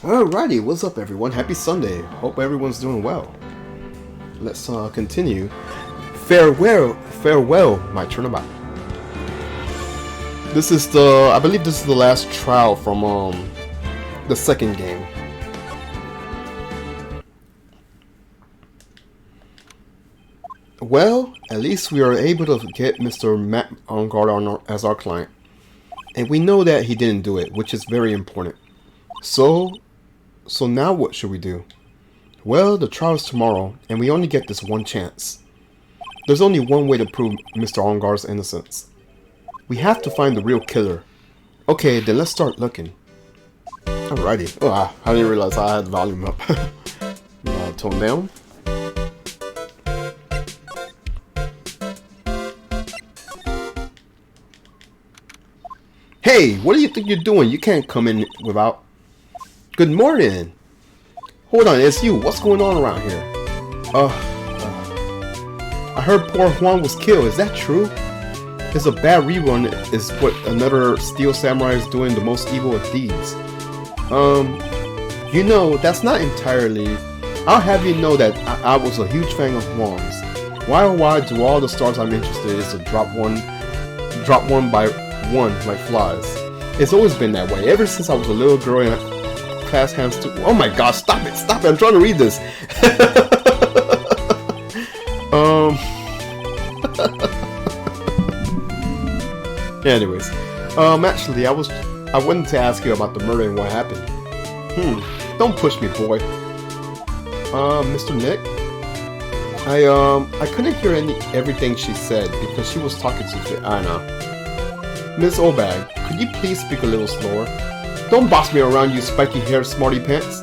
Alrighty, what's up everyone? Happy Sunday. Hope everyone's doing well. Let's continue. Farewell, my turnabout. This is I believe this is the last trial from the second game. Well, at least we are able to get Mr. Matt on guard as our client. And we know that he didn't do it, which is very important. So now what should we do? Well, the trial's tomorrow, and we only get this one chance. There's only one way to prove Mr. Ongar's innocence. We have to find the real killer. Okay, then let's start looking. Alrighty. Oh, I didn't realize I had the volume up. Tone down. Hey, what do you think you're doing? You can't come in without... Good morning. Hold on, it's you. What's going on around here? I heard poor Juan was killed. Is that true? It's a bad rerun. Is what another Steel Samurai is doing the most evil of deeds. You know, that's not entirely... I'll have you know that I was a huge fan of Juan's. Why oh why do all the stars I'm interested in is to drop one by one like flies. It's always been that way. Ever since I was a little girl and class hands too. Oh my gosh, stop it, I'm trying to read this. Anyways, actually I wanted to ask you about the murder and what happened. Don't push me, boy. Mr. Nick? I couldn't hear everything she said because she was talking to I know. Miss Obag, could you please speak a little slower? Don't boss me around, you spiky-haired smarty pants.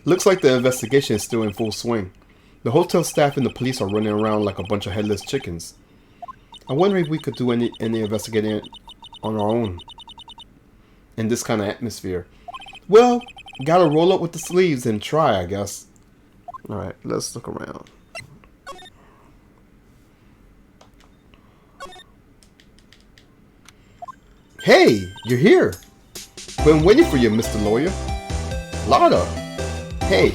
Looks like the investigation is still in full swing. The hotel staff and the police are running around like a bunch of headless chickens. I wonder if we could do any investigating on our own in this kind of atmosphere. Well, gotta roll up with the sleeves and try, I guess. Alright, let's look around. Hey, you're here. Been waiting for you, Mr. Lawyer. Lada. Hey,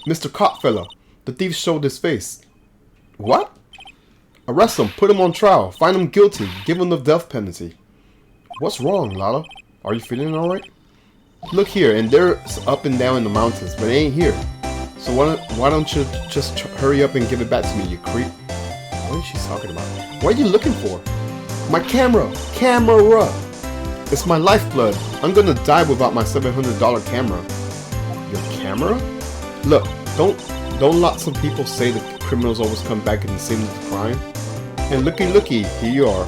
Mr. Copfella. The thief showed his face. What? Arrest him, put him on trial, find him guilty, give him the death penalty. What's wrong, Lala? Are you feeling alright? Look here, and they're up and down in the mountains, but they ain't here. So why don't you just hurry up and give it back to me, you creep? What is she talking about? What are you looking for? My camera! Camera! It's my lifeblood. I'm gonna die without my $700 camera. Your camera? Look, don't lots of people say the criminals always come back at the scene of the crime? And looky, here you are.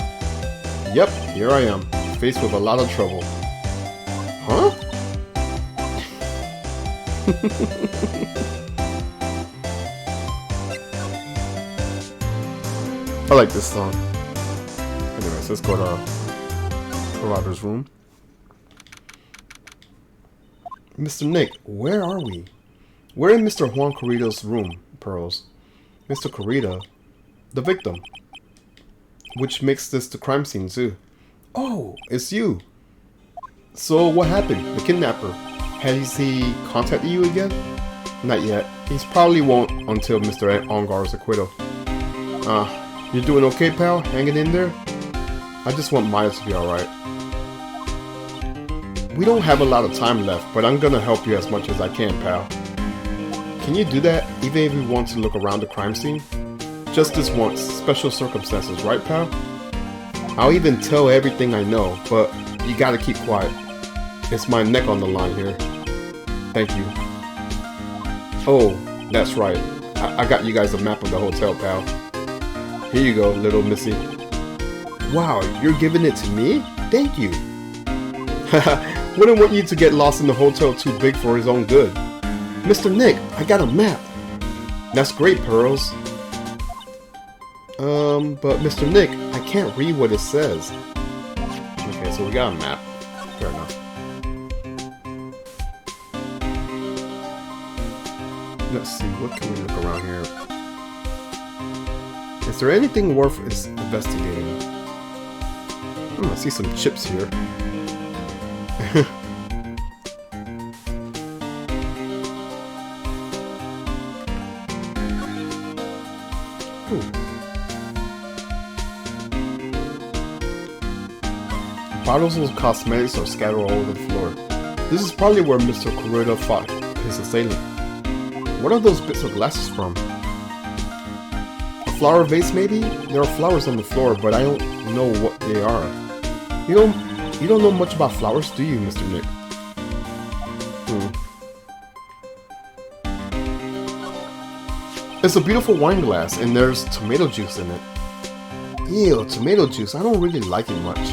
Yep, here I am, faced with a lot of trouble. Huh? I like this song. Anyways, let's go to Carruthers' room. Mr. Nick, where are we? We're in Mr. Juan Corrida's room, Pearls. Mr. Corrida, the victim. Which makes this the crime scene too. Oh, it's you. So what happened? The kidnapper. Has he contacted you again? Not yet. He probably won't until Mr. Ongar's acquittal. You doing okay, pal? Hanging in there? I just want Maya to be alright. We don't have a lot of time left, but I'm gonna help you as much as I can, pal. Can you do that, even if you want to look around the crime scene? Just this once. Special circumstances, right, pal? I'll even tell everything I know, but you gotta keep quiet. It's my neck on the line here. Thank you. Oh, that's right. I got you guys a map of the hotel, pal. Here you go, little missy. Wow, you're giving it to me? Thank you. Wouldn't want you to get lost in the hotel too big for his own good. Mr. Nick, I got a map. That's great, Pearls. But Mr. Nick, I can't read what it says. Okay, so we got a map. Fair enough. Let's see, what can we look around here? Is there anything worth investigating? I see some chips here. Ooh. Bottles of cosmetics are scattered all over the floor. This is probably where Mr. Kurita fought his assailant. What are those bits of glasses from? A flower vase, maybe? There are flowers on the floor, but I don't know what they are. You don't know much about flowers, do you, Mr. Nick? It's a beautiful wine glass, and there's tomato juice in it. Ew, tomato juice. I don't really like it much.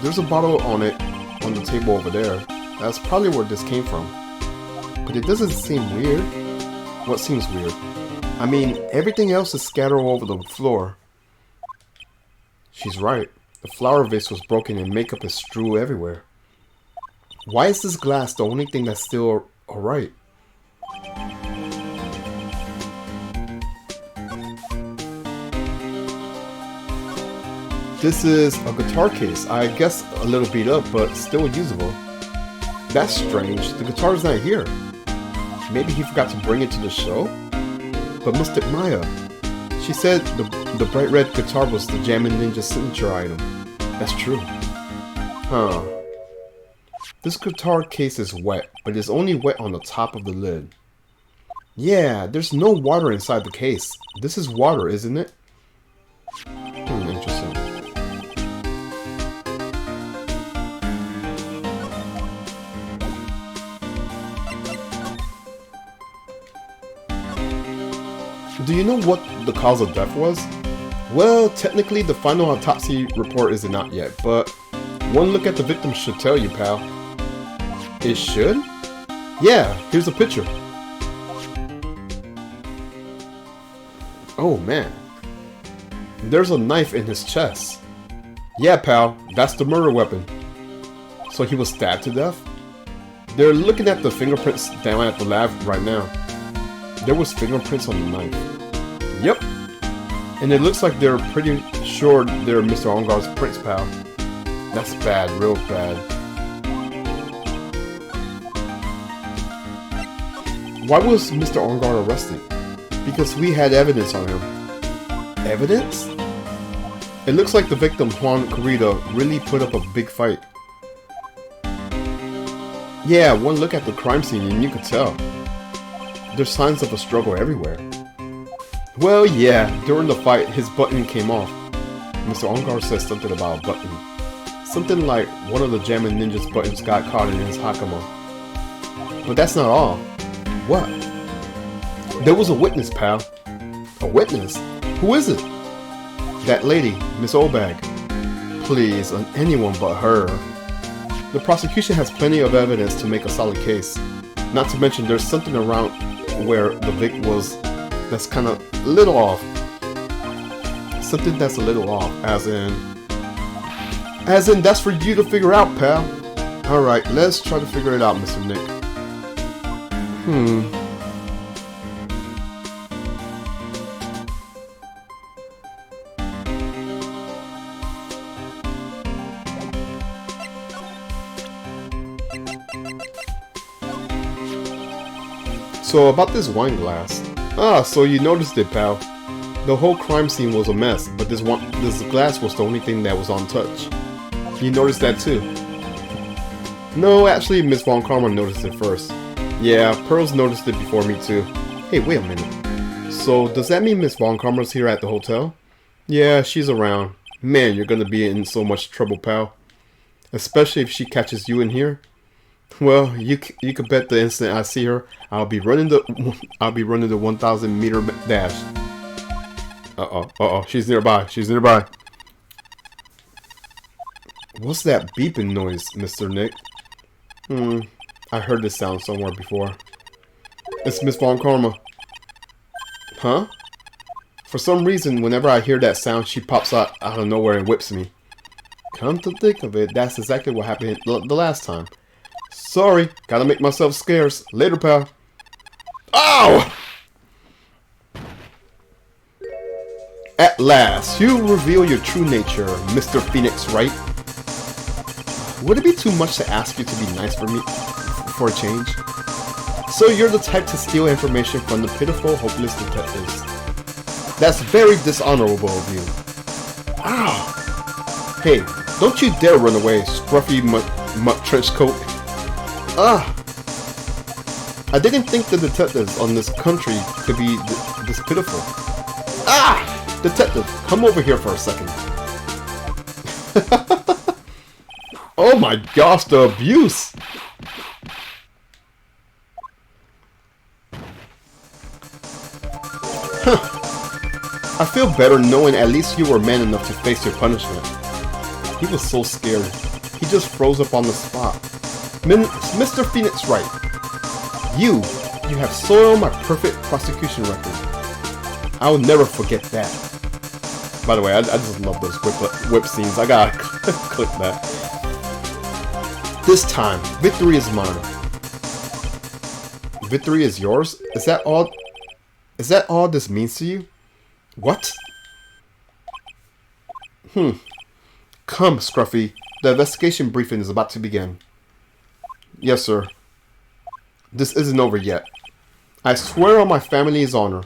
There's a bottle on it on the table over there. That's probably where this came from. But it doesn't seem weird. What seems weird? I mean, everything else is scattered all over the floor. She's right. The flower vase was broken and makeup is strewn everywhere. Why is this glass the only thing that's still alright? This is a guitar case. I guess a little beat up, but still usable. That's strange. The guitar's not here. Maybe he forgot to bring it to the show? But Mystic Maya, she said the bright red guitar was the Jammin' Ninja signature item. That's true. Huh. This guitar case is wet, but it's only wet on the top of the lid. Yeah, there's no water inside the case. This is water, isn't it? Interesting. Do you know what the cause of death was? Well, technically the final autopsy report isn't out yet, but one look at the victim should tell you, pal. It should? Yeah, here's a picture. Oh man. There's a knife in his chest. Yeah, pal, that's the murder weapon. So he was stabbed to death? They're looking at the fingerprints down at the lab right now. There was fingerprints on the knife. Yep. And it looks like they're pretty sure they're Mr. Ongar's prints, pal. That's bad, real bad. Why was Mr. Ongar arrested? Because we had evidence on him. Evidence? It looks like the victim, Juan Kurita, really put up a big fight. Yeah, one look at the crime scene and you could tell. There's signs of a struggle everywhere. Well, yeah, during the fight, his button came off. Mr. Ongar says something about a button. Something like one of the Jammin' Ninja's buttons got caught in his hakama. But that's not all. What? There was a witness, pal. A witness? Who is it? That lady, Miss Obag. Please, anyone but her. The prosecution has plenty of evidence to make a solid case. Not to mention there's something around where the Vic was that's kind of a little off. Something that's a little off, as in that's for you to figure out, pal. Alright, let's try to figure it out, Mr. Nick. So about this wine glass. Ah, so you noticed it, pal. The whole crime scene was a mess, but this glass was the only thing that was untouched. You noticed that too? No, actually Miss Von Karma noticed it first. Yeah, Pearls noticed it before me too. Hey, wait a minute. So does that mean Miss Von Karma's here at the hotel? Yeah, she's around. Man, you're gonna be in so much trouble, pal. Especially if she catches you in here. Well, you could bet the instant I see her, I'll be running the 1,000 meter dash. She's nearby. What's that beeping noise, Mr. Nick? I heard this sound somewhere before. It's Miss Von Karma. Huh? For some reason, whenever I hear that sound, she pops out of nowhere and whips me. Come to think of it, that's exactly what happened the last time. Sorry, gotta make myself scarce. Later, pal. Ow! At last, you reveal your true nature, Mr. Phoenix, right? Would it be too much to ask you to be nice for me, for a change? So you're the type to steal information from the pitiful, hopeless detectives. That's very dishonorable of you. Ow! Hey, don't you dare run away, scruffy mutt trench coat. Ah! I didn't think the detectives on this country could be this pitiful. Ah! Detective, come over here for a second. Oh my gosh, the abuse! I feel better knowing at least you were man enough to face your punishment. He was so scared. He just froze up on the spot. Mr. Phoenix Wright, you have soiled my perfect prosecution record. I'll never forget that. By the way, I just love those whip scenes. I gotta click that. This time, victory is mine. Victory is yours? Is that all? Is that all this means to you? What? Come, Scruffy. The investigation briefing is about to begin. Yes, sir. This isn't over yet. I swear on my family's honor.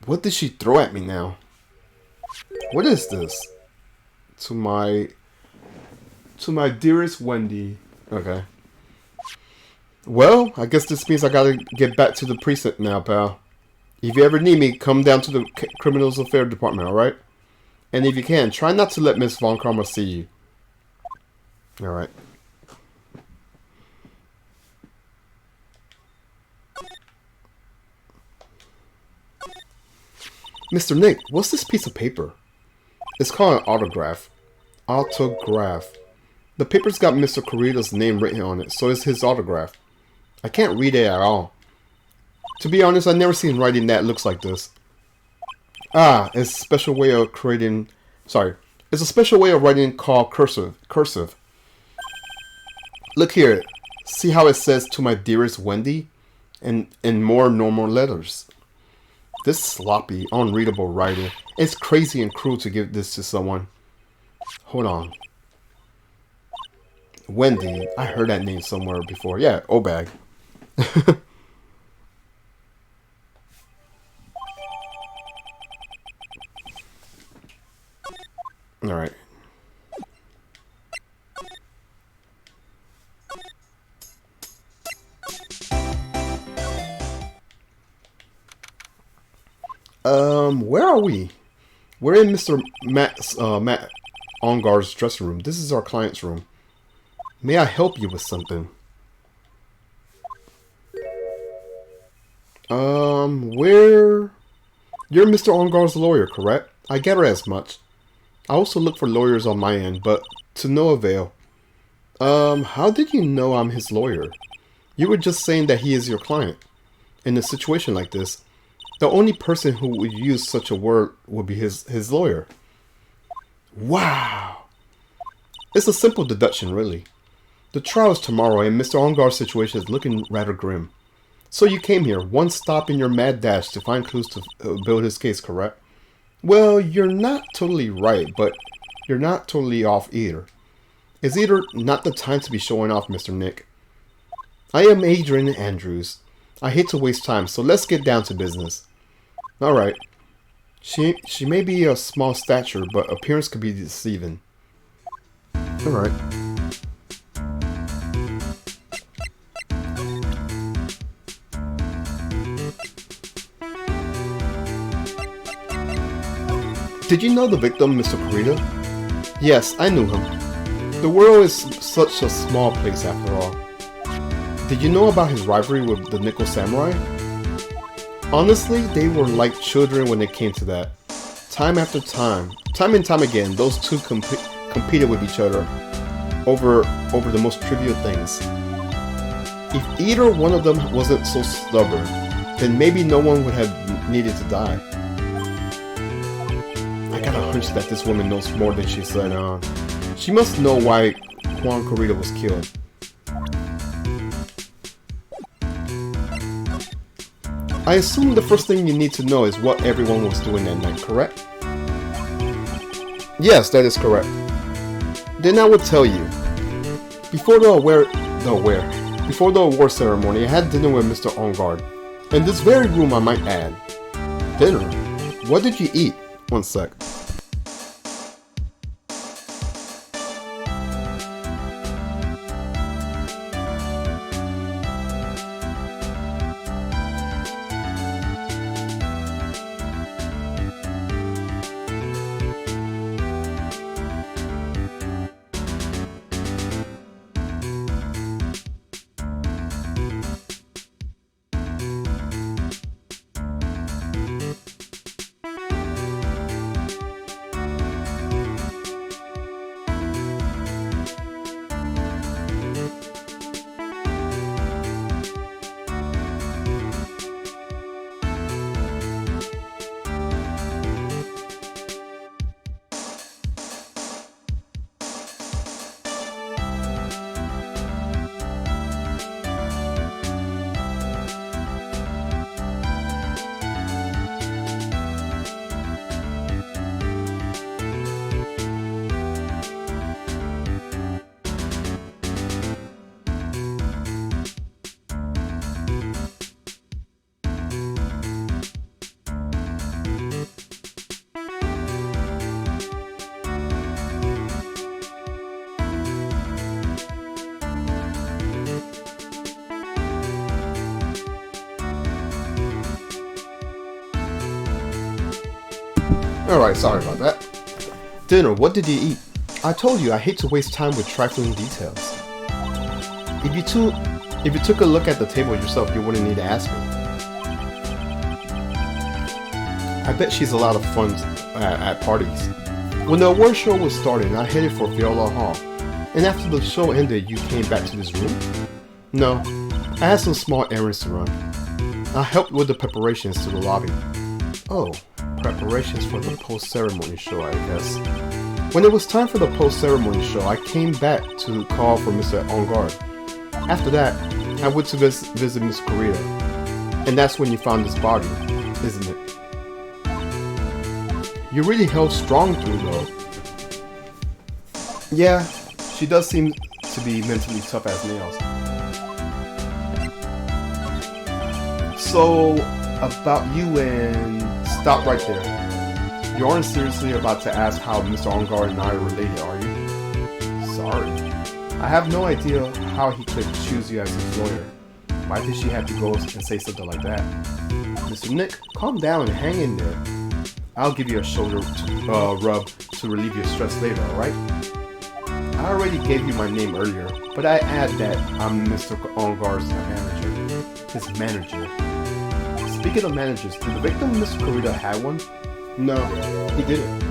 What did she throw at me now? What is this? To my dearest Wendy. Okay. Well, I guess this means I gotta get back to the precinct now, pal. If you ever need me, come down to the Criminals Affairs Department, alright? And if you can, try not to let Miss Von Karma see you. Alright. Mr. Nick, what's this piece of paper? It's called an autograph. Autograph. The paper's got Mr. Corrida's name written on it, so it's his autograph. I can't read it at all. To be honest, I've never seen writing that looks like this. Ah, it's a special way of creating... Sorry. It's a special way of writing called cursive. Look here. See how it says "to my dearest Wendy" in more normal letters. This sloppy, unreadable writing. It's crazy and cruel to give this to someone. Hold on. Wendy. I heard that name somewhere before. Yeah, Obag. Alright. Where are we? We're in Mr. Matt Ongar's dressing room. This is our client's room. May I help you with something? Where... You're Mr. Ongar's lawyer, correct? I gather as much. I also look for lawyers on my end, but to no avail. How did you know I'm his lawyer? You were just saying that he is your client. In a situation like this, the only person who would use such a word would be his lawyer. Wow! It's a simple deduction, really. The trial is tomorrow, and Mr. Ongar's situation is looking rather grim. So you came here, one stop in your mad dash to find clues to build his case, correct? Well, you're not totally right, but you're not totally off either. It's either not the time to be showing off, Mr. Nick. I am Adrian Andrews. I hate to waste time, so let's get down to business. Alright. She may be a small stature, but appearance could be deceiving. Alright. Did you know the victim, Mr. Corrida? Yes, I knew him. The world is such a small place after all. Did you know about his rivalry with the Nickel Samurai? Honestly, they were like children when it came to that. Time after time and time again, those two competed with each other over the most trivial things. If either one of them wasn't so stubborn, then maybe no one would have needed to die. I got a hunch that this woman knows more than she said on. She must know why Juan Corrida was killed. I assume the first thing you need to know is what everyone was doing that night, correct? Yes, that is correct. Then I would tell you. Before the award ceremony, I had dinner with Mr. Ongard. In this very room, I might add. Dinner? What did you eat? One sec. Alright, sorry about that. Dinner, what did you eat? I told you I hate to waste time with trifling details. If you took a look at the table yourself, you wouldn't need to ask me. I bet she's a lot of fun at parties. When the award show was starting, I headed for Viola Hall. And after the show ended, you came back to this room? No, I had some small errands to run. I helped with the preparations to the lobby. Oh, preparations for the post-ceremony show, I guess. When it was time for the post-ceremony show, I came back to call for Mr. Ongard. After that, I went to visit Miss Corita. And that's when you found this body, isn't it? You really held strong through, though. Yeah, she does seem to be mentally tough as nails. So, about you and... Stop right there. You aren't seriously about to ask how Mr. Ongard and I are related, are you? Sorry. I have no idea how he could choose you as his lawyer. Why did she have to go and say something like that? Mr. Nick, calm down and hang in there. I'll give you a shoulder rub to relieve your stress later, alright? I already gave you my name earlier, but I add that I'm Mr. Ongard's manager. His manager. Speaking of managers, did the victim, Mr. Corita, have one? No, he didn't.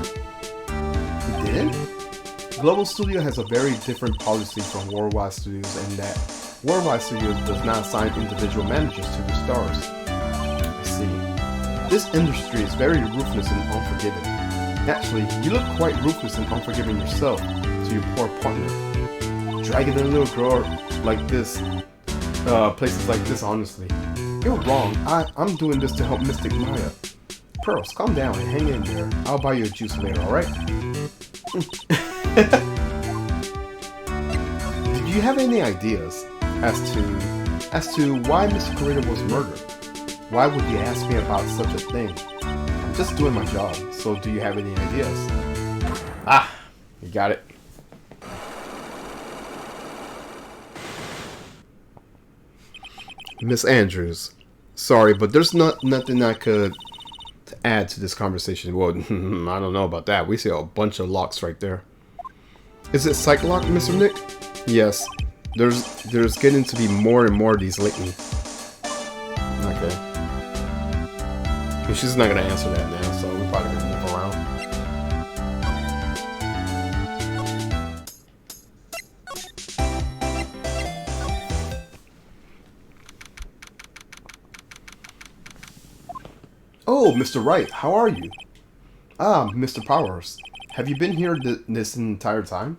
He didn't? Global Studio has a very different policy from Worldwide Studios in that Worldwide Studios does not assign individual managers to the stars. I see. This industry is very ruthless and unforgiving. Actually, you look quite ruthless and unforgiving yourself to your poor partner. Dragging a little girl like this, places like this, honestly. You're wrong. I'm doing this to help Mystic Maya. Pearls, calm down and hang in there. I'll buy you a juice later, alright? Did you have any ideas as to why Mr. Corita was murdered? Why would you ask me about such a thing? I'm just doing my job, so do you have any ideas? Ah, you got it. Miss Andrews, sorry, but there's nothing I could add to this conversation. Well, I don't know about that. We see a bunch of locks right there. Is it psych lock, Mr. Nick? Yes. There's getting to be more and more of these lately. Okay. She's not gonna answer that now, so we're probably gonna move around. Oh, Mr. Wright, how are you? Ah, Mr. Powers. Have you been here this entire time?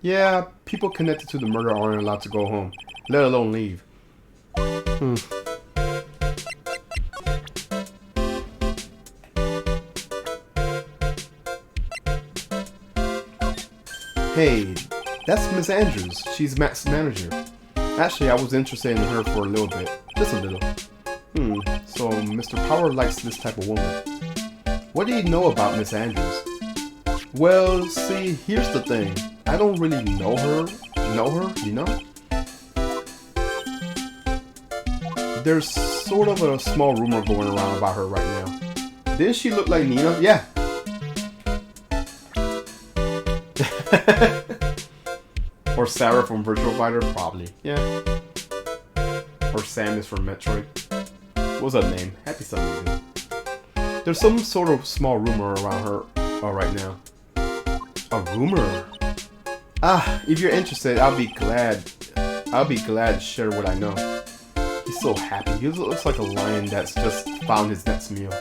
Yeah, people connected to the murder aren't allowed to go home, let alone leave. Hey, that's Miss Andrews. She's Matt's manager. Actually, I was interested in her for a little bit. Just a little. So Mr. Power likes this type of woman. What do you know about Miss Andrews? Well, see, here's the thing. I don't really know her, you know? There's sort of a small rumor going around about her right now. Didn't she look like Nina? Yeah. Or Sarah from Virtual Fighter? Probably. Yeah. Or Samus from Metroid. What was her name? Happy something. There's some sort of small rumor around her right now. A rumor? If you're interested, I'll be glad to share what I know. He's so happy. He looks like a lion that's just found his next meal.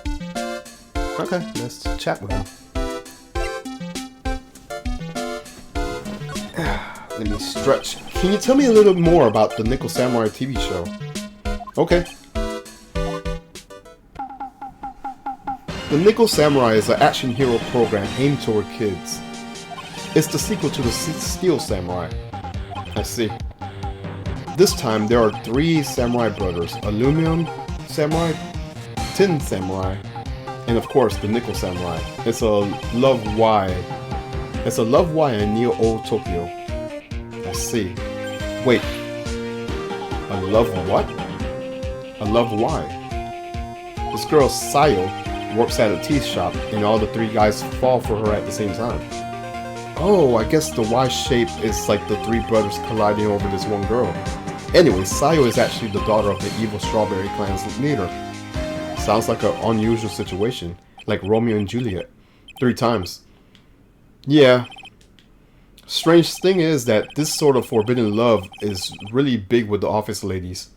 Okay, let's chat with him. Let me stretch. Can you tell me a little more about the Nickel Samurai TV show? Okay. The Nickel Samurai is an action hero program aimed toward kids. It's the sequel to the Steel Samurai. I see. This time there are 3 samurai brothers: Aluminum Samurai, Tin Samurai, and of course the Nickel Samurai. It's a Love Y in Neo Old Tokyo. I see. Wait. A Love what? A Love Y. This girl Sayo works at a teeth shop and all the 3 guys fall for her at the same time. Oh, I guess the Y shape is like the 3 brothers colliding over this one girl. Anyway, Sayo is actually the daughter of the evil Strawberry Clan's leader. Sounds like an unusual situation, like Romeo and Juliet. 3 times. Yeah. Strange thing is that this sort of forbidden love is really big with the office ladies.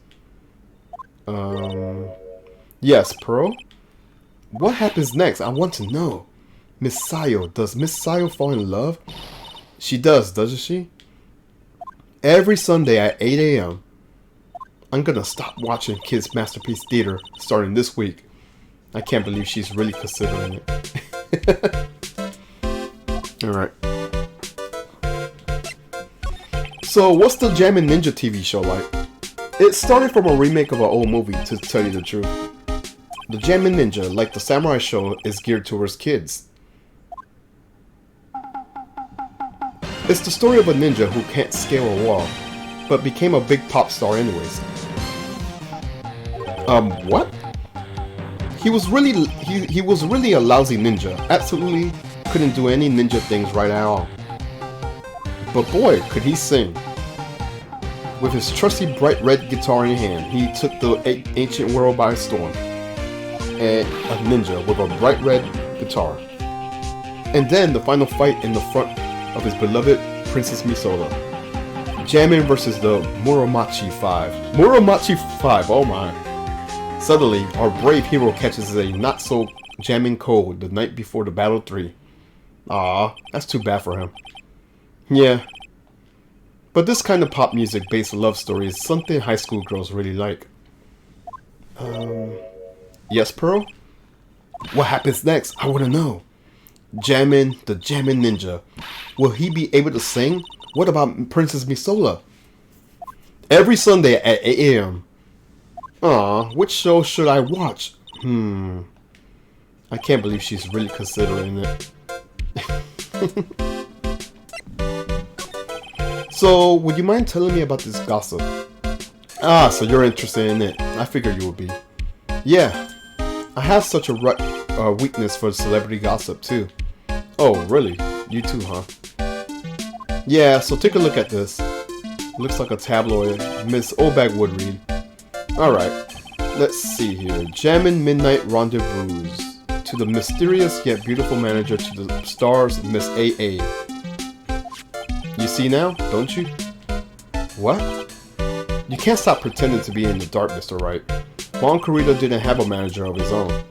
Yes, Pearl? What happens next? I want to know. Miss Sayo. Does Miss Sayo fall in love? She does, doesn't she? Every Sunday at 8 a.m. I'm gonna stop watching Kids Masterpiece Theater starting this week. I can't believe she's really considering it. Alright. So, what's the Jammin' Ninja TV show like? It started from a remake of an old movie, to tell you the truth. The Jammin' Ninja, like the Samurai show, is geared towards kids. It's the story of a ninja who can't scale a wall, but became a big pop star anyways. What? He was really a lousy ninja. Absolutely couldn't do any ninja things right at all. But boy, could he sing. With his trusty bright red guitar in hand, he took the ancient world by storm. And a ninja with a bright red guitar. And then the final fight in the front of his beloved Princess Misola. Jammin' versus the Muromachi 5. Muromachi 5, oh my. Suddenly, our brave hero catches a not-so-jamming cold the night before the Battle 3. Aw, that's too bad for him. Yeah. But this kind of pop music-based love story is something high school girls really like. Yes, Pearl? What happens next? I want to know. Jammin', the Jammin' Ninja. Will he be able to sing? What about Princess Misola? Every Sunday at 8 a.m. Aw, which show should I watch? I can't believe she's really considering it. So, would you mind telling me about this gossip? Ah, so you're interested in it. I figured you would be. Yeah, I have such a weakness for celebrity gossip too. Oh, really? You too, huh? Yeah, so take a look at this. Looks like a tabloid Miss Obag would read. Alright, let's see here. Jammin' Midnight Rendezvous. To the mysterious yet beautiful manager to the stars, Miss AA. You see now, don't you? What? You can't stop pretending to be in the dark, Mr. Right. Juan Carrito didn't have a manager of his own.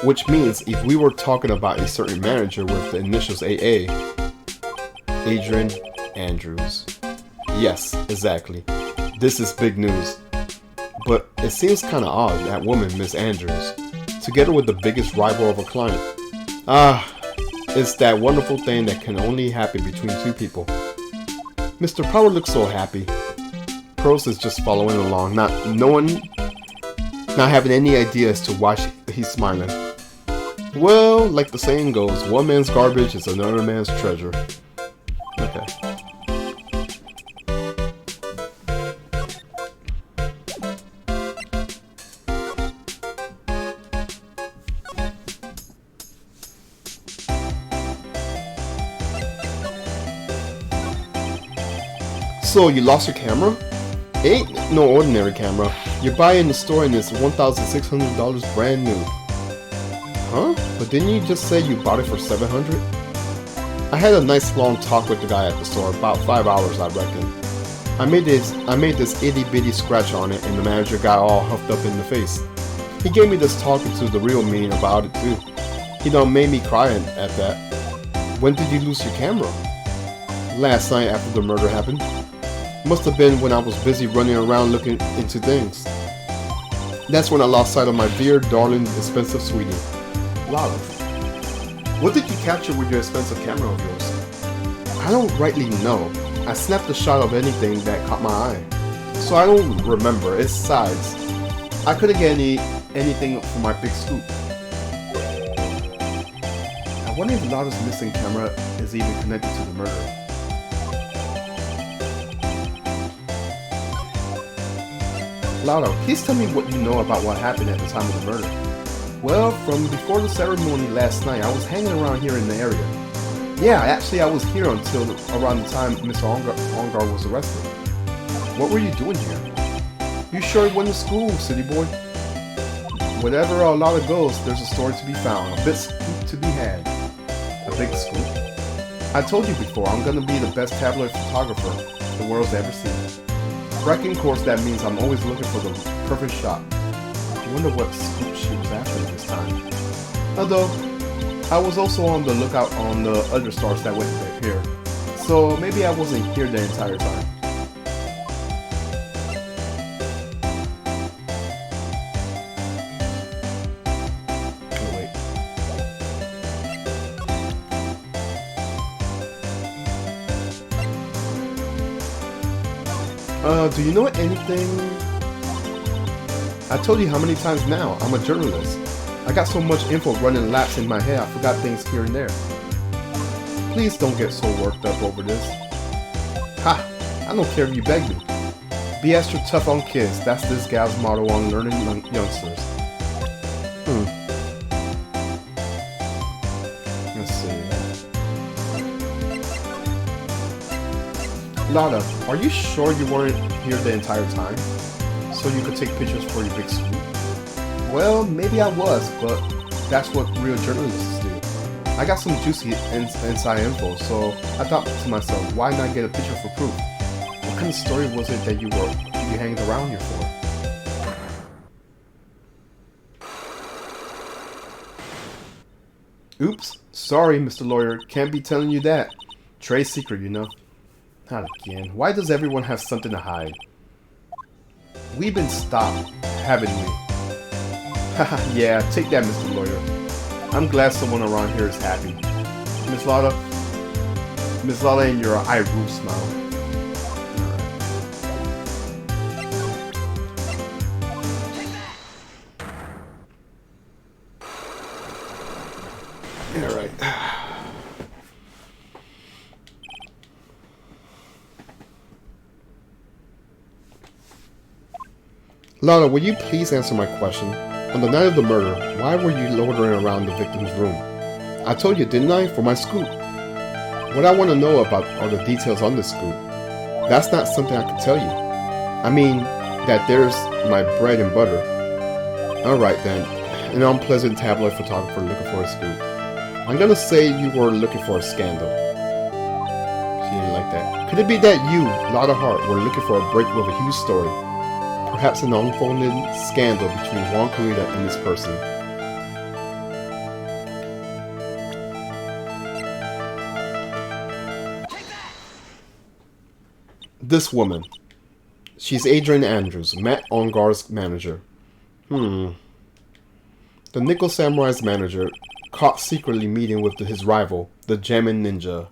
Which means if we were talking about a certain manager with the initials AA, Adrian Andrews. Yes, exactly. This is big news. But it seems kinda odd that woman, Miss Andrews, together with the biggest rival of a client. It's that wonderful thing that can only happen between 2 people. Mr. Power looks so happy. Pros is just following along, not having any idea as to why he's smiling. Well, like the saying goes, one man's garbage is another man's treasure. Okay. So, you lost your camera? It ain't no ordinary camera. You buy it in the store and it's $1,600 brand new. Huh? But didn't you just say you bought it for $700? I had a nice long talk with the guy at the store, about 5 hours I reckon. I made this itty bitty scratch on it and the manager got all huffed up in the face. He gave me this talking to the real meaning about it too. He done made me cry at that. When did you lose your camera? Last night after the murder happened. Must have been when I was busy running around looking into things. That's when I lost sight of my dear, darling, expensive sweetie. Lala, what did you capture with your expensive camera of yours? I don't rightly know. I snapped a shot of anything that caught my eye. So I don't remember its size. I couldn't get anything for my big scoop. I wonder if Lala's missing camera is even connected to the murder. Lala, please tell me what you know about what happened at the time of the murder. Well, from before the ceremony last night, I was hanging around here in the area. Yeah, actually I was here until around the time Mr. Ongar was arrested. What were you doing here? You sure went to school, city boy? Whatever a Lala goes, there's a story to be found, a big scoop to be had. A big scoop? I told you before, I'm gonna be the best tabloid photographer the world's ever seen. Wrecking course, that means I'm always looking for the perfect shot. I wonder what scoop she was after this time. Although, I was also on the lookout on the other stars that went here, so maybe I wasn't here the entire time. Do you know anything? I told you how many times now, I'm a journalist. I got so much info running laps in my head, I forgot things here and there. Please don't get so worked up over this. Ha! I don't care if you beg me. Be extra tough on kids, that's this gal's motto on learning youngsters. Let's see. Lada, are you sure you weren't here the entire time? So you could take pictures for your big scoop? Well, maybe I was, but that's what real journalists do. I got some juicy inside info, so I thought to myself, why not get a picture for proof? What kind of story was it that you hanged around here for? Oops, sorry, Mr. Lawyer, can't be telling you that. Trade secret, you know. Not again. Why does everyone have something to hide? We've been stopped, haven't we? Haha, yeah, take that, Mr. Lawyer. I'm glad someone around here is happy. Miss Lada and your eye roof smile. Alright. Lana, will you please answer my question? On the night of the murder, why were you loitering around the victim's room? I told you, didn't I, for my scoop? What I want to know about are the details on this scoop. That's not something I can tell you. I mean, that there's my bread and butter. Alright then, an unpleasant tabloid photographer looking for a scoop. I'm gonna say you were looking for a scandal. She didn't like that. Could it be that you, Lotta Hart, were looking for a break with a huge story? Perhaps an unfolded scandal between Juan Corrida and this person. This woman. She's Adrian Andrews, Matt Ongar's manager. The Nickel Samurai's manager, caught secretly meeting with his rival, the Gemin Ninja.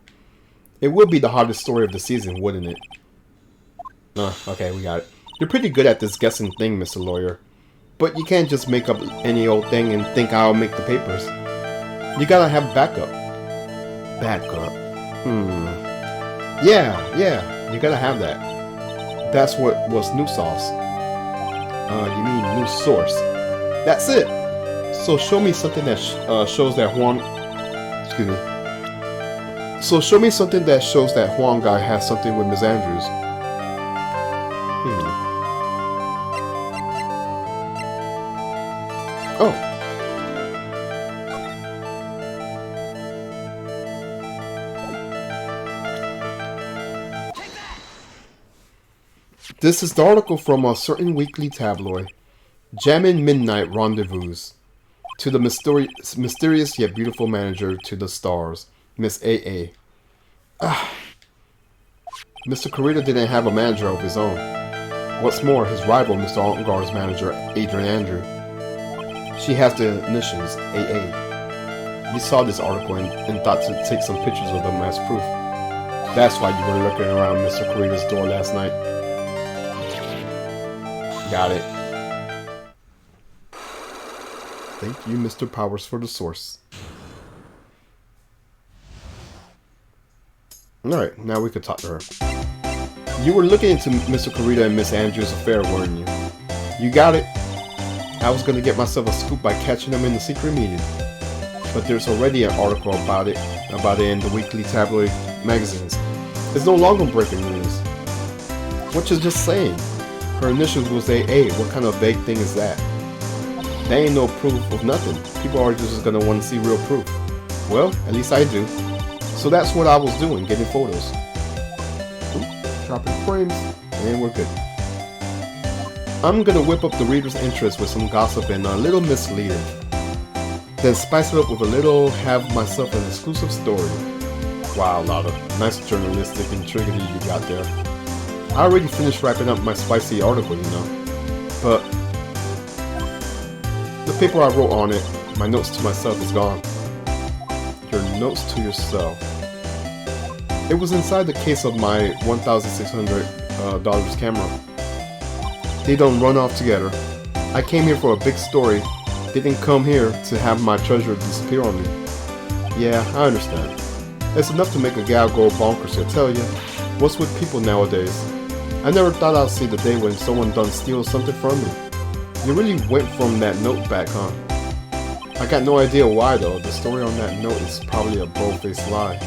It would be the hottest story of the season, wouldn't it? Okay, we got it. You're pretty good at this guessing thing, Mr. Lawyer. But you can't just make up any old thing and think I'll make the papers. You gotta have backup. Backup? Yeah, you gotta have that. That's what was new sauce. You mean new source. That's it! So show me something that shows that Juan... Excuse me. So show me something that shows that Juan guy has something with Miss Andrews. Oh. This is the article from a certain weekly tabloid. Jammin' Midnight Rendezvous. To the mysterious yet beautiful manager to the stars, Miss A.A. Mr. Corita didn't have a manager of his own. What's more, his rival, Mr. Altengard's manager, Adrian Andrew. She has the initials, AA. You saw this article and thought to take some pictures of them as proof. That's why you were looking around Mr. Corita's door last night. Got it. Thank you, Mr. Powers, for the source. Alright, now we could talk to her. You were looking into Mr. Corita and Miss Andrews' affair, weren't you? You got it. I was going to get myself a scoop by catching them in the secret meeting. But there's already an article about it in the weekly tabloid magazines. It's no longer breaking news. What you're just saying. Her initials was AA. What kind of vague thing is that? There ain't no proof of nothing. People are just going to want to see real proof. Well, at least I do. So that's what I was doing, getting photos. Dropping frames, and we're good. I'm gonna whip up the reader's interest with some gossip and a little misleading. Then spice it up with a little have myself an exclusive story. Wow, Lotta, nice journalistic intrigue you got there. I already finished wrapping up my spicy article, you know. But the paper I wrote on it, my notes to myself, is gone. Your notes to yourself. It was inside the case of my $1,600 camera. They don't run off together. I came here for a big story. They didn't come here to have my treasure disappear on me. Yeah, I understand. It's enough to make a gal go bonkers, I tell ya. What's with people nowadays? I never thought I'd see the day when someone done steal something from me. You really went from that note back, huh? I got no idea why though. The story on that note is probably a bold-faced lie.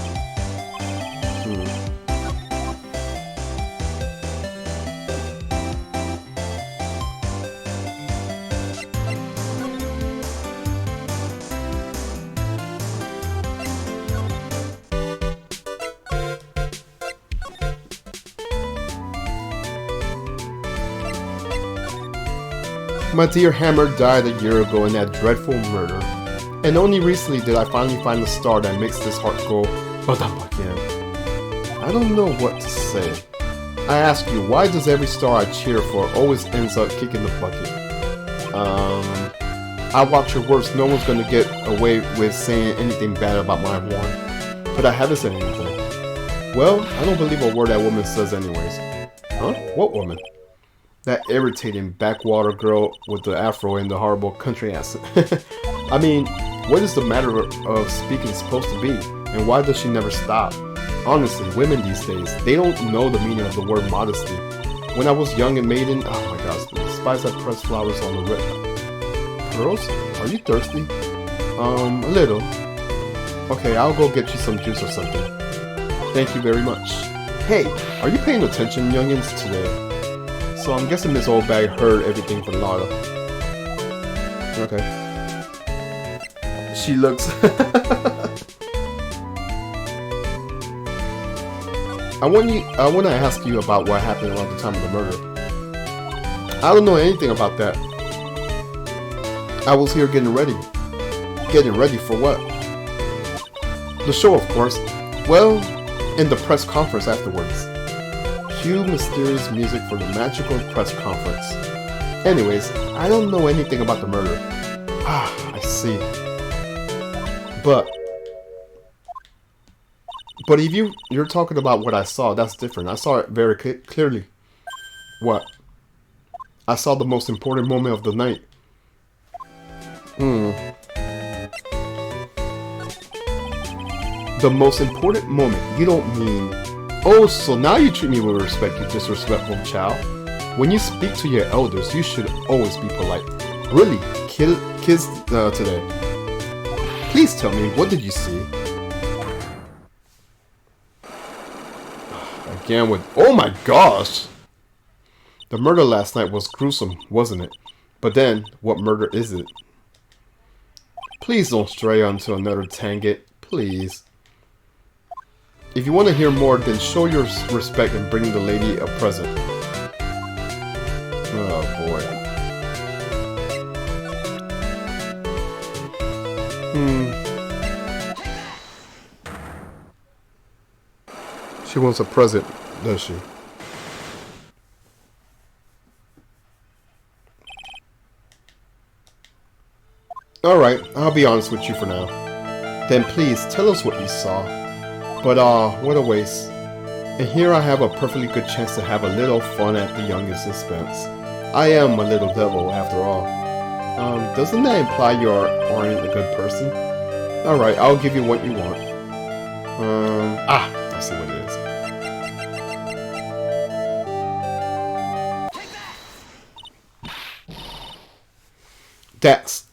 My dear Hammer died a year ago in that dreadful murder, and only recently did I finally find the star that makes this heart go ba-dum again. I don't know what to say. I ask you, why does every star I cheer for always ends up kicking the bucket? I watch your words, no one's gonna get away with saying anything bad about my one, but I haven't said anything. Well, I don't believe a word that woman says anyways. Huh? What woman? That irritating backwater girl with the afro and the horrible country accent. I mean, what is the matter of speaking supposed to be? And why does she never stop? Honestly, women these days, they don't know the meaning of the word modesty. When I was young and maiden, oh my gosh, despise I pressed flowers on the rip. Pearls? Are you thirsty? A little. Okay, I'll go get you some juice or something. Thank you very much. Hey, are you paying attention, youngins, today? So I'm guessing Miss Oldbag heard everything from Lotta. Okay. She looks... I want to ask you about what happened around the time of the murder. I don't know anything about that. I was here getting ready. Getting ready for what? The show, of course. Well, in the press conference afterwards. Cue mysterious music for the magical press conference. Anyways, I don't know anything about the murder. Ah, I see. But But if you're talking about what I saw, that's different. I saw it very clearly. What? I saw the most important moment of the night. The most important moment. You don't mean... Oh, so now you treat me with respect, you disrespectful child. When you speak to your elders, you should always be polite. Really, kids today. Please tell me, what did you see? Again with... Oh my gosh! The murder last night was gruesome, wasn't it? But then, what murder is it? Please don't stray onto another tangent, please. If you want to hear more, then show your respect and bring the lady a present. Oh boy. She wants a present, does she? Alright, I'll be honest with you for now. Then please, tell us what you saw. But what a waste. And here I have a perfectly good chance to have a little fun at the youngest expense. I am a little devil, after all. Doesn't that imply you aren't a good person? Alright, I'll give you what you want. I see what it is.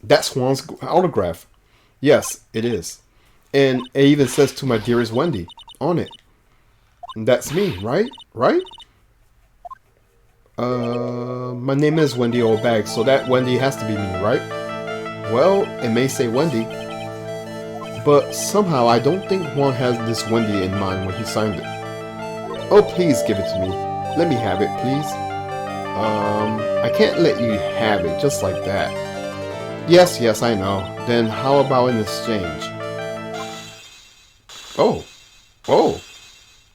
That's Juan's autograph. Yes, it is. And it even says "to my dearest Wendy" on it. And that's me, right? Right? My name is Wendy Oldbag, so that Wendy has to be me, right? Well, it may say Wendy, but somehow I don't think Juan has this Wendy in mind when he signed it. Oh, please give it to me. Let me have it, please. I can't let you have it just like that. Yes, I know. Then how about an exchange? Oh.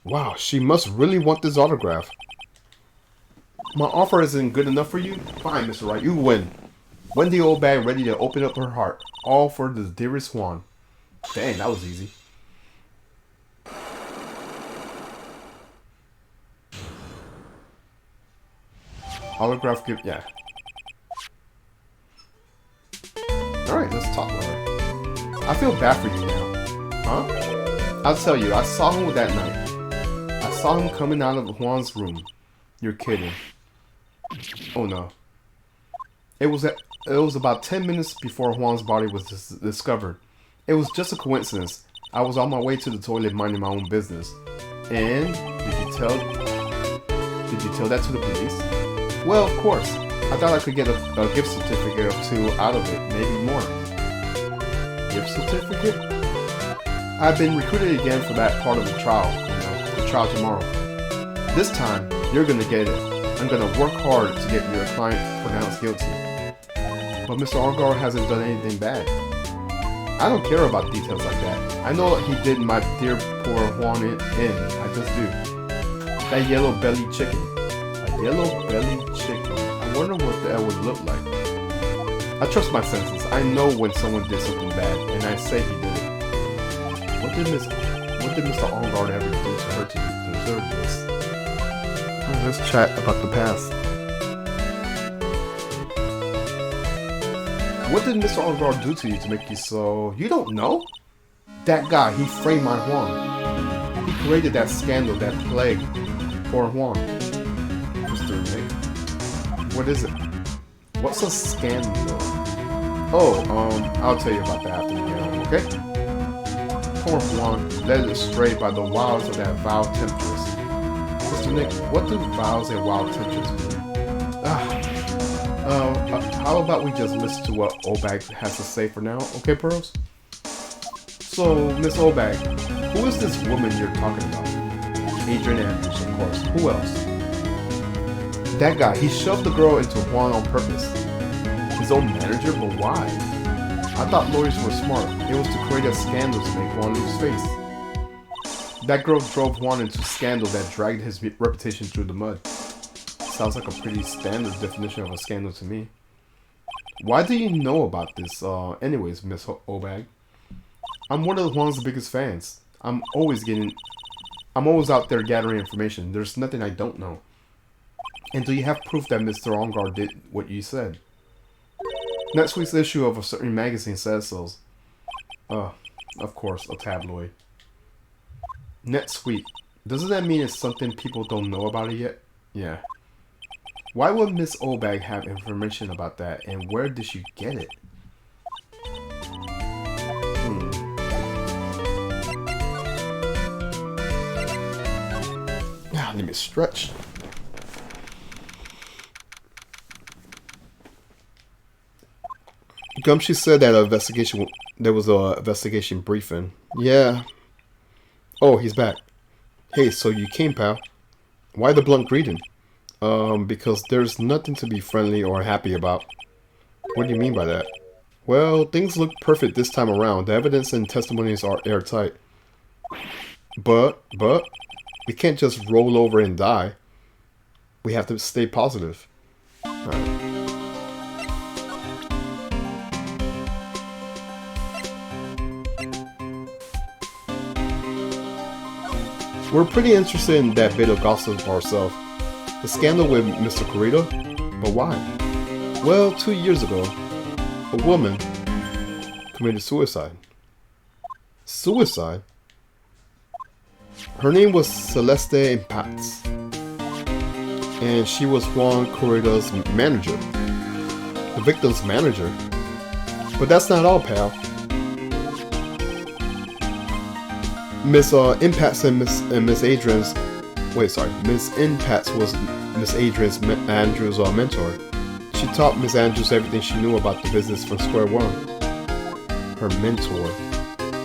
Wow, she must really want this autograph. My offer isn't good enough for you? Fine, Mr. Wright, you win. Wendy Oldbag ready to open up her heart. All for the dearest Juan. Dang, that was easy. Autograph gift, yeah. Alright, let's talk about her. I feel bad for you now. Huh? I'll tell you, I saw him that night. I saw him coming out of Juan's room. You're kidding. Oh no. It was about 10 minutes before Juan's body was discovered. It was just a coincidence. I was on my way to the toilet minding my own business. And did you tell that to the police? Well, of course. I thought I could get a gift certificate or two out of it, maybe more. Gift certificate? I've been recruited again for that part of the trial, the trial tomorrow. This time, you're gonna get it. I'm gonna work hard to get your client pronounced guilty. But Mr. Argar hasn't done anything bad. I don't care about details like that. I know he did my dear poor Juan in. I just do. That yellow belly chicken. A yellow belly chicken. I wonder what that would look like. I trust my senses. I know when someone did something bad, and I say he did it. What did Mr. Argar ever do to her to deserve this? Let's chat about the past. What did Mr. Argar do to you to make you so... You don't know? That guy, he framed my Juan. He created that scandal, that plague, for Juan. Mr. Nick, what is it? What's a scandal? Oh, I'll tell you about that after we get home, okay? Poor Juan, led astray by the wiles of that vile temptress. Mr. Nick, what do vows and wild temptress mean? How about we just listen to what Oldbag has to say for now, okay, Pearls? So, Miss Oldbag, who is this woman you're talking about? Adrian Andrews, of course. Who else? That guy, he shoved the girl into Juan on purpose. His own manager, but why? I thought lawyers were smart. It was to create a scandal to make Juan lose face. That girl drove Juan into scandal that dragged his reputation through the mud. Sounds like a pretty standard definition of a scandal to me. Why do you know about this, anyways, Miss Oldbag? I'm one of Juan's biggest fans. I'm always getting... I'm always out there gathering information. There's nothing I don't know. And do you have proof that Mr. Ongar did what you said? Next week's issue of a certain magazine says so. Of course, a tabloid. Next week. Doesn't that mean it's something people don't know about it yet? Yeah. Why would Miss Obag have information about that, and where did she get it? Let me stretch. Gumshoe said that there was a investigation briefing. Yeah. Oh, he's back. Hey, so you came, pal. Why the blunt greeting? Because there's nothing to be friendly or happy about. What do you mean by that? Well, things look perfect this time around. The evidence and testimonies are airtight. But, we can't just roll over and die. We have to stay positive. Alright. We're pretty interested in that bit of gossip ourselves. The scandal with Mr. Corrido? But why? Well, 2 years ago, a woman committed suicide. Suicide? Her name was Celeste Impats. And she was Juan Corrido's manager. The victim's manager. But that's not all, pal. Miss Impats and Miss Adrian's... Wait, sorry. Miss Impats was Miss Adrian's Andrew's mentor. She taught Miss Andrews everything she knew about the business from square one. Her mentor.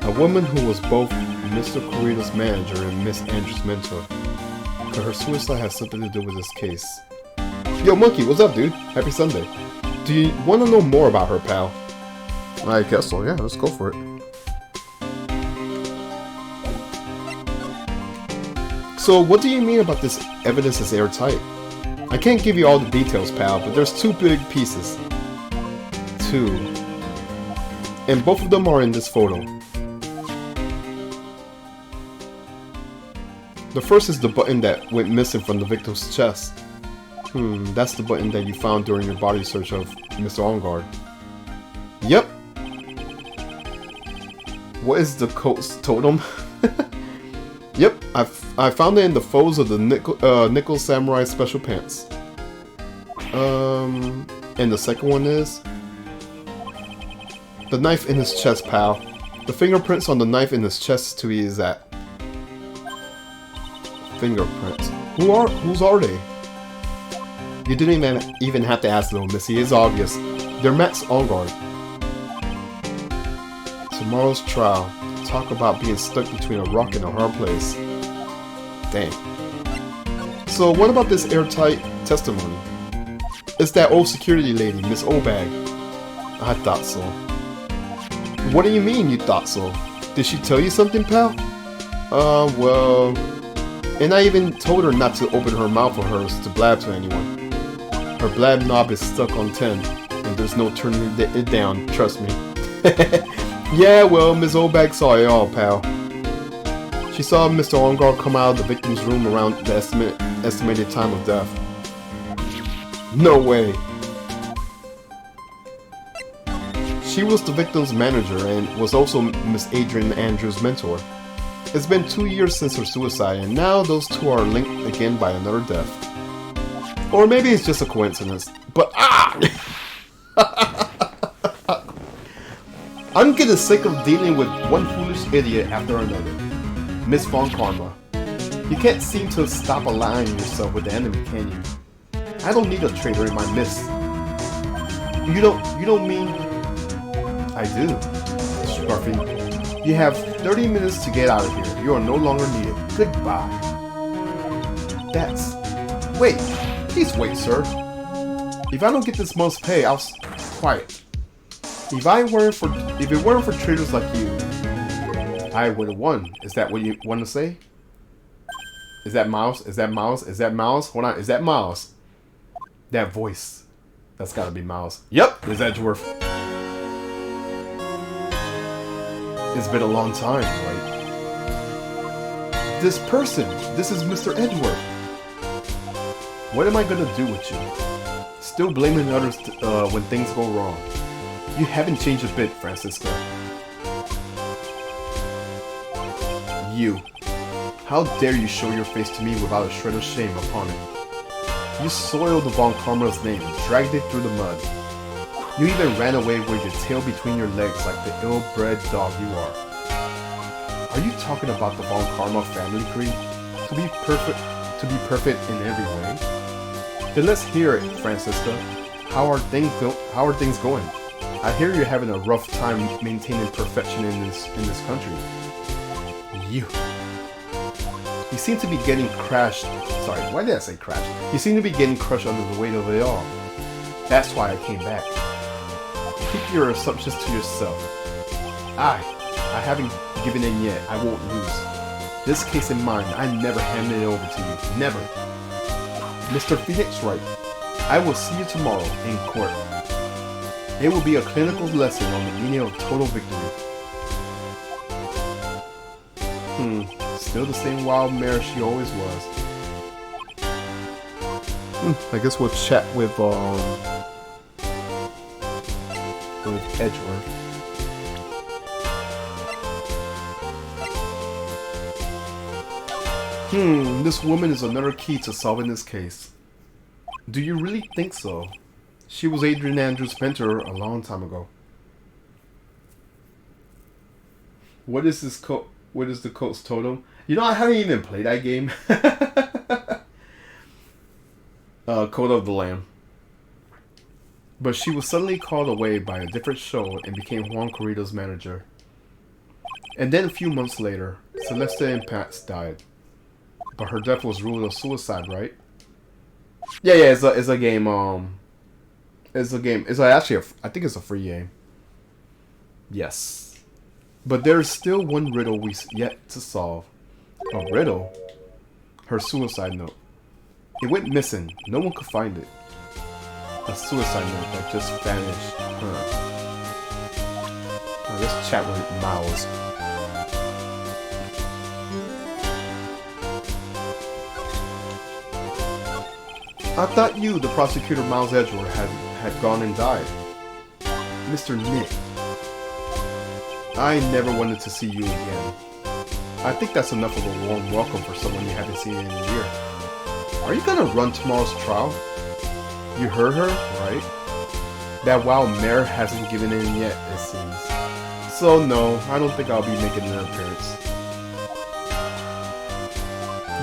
A woman who was both Mr. Corrido's manager and Miss Andrews' mentor. But her suicide has something to do with this case. Yo, Monkey, what's up, dude? Happy Sunday. Do you want to know more about her, pal? I guess so, yeah. Let's go for it. So, what do you mean about this evidence is airtight? I can't give you all the details, pal, but there's 2 big pieces. 2. And both of them are in this photo. The first is the button that went missing from the victim's chest. That's the button that you found during your body search of Mr. Ongar. Yep. What is the cult's totem? Yep, I found it in the folds of the Nickel Samurai Special Pants. And the second one is... the knife in his chest, pal. The fingerprints on the knife in his chest to be exact. Fingerprints. Whose are they? You didn't even have to ask though, Missy. It's obvious. They're Max Ongar. Tomorrow's trial. Talk about being stuck between a rock and a hard place. Dang. So what about this airtight testimony? It's that old security lady, Miss Obag. I thought so. What do you mean you thought so? Did she tell you something, pal? Well... And I even told her not to open her mouth of hers to blab to anyone. Her blab knob is stuck on 10, and there's no turning it down, trust me. Yeah, well, Miss Obag saw it all, pal. She saw Mr. Ongar come out of the victim's room around the estimated time of death. No way. She was the victim's manager and was also Miss Adrian Andrews' mentor. It's been 2 years since her suicide, and now those two are linked again by another death. Or maybe it's just a coincidence, but I'm getting sick of dealing with one foolish idiot after another. Miss Von Karma. You can't seem to stop aligning yourself with the enemy, can you? I don't need a traitor in my midst. You don't mean... I do. Scruffy. You have 30 minutes to get out of here. You are no longer needed. Goodbye. That's... Wait. Please wait, sir. If I don't get this month's pay, I'll... Quiet. If it weren't for traitors like you, I would have won. Is that what you want to say? Is that Miles? Is that Miles? Is that Miles? Hold on. Is that Miles? That voice. That's gotta be Miles. Yep. Is Edgeworth. It's been a long time, right? This person, this is Mr. Edgeworth. What am I gonna do with you? Still blaming others when things go wrong. You haven't changed a bit, Francisca. You. How dare you show your face to me without a shred of shame upon it? You soiled the Von Karma's name and dragged it through the mud. You even ran away with your tail between your legs like the ill-bred dog you are. Are you talking about the Von Karma family creed? To be perfect in every way? Then let's hear it, Francisca. How are things going? I hear you're having a rough time maintaining perfection in this country. You seem to be getting crushed. Sorry, why did I say crashed? You seem to be getting crushed under the weight of it all. That's why I came back. Keep your assumptions to yourself. I haven't given in yet. I won't lose. This case in mind, I never handed it over to you. Never. Mr. Phoenix Wright, I will see you tomorrow in court. It will be a clinical lesson on the meaning of total victory. Still the same wild mare she always was. I guess we'll chat with Edgeworth. This woman is another key to solving this case. Do you really think so? She was Adrian Andrews' mentor a long time ago. What is this code? What is the code's totem? You know, I haven't even played that game. Code of the Lamb. But she was suddenly called away by a different show and became Juan Corrido's manager. And then a few months later, Celeste Impacts died. But her death was ruled a suicide, right? Yeah, it's a game. I think it's a free game. Yes. But there is still one riddle we yet to solve. A riddle? Her suicide note. It went missing. No one could find it. A suicide note that just vanished. Now let's chat with Miles. I thought you, the prosecutor Miles Edgeworth, had gone and died. Mr. Nick. I never wanted to see you again. I think that's enough of a warm welcome for someone you haven't seen in a year. Are you gonna run tomorrow's trial? You heard her, right? That wild mare hasn't given in yet, it seems. So no, I don't think I'll be making an appearance.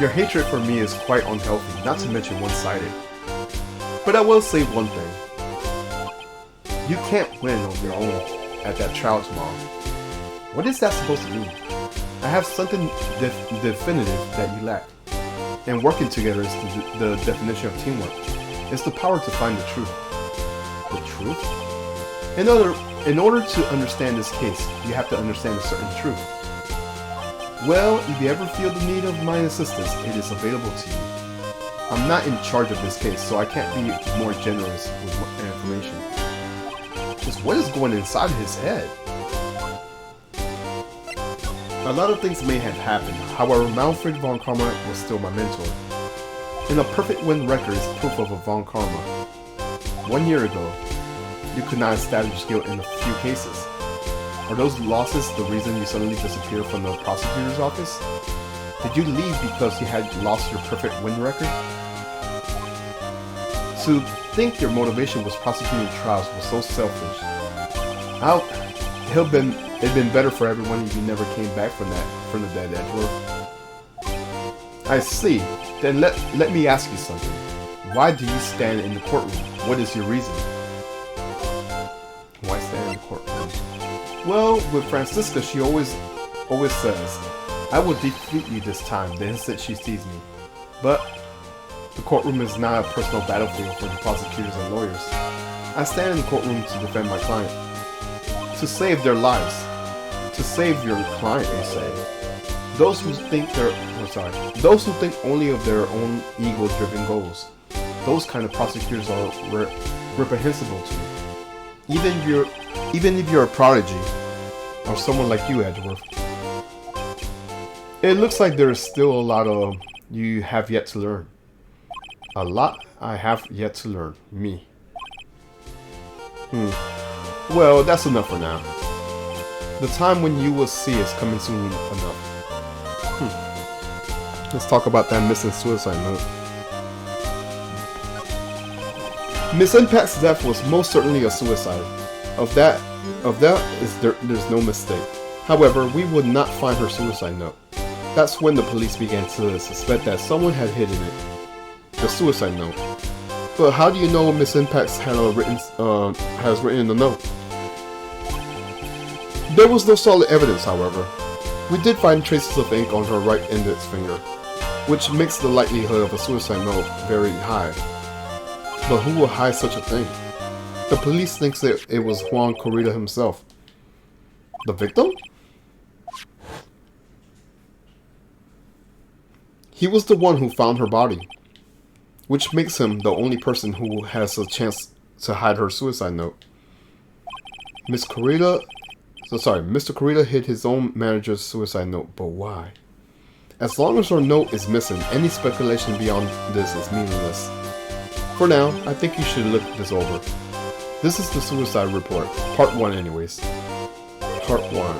Your hatred for me is quite unhealthy, not to mention one-sided. But I will say one thing. You can't win on your own at that trial tomorrow. What is that supposed to mean? I have something definitive that you lack. And working together is the definition of teamwork. It's the power to find the truth. The truth? In order to understand this case, you have to understand a certain truth. Well, if you ever feel the need of my assistance, it is available to you. I'm not in charge of this case, so I can't be more generous with information. Just what is going inside his head? A lot of things may have happened, however, Manfred Von Karma was still my mentor. And a perfect win record is proof of a Von Karma. 1 year ago, you could not establish guilt in a few cases. Are those losses the reason you suddenly disappeared from the prosecutor's office? Did you leave because you had lost your perfect win record? To think your motivation was prosecuting trials was so selfish. It'd been better for everyone if you never came back from the dead Edgeworth. I see. Then let me ask you something. Why do you stand in the courtroom? What is your reason? Why stand in the courtroom? Well, with Francisca, she always says, I will defeat you this time the instant she sees me. But the courtroom is not a personal battlefield for the prosecutors and lawyers. I stand in the courtroom to defend my client. To save their lives. To save your client, they say. Those who think only of their own ego-driven goals. Those kind of prosecutors are reprehensible to me. Even if you're a prodigy, or someone like you, Edgeworth. It looks like there is still a lot of you have yet to learn. A lot I have yet to learn. Me. Well, that's enough for now. The time when you will see is coming soon enough. Let's talk about that missing suicide note. Miss Impact's death was most certainly a suicide. There's no mistake. However, we would not find her suicide note. That's when the police began to suspect that someone had hidden it. The suicide note. But how do you know Miss Impact's has written the note? There was no solid evidence, however. We did find traces of ink on her right index finger, which makes the likelihood of a suicide note very high. But who will hide such a thing? The police thinks that it was Juan Corrida himself. The victim? He was the one who found her body, which makes him the only person who has a chance to hide her suicide note. Mr. Corrida hid his own manager's suicide note, but why? As long as her note is missing, any speculation beyond this is meaningless. For now, I think you should look this over. This is the suicide report. Part 1 anyways. Part 1.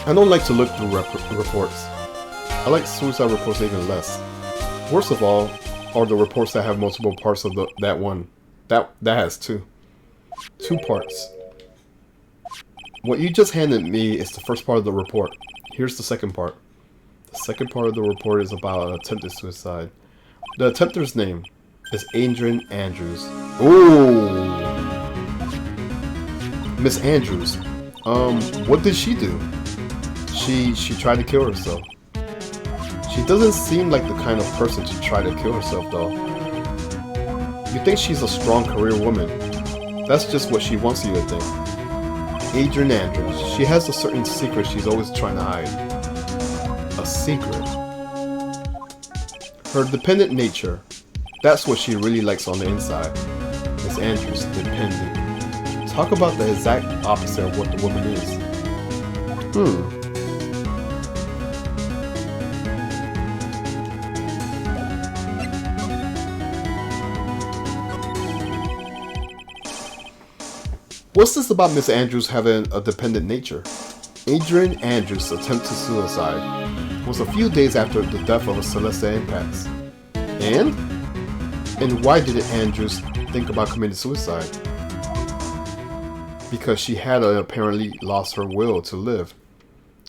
I don't like to look through reports. I like suicide reports even less. Worst of all are the reports that have multiple parts of that one. That has two parts. What you just handed me is the first part of the report. Here's the second part. The second part of the report is about an attempted suicide. The attempter's name is Adrian Andrews. Ooh! Miss Andrews. What did she do? She tried to kill herself. She doesn't seem like the kind of person to try to kill herself, though. You think she's a strong career woman. That's just what she wants you to think. Adrian Andrews. She has a certain secret she's always trying to hide. A secret. Her dependent nature. That's what she really likes on the inside. Miss Andrews, dependent. Talk about the exact opposite of what the woman is. What's this about Miss Andrews having a dependent nature? Adrian Andrews' attempt to suicide was a few days after the death of Celeste Impax. And why did Andrews think about committing suicide? Because she had apparently lost her will to live.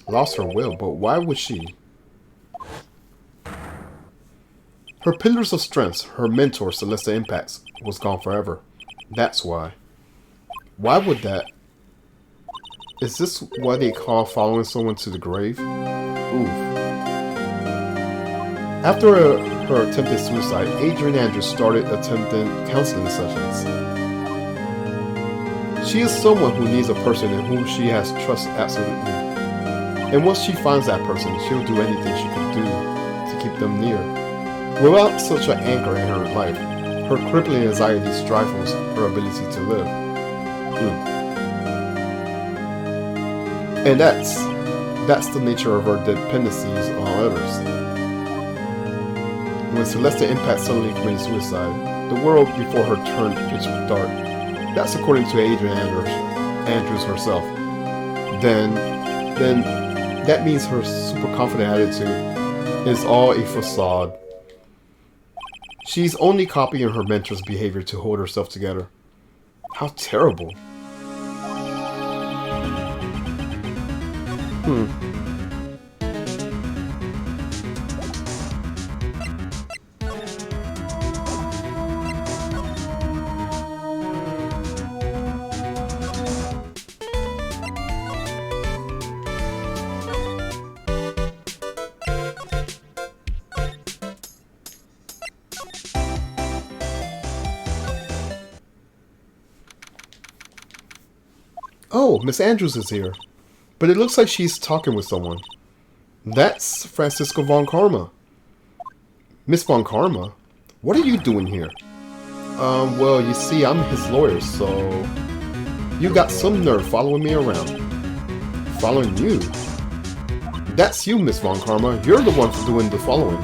Lost her will, but why would she? Her pillars of strength, her mentor Celeste Impax, was gone forever. That's why. Why would that? Is this what they call following someone to the grave? Oof. After her attempted suicide, Adrian Andrews started attempting counseling sessions. She is someone who needs a person in whom she has trust absolutely. And once she finds that person, she'll do anything she can do to keep them near. Without such an anchor in her life, her crippling anxiety stifles her ability to live. And that's the nature of her dependencies on others. When Celeste Impax suddenly committed suicide, the world before her turned pitch dark. That's according to Adrian Andrews herself. Then that means her super confident attitude is all a facade. She's only copying her mentor's behavior to hold herself together. How terrible. Oh, Miss Andrews is here. But it looks like she's talking with someone. That's Francisco von Karma. Miss von Karma? What are you doing here? Well, you see, I'm his lawyer, so... You got some nerve following me around. Following you? That's you, Miss von Karma. You're the one for doing the following.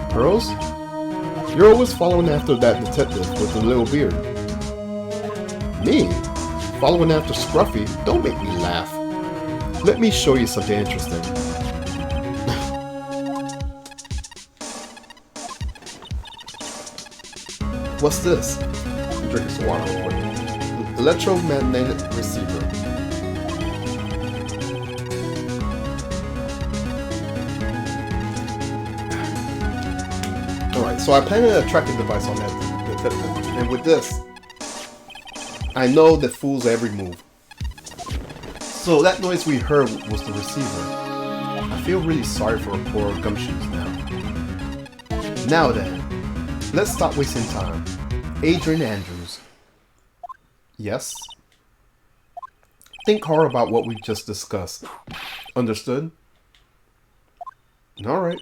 Pearls? You're always following after that detective with the little beard. Me? Following after Scruffy? Don't make me laugh. Let me show you something interesting. What's this? I'm drinking some water real quick. Electromagnetic receiver. Alright, so I planted a tracking device on that detective, and with this, I know that fools every move. So that noise we heard was the receiver. I feel really sorry for poor Gumshoes now. Now then, let's stop wasting time. Adrian Andrews. Yes? Think hard about what we just discussed. Understood? Alright.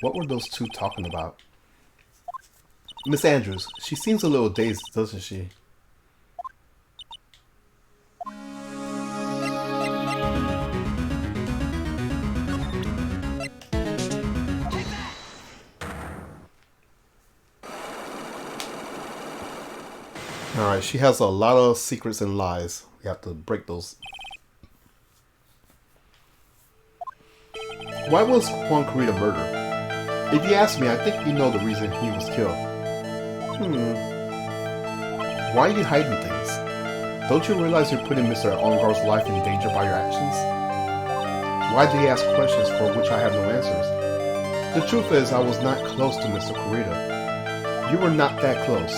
What were those two talking about? Miss Andrews, she seems a little dazed, doesn't she? Alright, she has a lot of secrets and lies. We have to break those. Why was Juan Carita murdered? If you ask me, I think you know the reason he was killed. Why are you hiding things? Don't you realize you're putting Mr. Ongar's life in danger by your actions? Why do you ask questions for which I have no answers? The truth is, I was not close to Mr. Carita. You were not that close.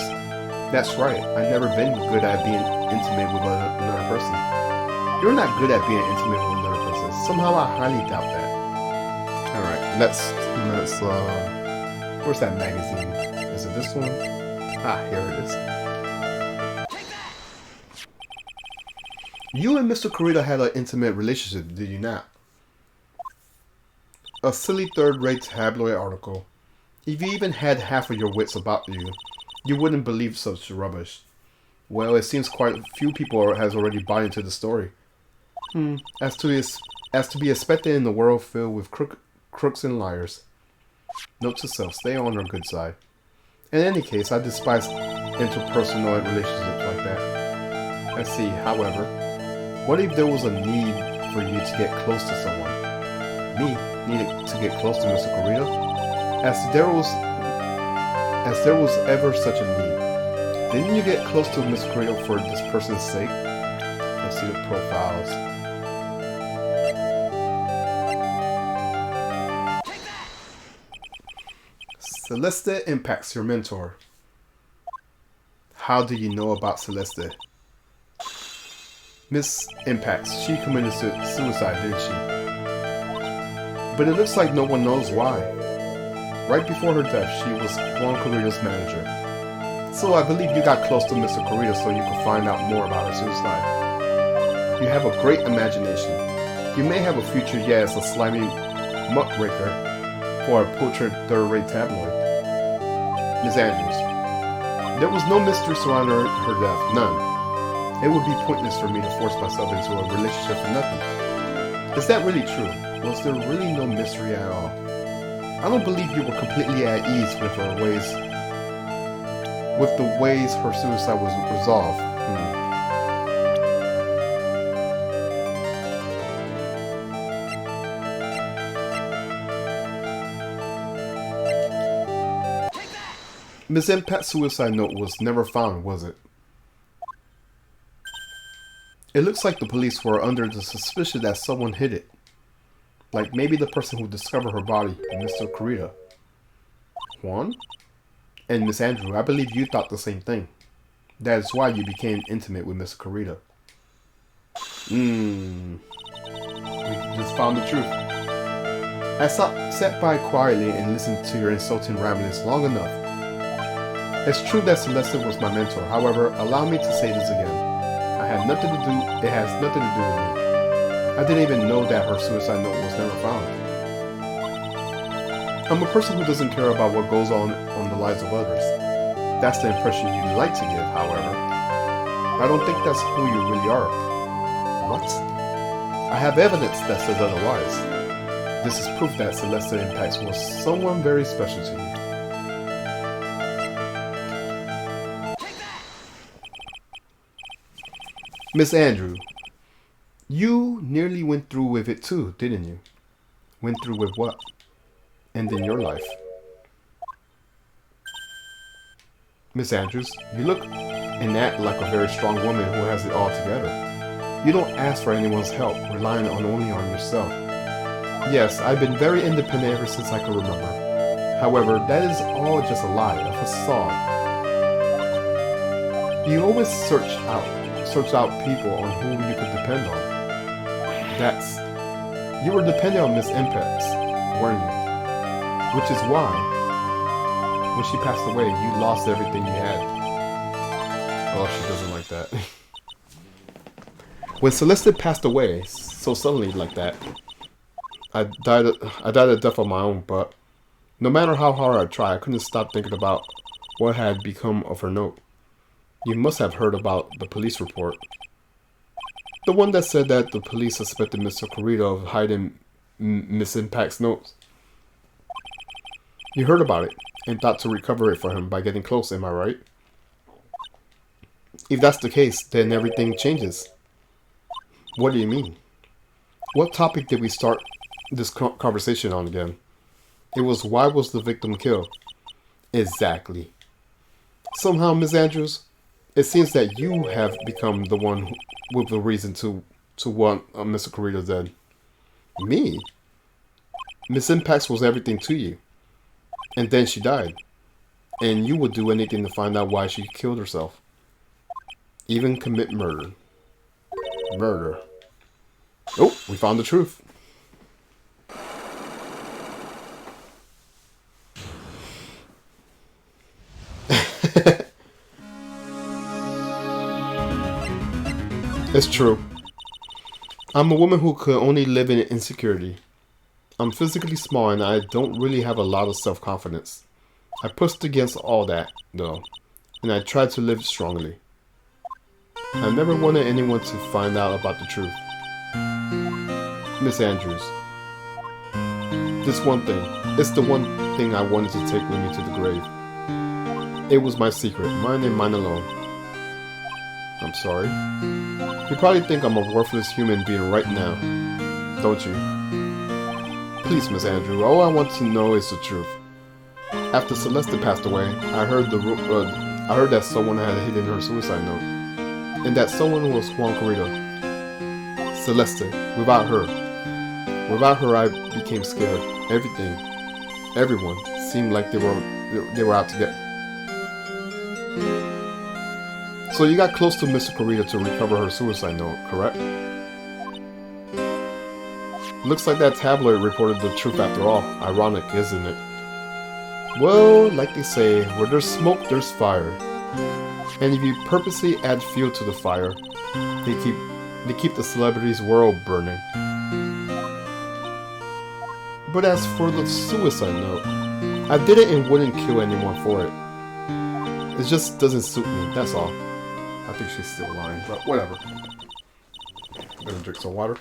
That's right, I've never been good at being intimate with another person. You're not good at being intimate with another person. Somehow I highly doubt that. Alright, let's where's that magazine? Is it this one? Ah, here it is. You and Mr. Carita had an intimate relationship, did you not? A silly third-rate tabloid article. If you even had half of your wits about you, you wouldn't believe such rubbish. Well, it seems quite a few people has already bought into the story. As to be expected in a world filled with crooks and liars. Note to self, stay on our good side. In any case, I despise interpersonal relationships like that. Let's see, however, what if there was a need for you to get close to someone? Me needed to get close to Mr. Carita? As there was ever such a need. Didn't you get close to Miss Carita for this person's sake? Let's see the profiles. Celeste Impact's your mentor. How do you know about Celeste? Miss Impacts, she committed suicide, didn't she? But it looks like no one knows why. Right before her death, she was Juan Carita's manager. So I believe you got close to Mr. Carita so you could find out more about her suicide. You have a great imagination. You may have a future yet as a slimy muckraker for a poacher third-rate tabloid. Ms. Andrews, there was no mystery surrounding her death, none. It would be pointless for me to force myself into a relationship for nothing. Is that really true? Was there really no mystery at all? I don't believe you were completely at ease with the ways her suicide was resolved. Ms. Impact's suicide note was never found, was it? It looks like the police were under the suspicion that someone hid it. Like maybe the person who discovered her body, Mr. Carita. Juan? And Miss Andrew, I believe you thought the same thing. That is why you became intimate with Mr. Carita. We just found the truth. I sat by quietly and listened to your insulting ramblings long enough. It's true that Celeste was my mentor. However, allow me to say this again. It has nothing to do with me. I didn't even know that her suicide note was never found. I'm a person who doesn't care about what goes on the lives of others. That's the impression you'd like to give, however. I don't think that's who you really are. What? I have evidence that says otherwise. This is proof that Celeste Impacts was someone very special to you. Miss Andrew, you nearly went through with it too, didn't you? Went through with what? Ending your life. Miss Andrews, you look and act like a very strong woman who has it all together. You don't ask for anyone's help, relying only on yourself. Yes, I've been very independent ever since I can remember. However, that is all just a lie, a facade. You always search out people on whom you could depend on. You were dependent on Miss Impacts, weren't you? Which is why, when she passed away, you lost everything you had. Oh, she doesn't like that. When Celeste passed away so suddenly like that, I died a death of my own, but no matter how hard I tried, I couldn't stop thinking about what had become of her note. You must have heard about the police report. The one that said that the police suspected Mr. Corrido of hiding Miss Impact's notes. You heard about it and thought to recover it for him by getting close, am I right? If that's the case, then everything changes. What do you mean? What topic did we start this conversation on again? It was, why was the victim killed? Exactly. Somehow, Miss Andrews, it seems that you have become the one with the reason to want Mr. Corrido dead. Me? Miss Impacts was everything to you. And then she died. And you would do anything to find out why she killed herself. Even commit murder. Murder. Oh, we found the truth. It's true. I'm a woman who could only live in insecurity. I'm physically small and I don't really have a lot of self-confidence. I pushed against all that, though, and I tried to live strongly. I never wanted anyone to find out about the truth. Miss Andrews, this one thing, it's the one thing I wanted to take with me to the grave. It was my secret, mine and mine alone. I'm sorry. You probably think I'm a worthless human being right now, don't you? Please, Miss Andrew, all I want to know is the truth. After Celeste passed away, I heard that someone had hidden her suicide note, and that someone was Juan Corrido. Celeste, without her I became scared. Everyone seemed like they were out to get. So you got close to Mr. Corrido to recover her suicide note, correct? Looks like that tabloid reported the truth after all. Ironic, isn't it? Well, like they say, where there's smoke, there's fire. And if you purposely add fuel to the fire, they keep the celebrities' world burning. But as for the suicide note, I did it and wouldn't kill anyone for it. It just doesn't suit me, that's all. I think she's still lying, but whatever. I'm gonna drink some water.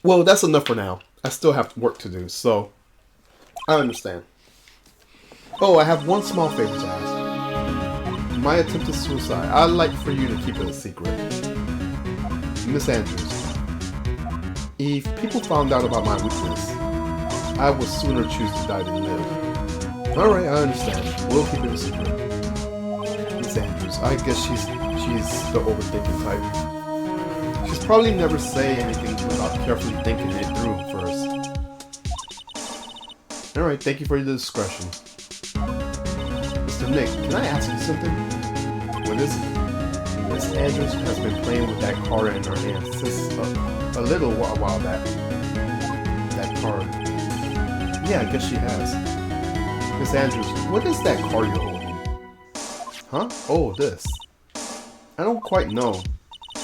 Well, that's enough for now. I still have work to do, so I understand. Oh, I have one small favor to ask. My attempted suicide, I'd like for you to keep it a secret. Miss Andrews, if people found out about my weakness, I would sooner choose to die than live. Alright, I understand. We'll keep it a secret. Miss Andrews, I guess she's the overthinking type. She's probably never say anything without carefully thinking it through first. Alright, thank you for your discretion. Mr. Nick, can I ask you something? What is it? Miss Andrews has been playing with that card in her hand since a little while back. That card. Yeah, I guess she has. Miss Andrews, what is that card you're holding? Huh? Oh, this. I don't quite know.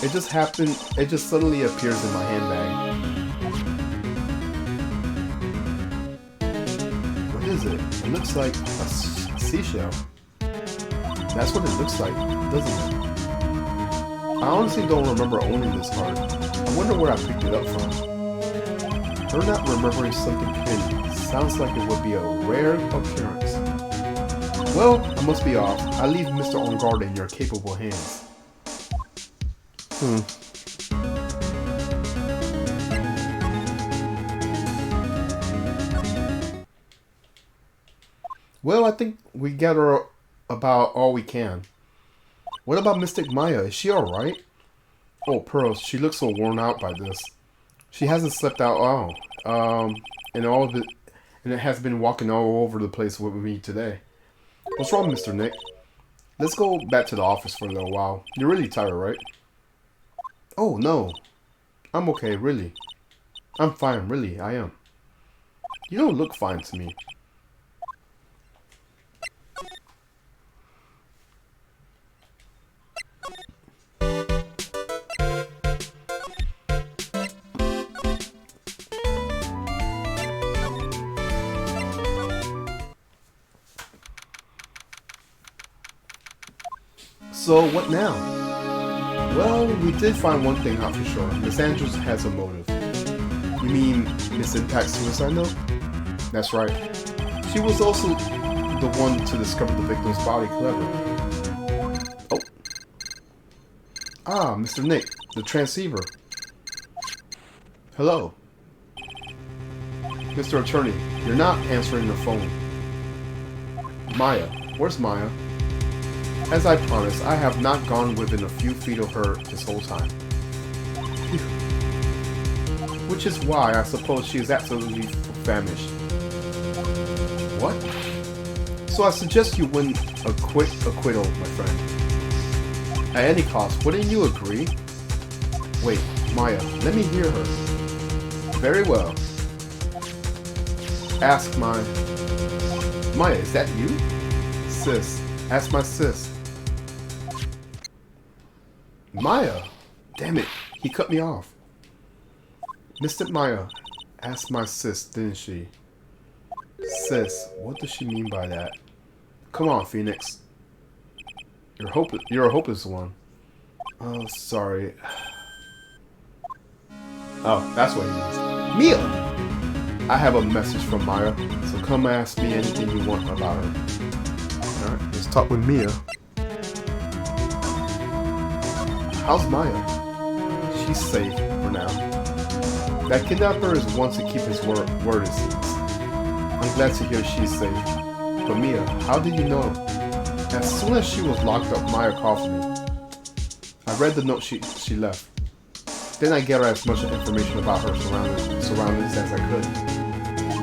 It just happened, it just suddenly appears in my handbag. What is it? It looks like a seashell. That's what it looks like, doesn't it? I honestly don't remember owning this card. I wonder where I picked it up from. Her not remembering something clearly sounds like it would be a rare occurrence. Well, I must be off. I leave Mr. On Guard in your capable hands. Well, I think we gather about all we can. What about Mystic Maya? Is she alright? Oh, Pearls, she looks so worn out by this. She hasn't slept out and all of it, and it has been walking all over the place with me today. What's wrong, Mr. Nick? Let's go back to the office for a little while. You're really tired, right? Oh, no. I'm okay, really. I'm fine, really, I am. You don't look fine to me. So, what now? Well, we did find one thing out for sure. Miss Andrews has a motive. You mean Miss Impact's suicide note? That's right. She was also the one to discover the victim's body. Clever. Oh. Ah, Mr. Nick, the transceiver. Hello. Mr. Attorney, you're not answering the phone. Maya. Where's Maya? As I promised, I have not gone within a few feet of her this whole time. Which is why I suppose she is absolutely famished. What? So I suggest you win a quick acquittal, my friend. At any cost, wouldn't you agree? Wait, Maya, let me hear her. Very well. Ask my... Maya, is that you? Sis. Ask my sis. Maya! Damn it, he cut me off. Mystic Maya asked my sis, didn't she? Sis, what does she mean by that? Come on, Phoenix. You're a hopeless one. Oh, sorry. Oh, that's what he means. Mia! I have a message from Maya, so come ask me anything you want about her. Alright, let's talk with Mia. How's Maya? She's safe for now. That kidnapper is one to keep his word, it seems. I'm glad to hear she's safe. But Mia, how did you know? As soon as she was locked up, Maya called for me. I read the note she left. Then I gathered as much information about her surroundings as I could.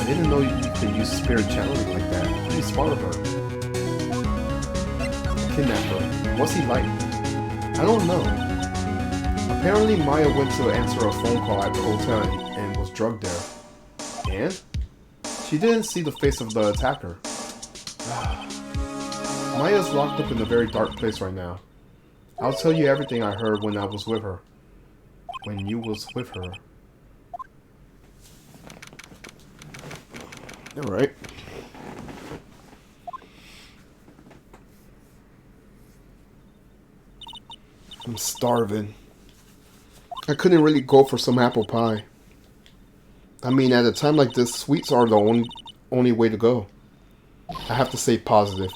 I didn't know you could use spirit channeling like that. Pretty smart of her. Kidnapper. What's he like? I don't know. Apparently Maya went to answer a phone call at the hotel and was drugged there. And? She didn't see the face of the attacker. Maya's locked up in a very dark place right now. I'll tell you everything I heard when I was with her. When you was with her. Alright. I'm starving. I couldn't really go for some apple pie. I mean, at a time like this, sweets are the only way to go. I have to stay positive.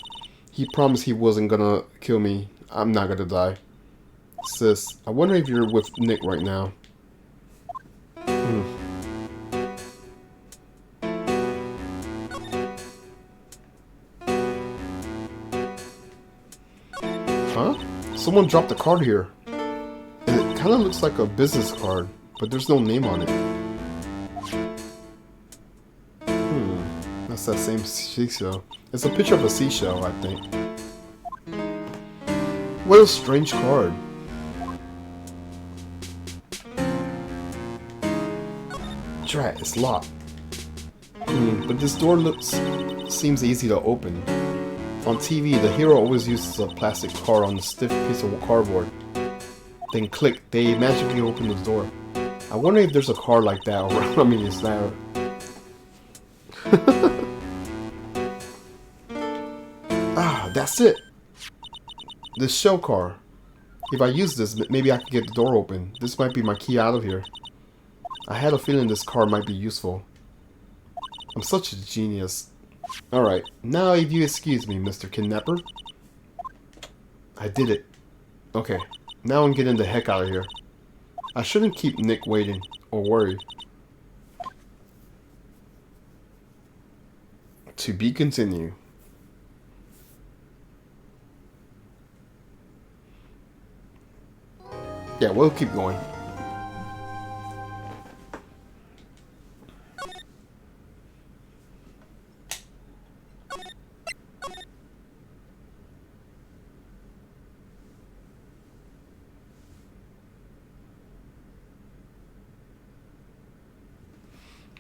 He promised he wasn't gonna kill me. I'm not gonna die. Sis, I wonder if you're with Nick right now. Huh? Someone dropped a card here. And it kind of looks like a business card, but there's no name on it. That's that same seashell. It's a picture of a seashell, I think. What a strange card. Drat, it's locked. But this door seems easy to open. On TV, the hero always uses a plastic car on a stiff piece of cardboard. Then click, they magically open the door. I wonder if there's a car like that around. I mean, it's there. Ah, that's it. This shell car. If I use this, maybe I can get the door open. This might be my key out of here. I had a feeling this car might be useful. I'm such a genius. Alright, now if you excuse me, Mr. Kidnapper. I did it. Okay, now I'm getting the heck out of here. I shouldn't keep Nick waiting, or worried. To be continued. Yeah, we'll keep going.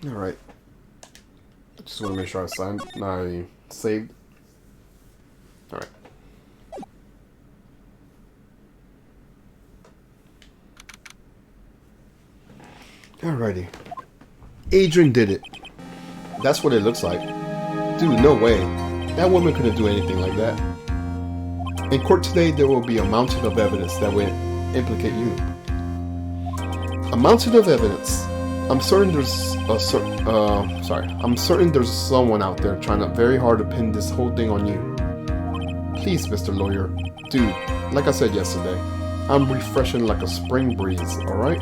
Alright. I just want to make sure I saved. Alright. Alrighty. Adrian did it. That's what it looks like. Dude, no way. That woman couldn't do anything like that. In court today, there will be a mountain of evidence that will implicate you. A mountain of evidence. I'm certain there's I'm certain there's someone out there trying very hard to pin this whole thing on you. Please, Mr. Lawyer. Dude, like I said yesterday, I'm refreshing like a spring breeze, alright?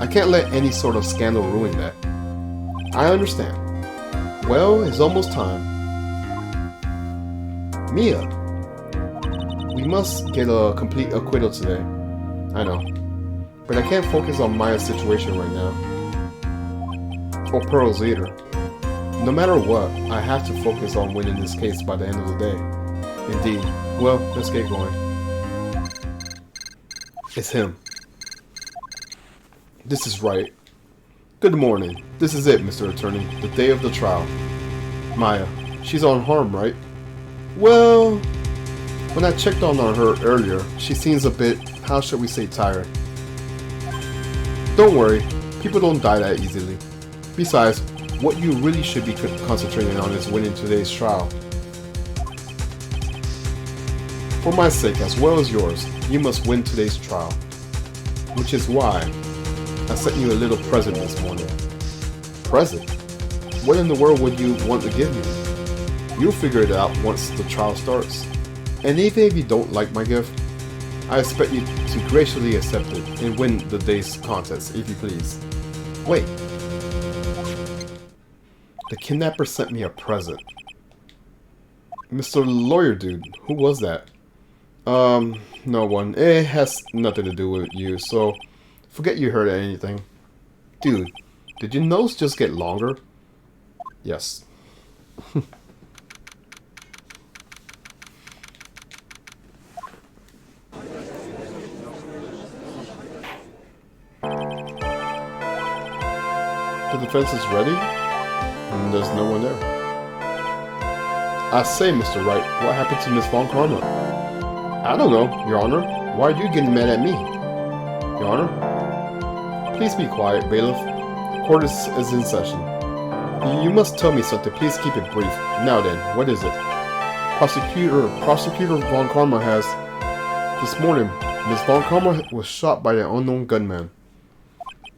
I can't let any sort of scandal ruin that. I understand. Well, it's almost time. Mia, we must get a complete acquittal today. I know. But I can't focus on Maya's situation right now. Or Pearl's either. No matter what, I have to focus on winning this case by the end of the day. Indeed. Well, let's get going. It's him. This is right. Good morning. This is it, Mr. Attorney. The day of the trial. Maya, she's unharmed, right? Well, when I checked on her earlier, she seems a bit, how should we say, tired. Don't worry, people don't die that easily. Besides, what you really should be concentrating on is winning today's trial. For my sake, as well as yours, you must win today's trial. Which is why I sent you a little present this morning. Present? What in the world would you want to give me? You'll figure it out once the trial starts. And even if you don't like my gift, I expect you to graciously accept it and win the day's contest, if you please. Wait. The kidnapper sent me a present. Mr. Lawyer dude, who was that? No one. It has nothing to do with you, so forget you heard anything. Dude, did your nose just get longer? Yes. The defense is ready, and there's no one there. I say, Mr. Wright, what happened to Miss Von Karma? I don't know, Your Honor. Why are you getting mad at me? Your Honor? Please be quiet, bailiff. The court is in session. You must tell me something. Please keep it brief. Now then, what is it? Prosecutor Von Karma has... This morning, Miss Von Karma was shot by an unknown gunman.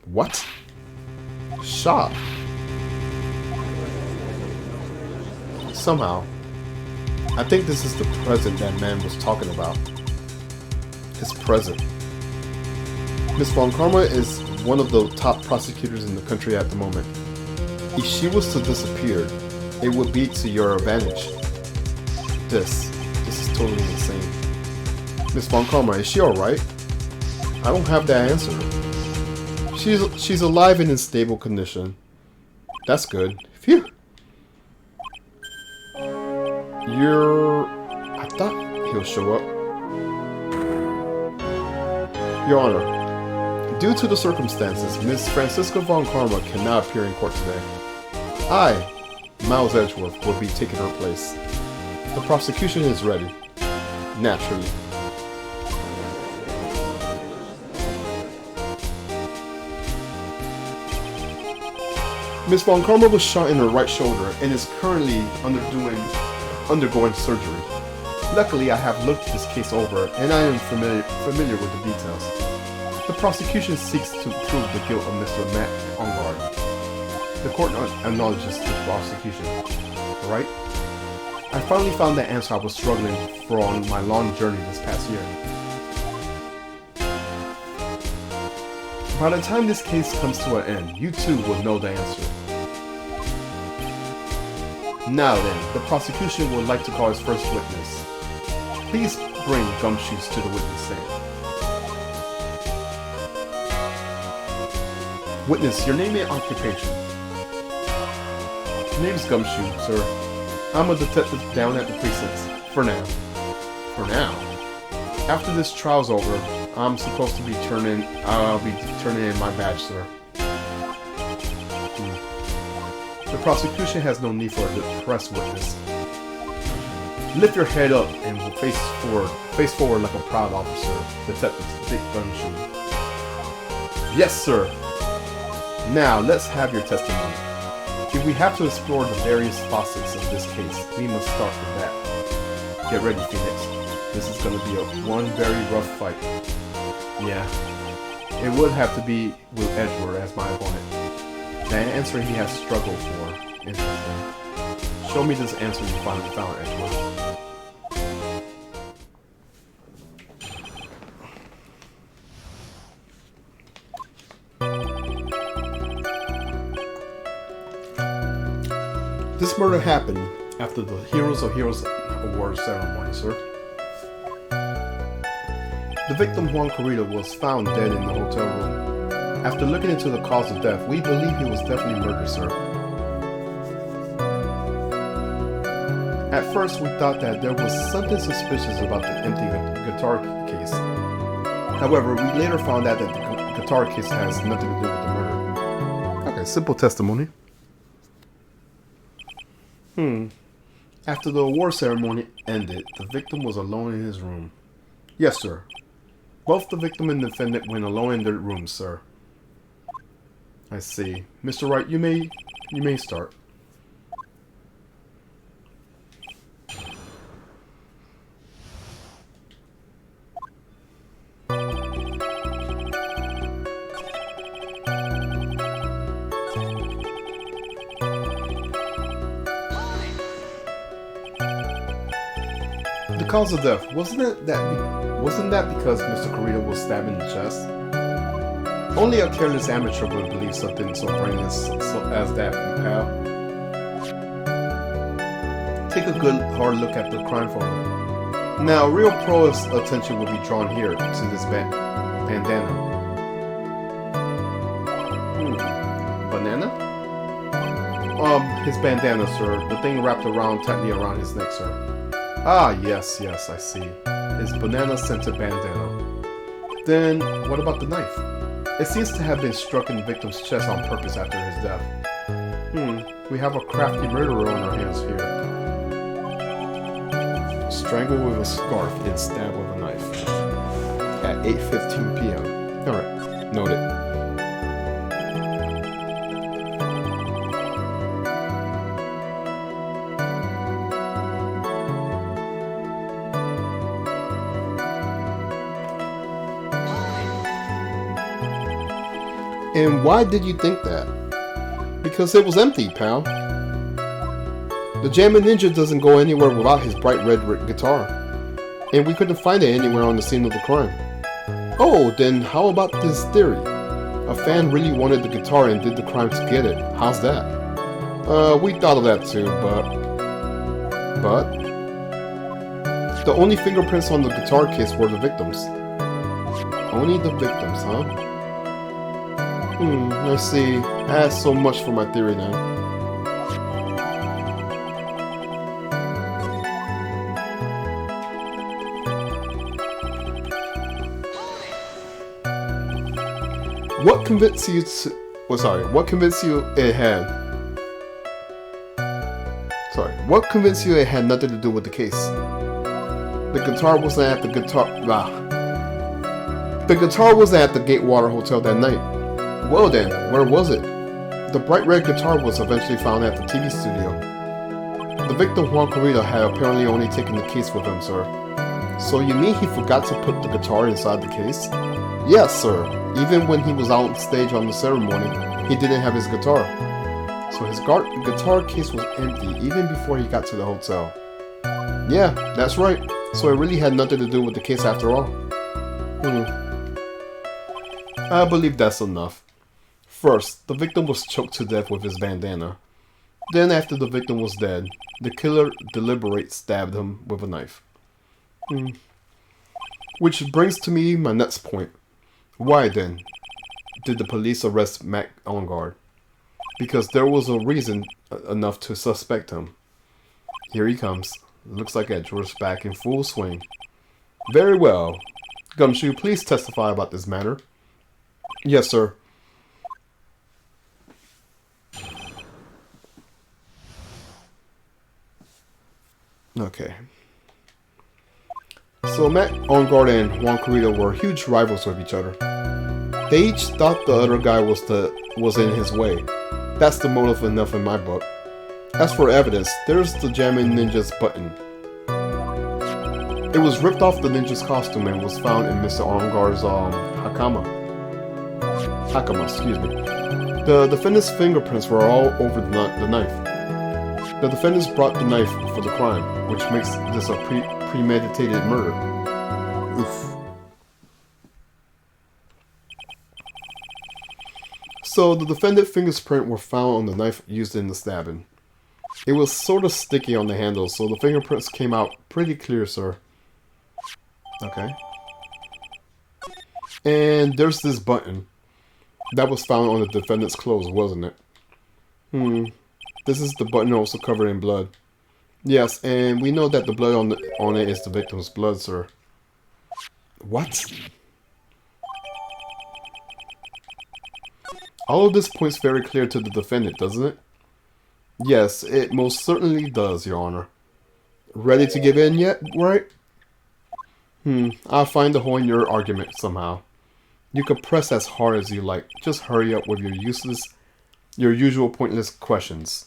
What? Shot? Somehow. I think this is the present that man was talking about. His present. Miss Von Karma is one of the top prosecutors in the country at the moment. If she was to disappear, it would be to your advantage. This is totally insane. Miss Von Karma, is she alright? I don't have that answer. She's alive and in stable condition. That's good. Phew. I thought he'll show up. Your Honor, due to the circumstances, Miss Francisca Von Karma cannot appear in court today. I, Miles Edgeworth, will be taking her place. The prosecution is ready. Naturally. Miss Von Karma was shot in her right shoulder and is currently undergoing surgery. Luckily, I have looked this case over and I am familiar with the details. The prosecution seeks to prove the guilt of Mr. Matt Ongard. The court acknowledges the prosecution. Right? I finally found the answer I was struggling for on my long journey this past year. By the time this case comes to an end, you too will know the answer. Now then, the prosecution would like to call its first witness. Please bring Gumshoes to the witness stand. Witness, your name and occupation. My name's Gumshoe, sir. I'm a detective down at the precincts. For now. For now? After this trial's over, I'll be turning in my badge, sir. The prosecution has no need for a press witness. Lift your head up and face forward like a proud officer, Detective Dick Gumshoe. Yes, sir. Now, let's have your testimony. If we have to explore the various facets of this case, we must start with that. Get ready, Phoenix. This is going to be one very rough fight. Yeah, it would have to be with Edgeworth as my opponent. The answer he has struggled for. Interesting. Show me this answer you finally found, Edgeworth. This murder happened after the Heroes of Heroes Award ceremony, sir. The victim, Juan Corrida, was found dead in the hotel room. After looking into the cause of death, we believe he was definitely murdered, sir. At first, we thought that there was something suspicious about the empty guitar case. However, we later found out that the guitar case has nothing to do with the murder. Okay, simple testimony. After the award ceremony ended, the victim was alone in his room. Yes, sir. Both the victim and defendant went alone in their rooms, sir. I see. Mr. Wright, you may start. The cause of death, wasn't that because Mr. Corrida was stabbed in the chest? Only a careless amateur would believe something so brainless as that, pal. Take a good hard look at the crime photo. Now, real pro's attention will be drawn here to this bandana. Banana? His bandana, sir. The thing wrapped tightly around his neck, sir. Ah, yes, I see. His banana-scented bandana. Then, what about the knife? It seems to have been struck in the victim's chest on purpose after his death. We have a crafty murderer on our hands here. Strangled with a scarf and stabbed with a knife. At 8:15 p.m. Alright, noted. And why did you think that? Because it was empty, pal. The Jammin' Ninja doesn't go anywhere without his bright red guitar. And we couldn't find it anywhere on the scene of the crime. Oh, then how about this theory? A fan really wanted the guitar and did the crime to get it. How's that? We thought of that too, but... The only fingerprints on the guitar case were the victims. Only the victims, huh? I see. That's so much for my theory now. What convinced you it had? Sorry. What convinced you it had nothing to do with the case? The guitar wasn't at the The guitar wasn't at the Gatewater Hotel that night. Well then, where was it? The bright red guitar was eventually found at the TV studio. The victim Juan Corrida had apparently only taken the case with him, sir. So you mean he forgot to put the guitar inside the case? Yes, sir. Even when he was out on stage on the ceremony, he didn't have his guitar. So his guitar case was empty even before he got to the hotel. Yeah, that's right. So it really had nothing to do with the case after all. I believe that's enough. First, the victim was choked to death with his bandana. Then after the victim was dead, the killer deliberately stabbed him with a knife. Which brings to me my next point. Why then did the police arrest Mac Ongard? Because there was a reason enough to suspect him. Here he comes. Looks like Edgeworth's back in full swing. Very well. Gumshoe, please testify about this matter. Yes, sir. Okay. So Mac Ongard and Juan Corrida were huge rivals with each other. They each thought the other guy was in his way. That's the motive enough in my book. As for evidence, there's the Jamming Ninja's button. It was ripped off the ninja's costume and was found in Mr. Ongard's hakama, excuse me. The defendant's fingerprints were all over the knife. The defendants brought the knife for the crime, which makes this a premeditated murder. Oof. So the defendant's fingerprints were found on the knife used in the stabbing. It was sort of sticky on the handle, so the fingerprints came out pretty clear, sir. Okay. And there's this button. That was found on the defendant's clothes, wasn't it? This is the button also covered in blood. Yes, and we know that the blood on it is the victim's blood, sir. What? All of this points very clear to the defendant, doesn't it? Yes, it most certainly does, Your Honor. Ready to give in yet, right? I'll find the hole in your argument somehow. You can press as hard as you like. Just hurry up with your usual pointless questions.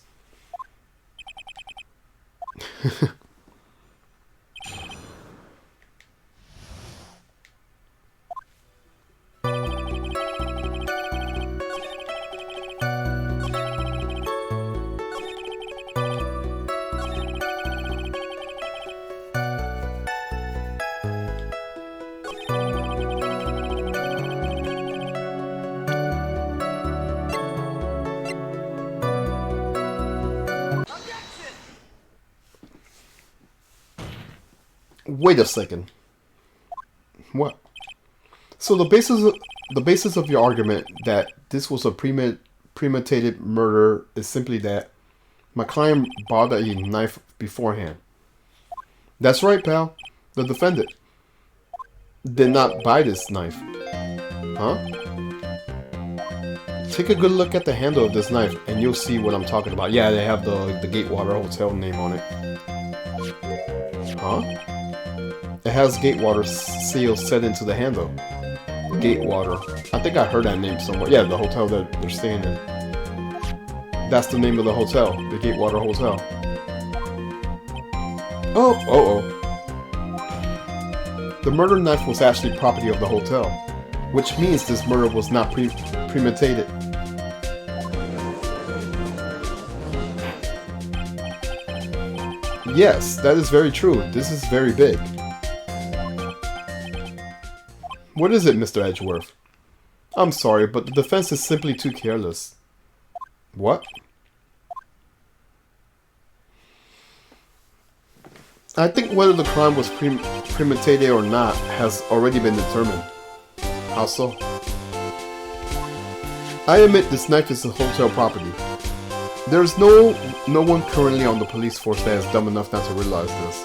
Wait a second. What? So the basis of your argument that this was a premeditated murder is simply that my client bought a knife beforehand. That's right, pal. The defendant did not buy this knife. Huh? Take a good look at the handle of this knife and you'll see what I'm talking about. Yeah, they have the Gatewater Hotel name on it. Huh? It has Gatewater seal set into the handle. Gatewater. I think I heard that name somewhere. Yeah, the hotel that they're staying in. That's the name of the hotel. The Gatewater Hotel. Oh. The murder knife was actually property of the hotel. Which means this murder was not premeditated. Yes, that is very true. This is very big. What is it, Mr. Edgeworth? I'm sorry, but the defense is simply too careless. What? I think whether the crime was premeditated or not has already been determined. How so? I admit this knife is a hotel property. There's no one currently on the police force that is dumb enough not to realize this.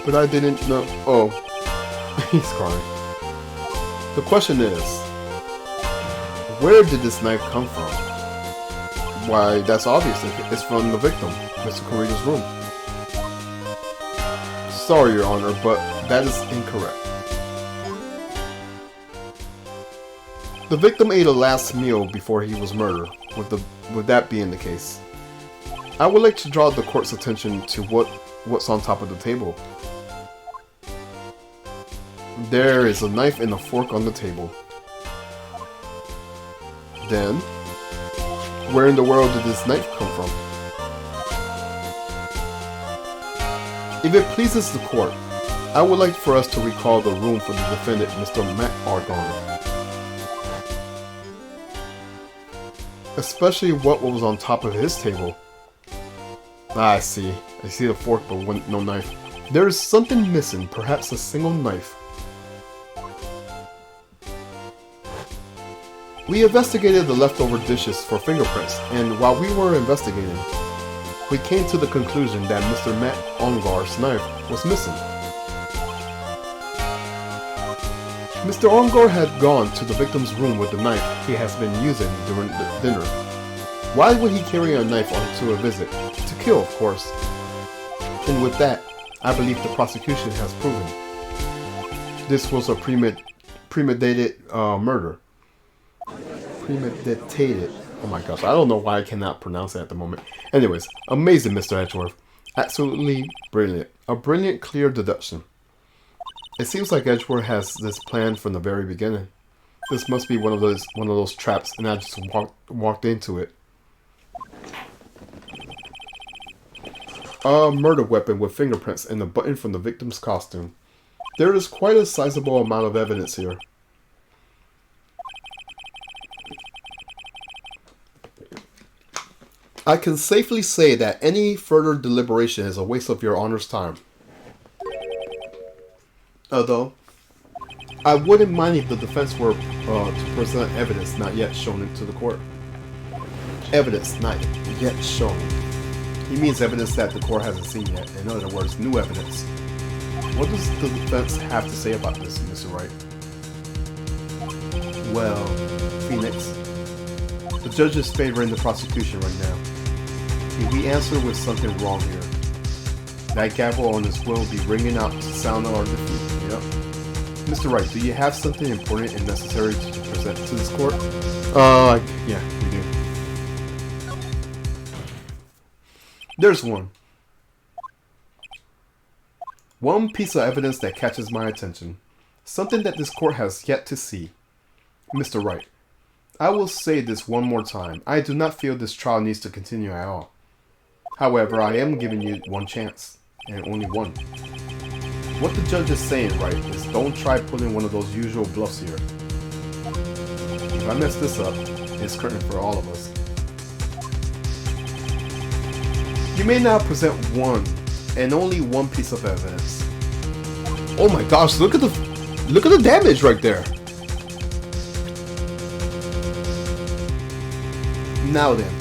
But I didn't know. Oh, he's crying. The question is, where did this knife come from? Why, that's obvious. It's from the victim, Mr. Corrida's room. Sorry, Your Honor, but that is incorrect. The victim ate a last meal before he was murdered, with that being the case. I would like to draw the court's attention to what's on top of the table. There is a knife and a fork on the table. Then, where in the world did this knife come from? If it pleases the court, I would like for us to recall the room for the defendant, Mr. Matt Argonne. Especially what was on top of his table. Ah, I see the fork but no knife. There is something missing, perhaps a single knife. We investigated the leftover dishes for fingerprints, and while we were investigating, we came to the conclusion that Mr. Matt Ongar's knife was missing. Mr. Ongar had gone to the victim's room with the knife he has been using during the dinner. Why would he carry a knife onto a visit? To kill, of course. And with that, I believe the prosecution has proven this was a premeditated murder. Premeditated. Oh my gosh, I don't know why I cannot pronounce it at the moment. Anyways, amazing, Mr. Edgeworth. Absolutely brilliant. A brilliant, clear deduction. It seems like Edgeworth has this plan from the very beginning. This must be one of those traps, and I just walked into it. A murder weapon with fingerprints and a button from the victim's costume. There is quite a sizable amount of evidence here. I can safely say that any further deliberation is a waste of your Honor's time. Although, I wouldn't mind if the defense were to present evidence not yet shown to the court. Evidence not yet shown. He means evidence that the court hasn't seen yet. In other words, new evidence. What does the defense have to say about this, Mr. Wright? Well, Phoenix, the judge is favoring the prosecution right now. If we answer with something wrong here, that gavel on his will will be ringing out to sound our defeat. Yep. Mr. Wright, do you have something important and necessary to present to this court? Yeah, we do. There's one. One piece of evidence that catches my attention. Something that this court has yet to see. Mr. Wright, I will say this one more time. I do not feel this trial needs to continue at all. However, I am giving you one chance, and only one. What the judge is saying, right, is don't try pulling one of those usual bluffs here. If I mess this up, it's curtain for all of us. You may now present one, and only one piece of evidence. Oh my gosh, look at the damage right there. Now then,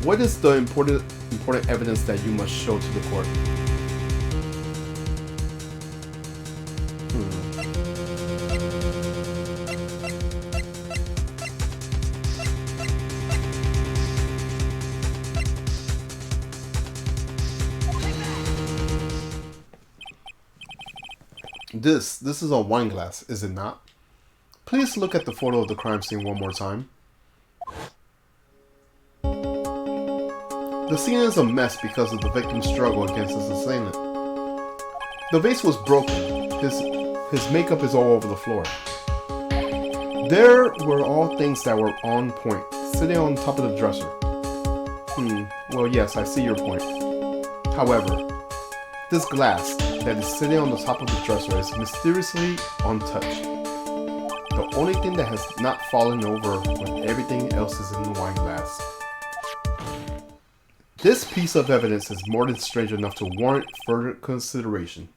what is the important evidence that you must show to the court? This is a wine glass, is it not? Please look at the photo of the crime scene one more time. The scene is a mess because of the victim's struggle against his assailant. The vase was broken. His makeup is all over the floor. There were all things that were on point, sitting on top of the dresser. Well yes, I see your point. However, this glass that is sitting on the top of the dresser is mysteriously untouched. The only thing that has not fallen over when everything else is in the wine glass. This piece of evidence is more than strange enough to warrant further consideration.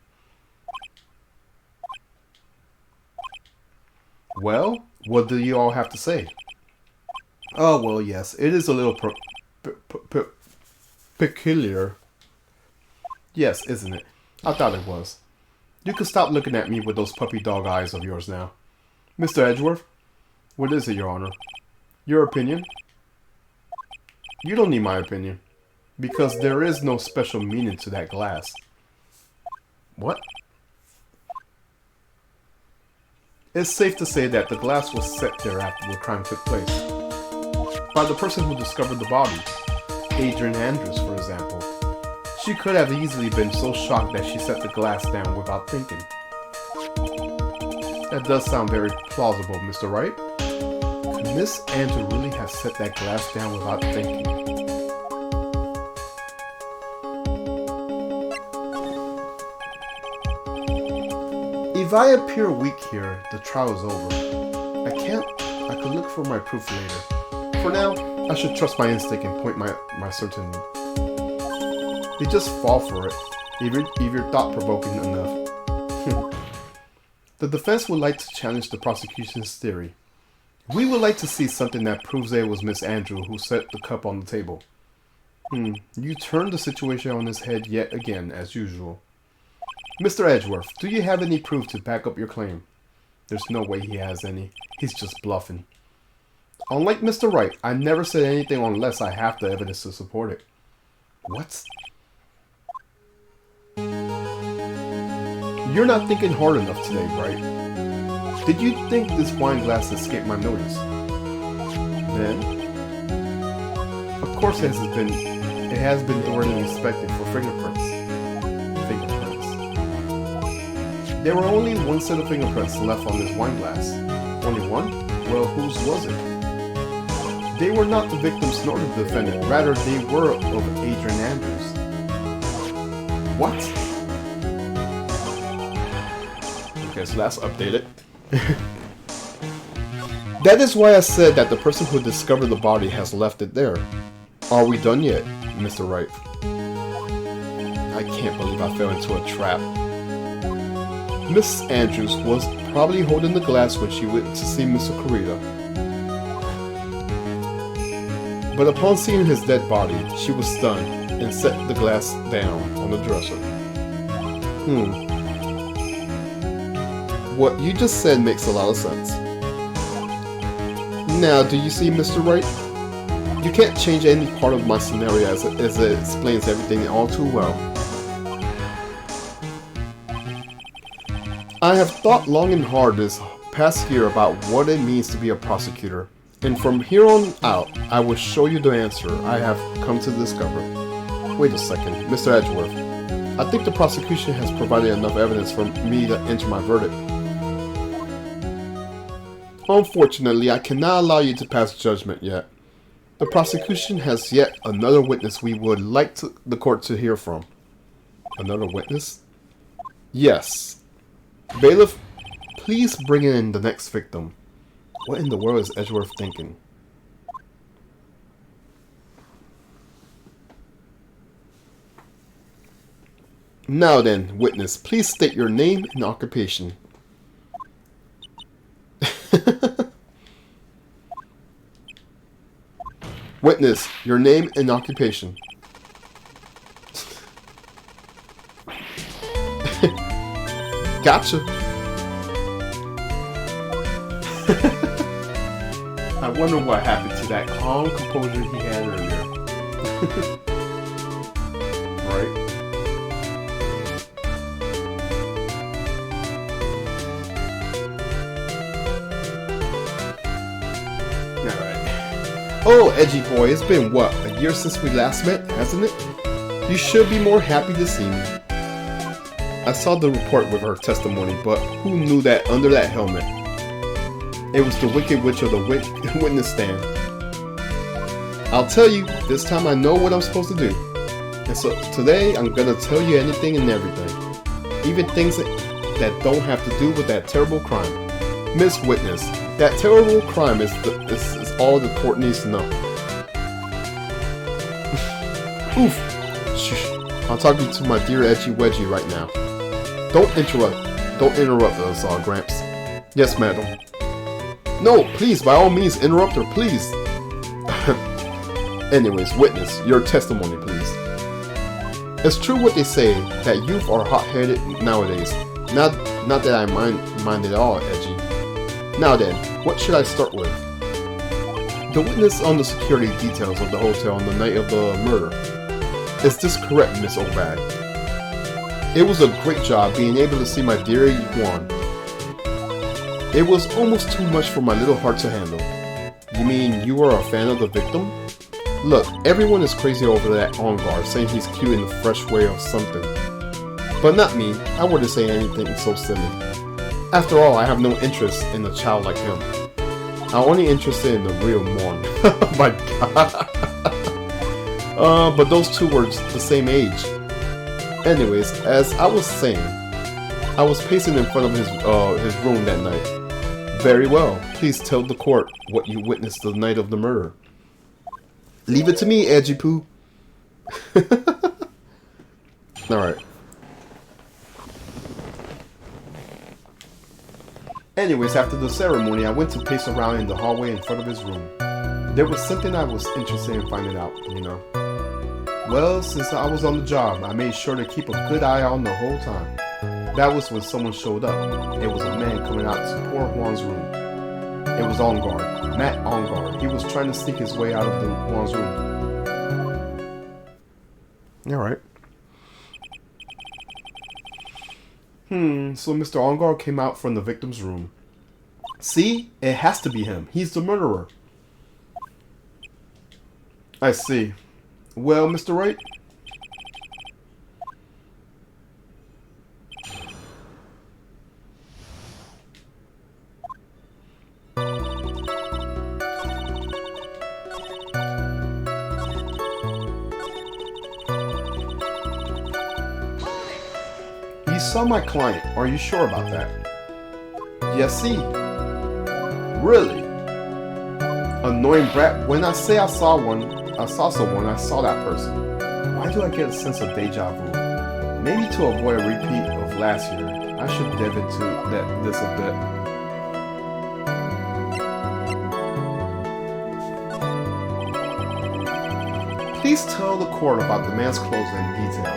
Well, what do you all have to say? Oh, well, yes, it is a little peculiar. Yes, isn't it? I thought it was. You can stop looking at me with those puppy dog eyes of yours now. Mr. Edgeworth, what is it, Your Honor? Your opinion? You don't need my opinion, because there is no special meaning to that glass. What? It's safe to say that the glass was set there after the crime took place. By the person who discovered the body, Adrian Andrews, for example. She could have easily been so shocked that she set the glass down without thinking. That does sound very plausible, Mr. Wright. Could Miss Andrew really have set that glass down without thinking? If I appear weak here, the trial is over. I could look for my proof later. For now, I should trust my instinct and point my certainty. They just fall for it, if you're thought-provoking enough. The defense would like to challenge the prosecution's theory. We would like to see something that proves that it was Miss Andrew who set the cup on the table. You turned the situation on its head yet again, as usual. Mr. Edgeworth, do you have any proof to back up your claim? There's no way he has any. He's just bluffing. Unlike Mr. Wright, I never said anything unless I have the evidence to support it. What? You're not thinking hard enough today, right? Did you think this wine glass escaped my notice? Then, of course it has been already inspected for fingerprints. There were only one set of fingerprints left on this wine glass. Only one? Well, whose was it? They were not the victims nor the defendant. Rather, they were of Adrian Andrews. What? Okay, so that's updated. That is why I said that the person who discovered the body has left it there. Are we done yet, Mr. Wright? I can't believe I fell into a trap. Miss Andrews was probably holding the glass when she went to see Mr. Corita. But upon seeing his dead body, she was stunned and set the glass down on the dresser. What you just said makes a lot of sense. Now, do you see, Mr. Wright? You can't change any part of my scenario as it explains everything all too well. I have thought long and hard this past year about what it means to be a prosecutor, and from here on out, I will show you the answer I have come to discover. Wait a second, Mr. Edgeworth. I think the prosecution has provided enough evidence for me to enter my verdict. Unfortunately, I cannot allow you to pass judgment yet. The prosecution has yet another witness we would like the court to hear from. Another witness? Yes. Bailiff, please bring in the next victim. What in the world is Edgeworth thinking? Now then, witness, please state your name and occupation. Witness, your name and occupation. Gotcha. I wonder what happened to that calm composure he had earlier. Right? Alright. Oh, edgy boy, it's been what, a year since we last met, hasn't it? You should be more happy to see me. I saw the report with her testimony, but who knew that under that helmet? It was the Wicked Witch of the witness stand. I'll tell you, this time I know what I'm supposed to do. And so today, I'm gonna tell you anything and everything. Even things that don't have to do with that terrible crime. Miss Witness, that terrible crime is all the court needs to know. Oof. Shh. I'm talking to my dear edgy wedgie right now. Don't interrupt us, Gramps. Yes, madam. No, please, by all means, interrupt her, please. Anyways, witness, your testimony, please. It's true what they say, that youth are hot-headed nowadays. Not that I mind at all, edgy. Now then, what should I start with? The witness on the security details of the hotel on the night of the murder. Is this correct, Miss Obad? It was a great job being able to see my dear Yuan. It was almost too much for my little heart to handle. You mean you were a fan of the victim? Look, everyone is crazy over that on guard, saying he's cute in a fresh way or something. But not me, I wouldn't say anything so silly. After all, I have no interest in a child like him. I'm only interested in the real Mon. Oh my god. But those two were the same age. Anyways, as I was saying, I was pacing in front of his room that night. Very well. Please tell the court what you witnessed the night of the murder. Leave it to me, Edgy Poo. Alright. Anyways, after the ceremony, I went to pace around in the hallway in front of his room. There was something I was interested in finding out, you know. Well, since I was on the job, I made sure to keep a good eye on the whole time. That was when someone showed up. It was a man coming out to poor Juan's room. It was On Guard, Matt On Guard. He was trying to sneak his way out of the Juan's room. Alright. So Mr. On Guard came out from the victim's room. See? It has to be him. He's the murderer. I see. Well, Mr. Wright? You saw my client. Are you sure about that? Yes, see. Really? Annoying brat. When I say I saw someone, I saw that person. Why do I get a sense of deja vu? Maybe to avoid a repeat of last year, I should delve into this a bit. Please tell the court about the man's clothes in detail.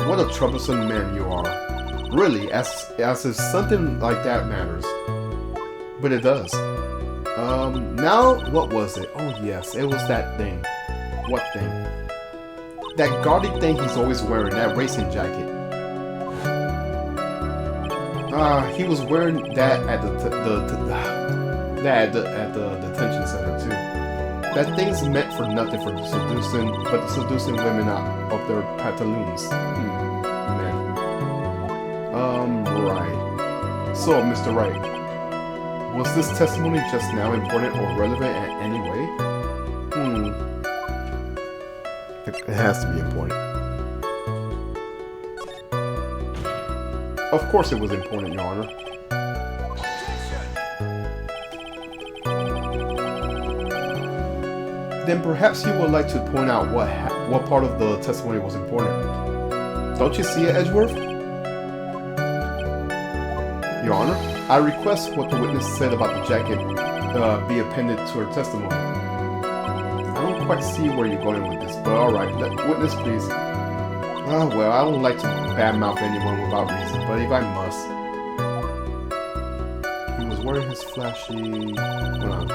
What a troublesome man you are. Really, as if something like that matters. But it does. Now, what was it? Oh yes, it was that thing. What thing? That gaudy thing he's always wearing, that racing jacket. He was wearing that at the detention center too. That thing's meant for nothing but the seducing women out of their pantaloons. Man. Right. So, Mr. Wright. Was this testimony just now important or relevant in any way? It has to be important. Of course it was important, Your Honor. Then perhaps you would like to point out what part of the testimony was important. Don't you see it, Edgeworth? Your Honor, I request what the witness said about the jacket be appended to her testimony. I don't quite see where you're going with this, but alright, witness please. Well, I don't like to badmouth anyone without reason, but if I must. He was wearing his flashy... Hold on.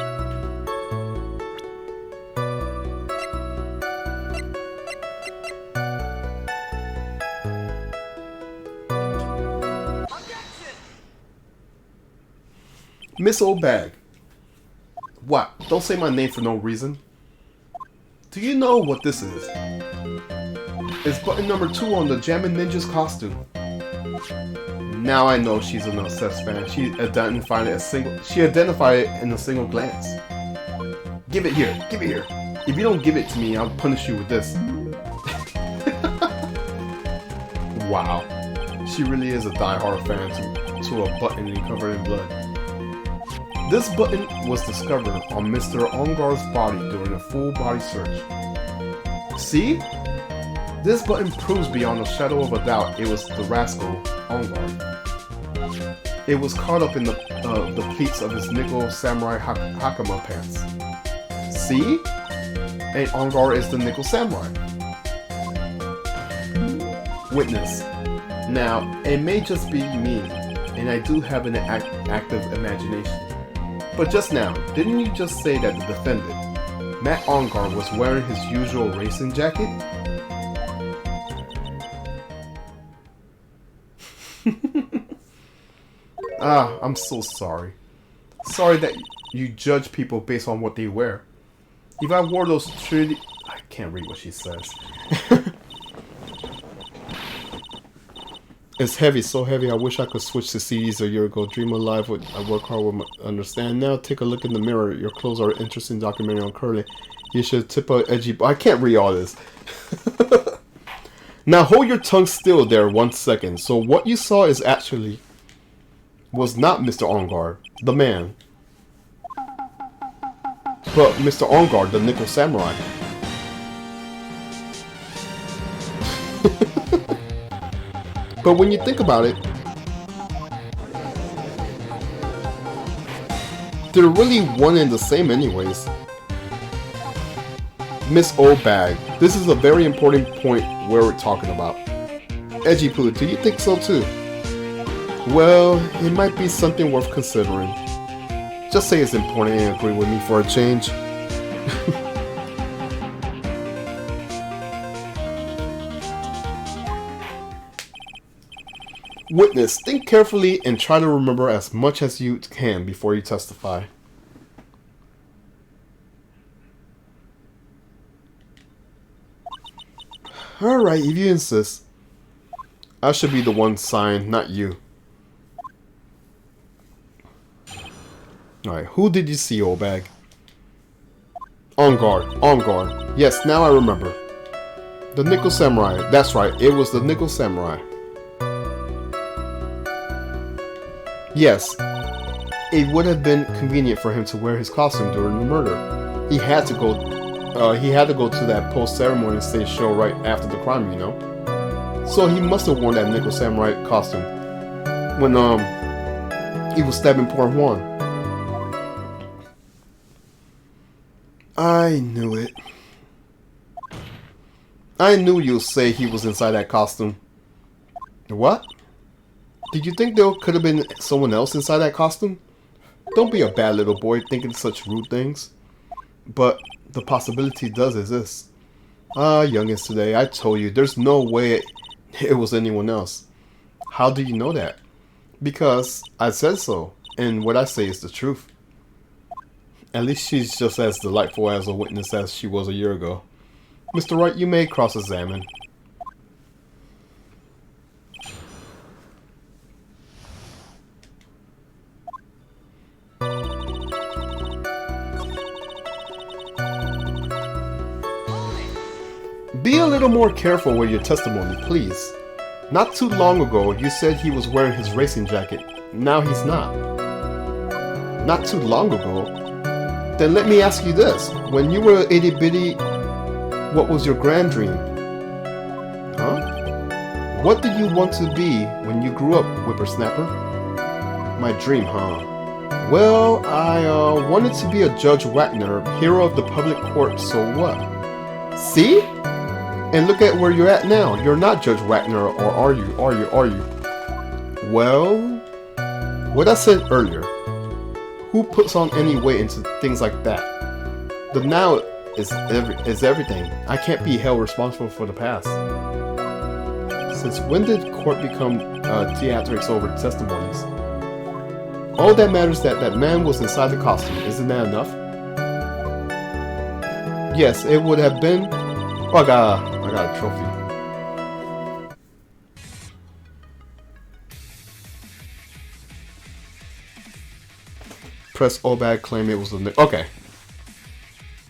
Miss O'Bag. What? Don't say my name for no reason. Do you know what this is? It's button number 2 on the Jammin' Ninja's costume. Now I know she's an obsessed fan. She identified it in a single glance. Give it here. Give it here. If you don't give it to me, I'll punish you with this. Wow. She really is a die-hard fan to a button covered in blood. This button was discovered on Mr. Ongar's body during a full body search. See? This button proves beyond a shadow of a doubt it was the rascal, Ongar. It was caught up in the pleats of his nickel samurai hakama pants. See? And Ongar is the nickel samurai. Witness. Now, it may just be me, and I do have an active imagination. But just now, didn't you just say that the defendant, Matt Ongar, was wearing his usual racing jacket? I'm so sorry. Sorry that you judge people based on what they wear. If I wore those I can't read what she says. It's heavy, so heavy. I wish I could switch to CDs a year ago. Dream alive. I work hard with understand. Now take a look in the mirror. Your clothes are an interesting documentary on curly. You should tip a edgy. I can't read all this. Now hold your tongue still there 1 second. So what you saw is actually was not Mr. Ongar, the man, but Mr. Ongar, the Nickel Samurai. But when you think about it, they're really one and the same anyways. Miss Oldbag, this is a very important point where we're talking about. Edgy Poo, do you think so too? Well, it might be something worth considering. Just say it's important and agree with me for a change. Witness, think carefully and try to remember as much as you can before you testify. Alright, if you insist. I should be the one signed, not you. Alright, who did you see, old bag? On guard, on guard. Yes, now I remember. The Nickel Samurai. That's right, it was the Nickel Samurai. Yes, it would have been convenient for him to wear his costume during the murder. He had to go to that post-ceremony stage show right after the crime, you know. So he must have worn that Nickel Samurai costume when he was stabbing poor Juan. I knew it. I knew you'd say he was inside that costume. What? Did you think there could have been someone else inside that costume? Don't be a bad little boy thinking such rude things. But the possibility does exist. Youngins today, I told you, there's no way it was anyone else. How do you know that? Because I said so, and what I say is the truth. At least she's just as delightful as a witness as she was a year ago. Mr. Wright, you may cross-examine. Be a little more careful with your testimony, please. Not too long ago, you said he was wearing his racing jacket. Now he's not. Not too long ago? Then let me ask you this. When you were itty-bitty, what was your grand dream? Huh? What did you want to be when you grew up, whippersnapper? My dream, huh? Well, I wanted to be a Judge Wagner, hero of the public court, so what? See? And look at where you're at now. You're not Judge Wagner, or are you? Are you? Well, what I said earlier. Who puts on any weight into things like that? The now is everything. I can't be held responsible for the past. Since when did court become theatrics over testimonies? All that matters is that man was inside the costume. Isn't that enough? Yes, it would have been. Oh, I got a trophy. Press Obag, claim it was the... Okay.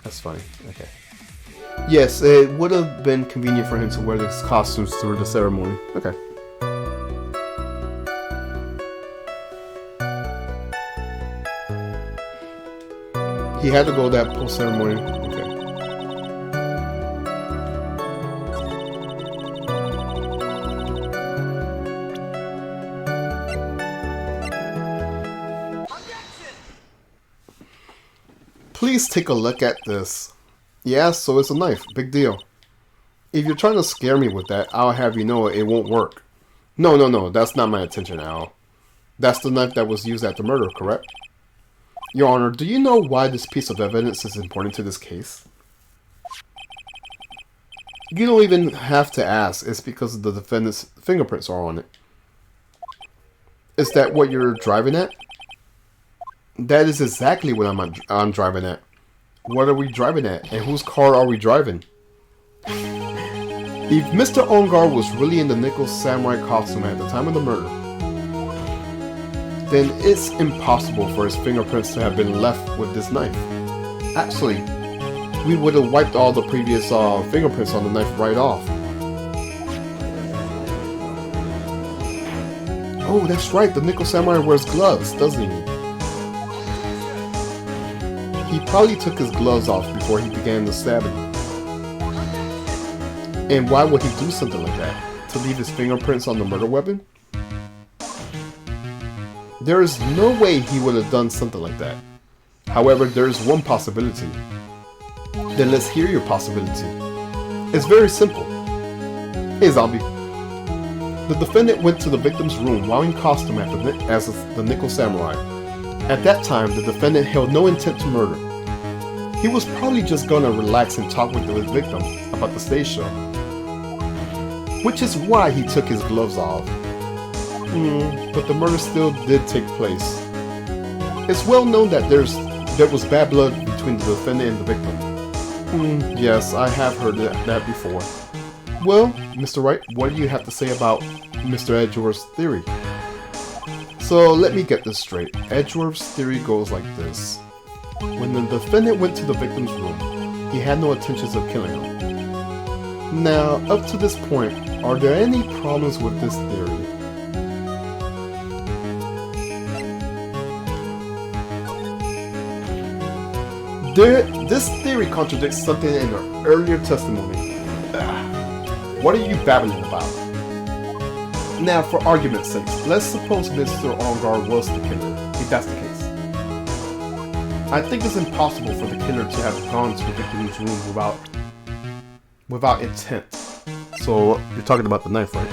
That's funny. Okay. Yes, it would have been convenient for him to wear his costumes through the ceremony. Okay. He had to go that post-ceremony. Okay. Please take a look at this. Yeah, so it's a knife. Big deal. If you're trying to scare me with that, I'll have you know it won't work. No, that's not my intention, Al. That's the knife that was used at the murder, correct? Your Honor, do you know why this piece of evidence is important to this case? You don't even have to ask. It's because the defendant's fingerprints are on it. Is that what you're driving at? That is exactly what I'm driving at. What are we driving at? And whose car are we driving? If Mr. Ongar was really in the Nickel Samurai costume at the time of the murder, then it's impossible for his fingerprints to have been left with this knife. Actually, we would have wiped all the previous fingerprints on the knife right off. Oh, that's right, the Nickel Samurai wears gloves, doesn't he? He probably took his gloves off before he began the stabbing. And why would he do something like that? To leave his fingerprints on the murder weapon? There is no way he would have done something like that. However, there is one possibility. Then let's hear your possibility. It's very simple. Hey, zombie. The defendant went to the victim's room while in costume as the Nickel Samurai. At that time, the defendant held no intent to murder. He was probably just gonna relax and talk with the victim about the stage show. Which is why he took his gloves off. But the murder still did take place. It's well known that there was bad blood between the defendant and the victim. Yes, I have heard that before. Well, Mr. Wright, what do you have to say about Mr. Edgeworth's theory? So let me get this straight. Edgeworth's theory goes like this. When the defendant went to the victim's room, he had no intentions of killing him. Now, up to this point, are there any problems with this theory? This theory contradicts something in an earlier testimony. What are you babbling about? Now, for argument's sake, let's suppose Mr. Ongar was the killer, if that's the case. I think it's impossible for the killer to have gone to the victim's room without intent. So, you're talking about the knife, right?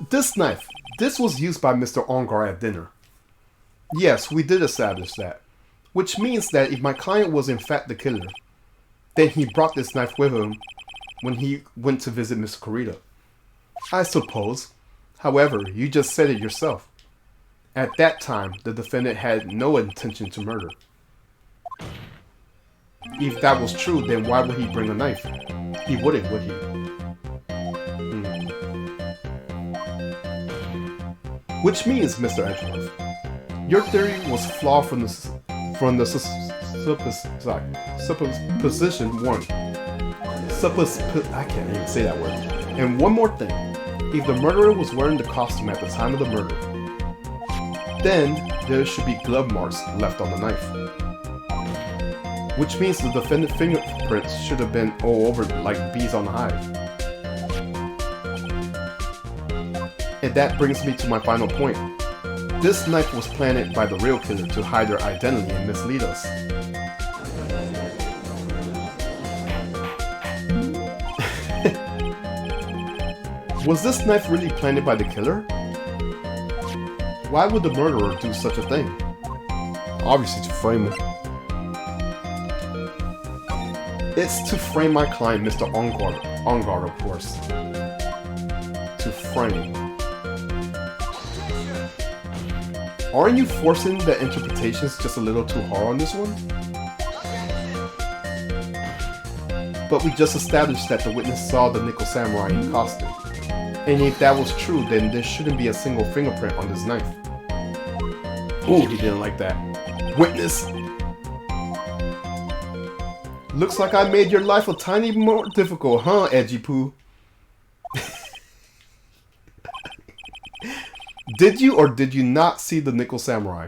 This knife, this was used by Mr. Ongar at dinner. Yes, we did establish that. Which means that if my client was in fact the killer, then he brought this knife with him when he went to visit Miss Corita. I suppose. However, you just said it yourself. At that time, the defendant had no intention to murder. If that was true, then why would he bring a knife? He wouldn't, would he? Which means, Mr. Edgeworth, your theory was flawed from the supposition one. I can't even say that word. And one more thing. If the murderer was wearing the costume at the time of the murder, then there should be glove marks left on the knife. Which means the defendant's fingerprints should have been all over like bees on the hive. And that brings me to my final point. This knife was planted by the real killer to hide their identity and mislead us. Was this knife really planted by the killer? Why would the murderer do such a thing? Obviously to frame him. It's to frame my client, Mr. Ongar, of course. To frame. Aren't you forcing the interpretations just a little too hard on this one? But we just established that the witness saw the Nickel Samurai in costume. And if that was true, then there shouldn't be a single fingerprint on this knife. Ooh, he didn't like that. Witness! Looks like I made your life a tiny more difficult, huh, Edgy Poo? Did you or did you not see the Nickel Samurai?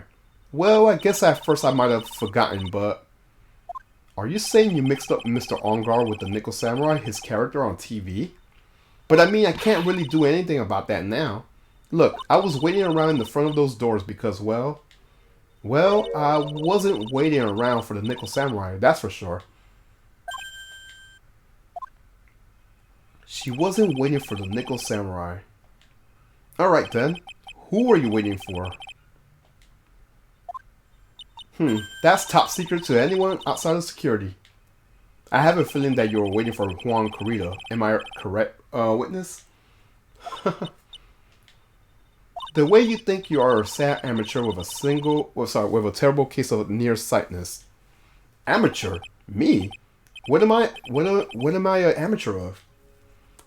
Well, I guess at first I might have forgotten, but... Are you saying you mixed up Mr. Ongar with the Nickel Samurai, his character on TV? But I mean, I can't really do anything about that now. Look, I was waiting around in the front of those doors because, well, I wasn't waiting around for the Nickel Samurai, that's for sure. She wasn't waiting for the Nickel Samurai. Alright then, Who are you waiting for? That's top secret to anyone outside of security. I have a feeling that you're waiting for Juan Corrida. Am I correct, witness? The way you think you are a sad amateur with a terrible case of nearsightedness. Amateur? Me? What am I an amateur of?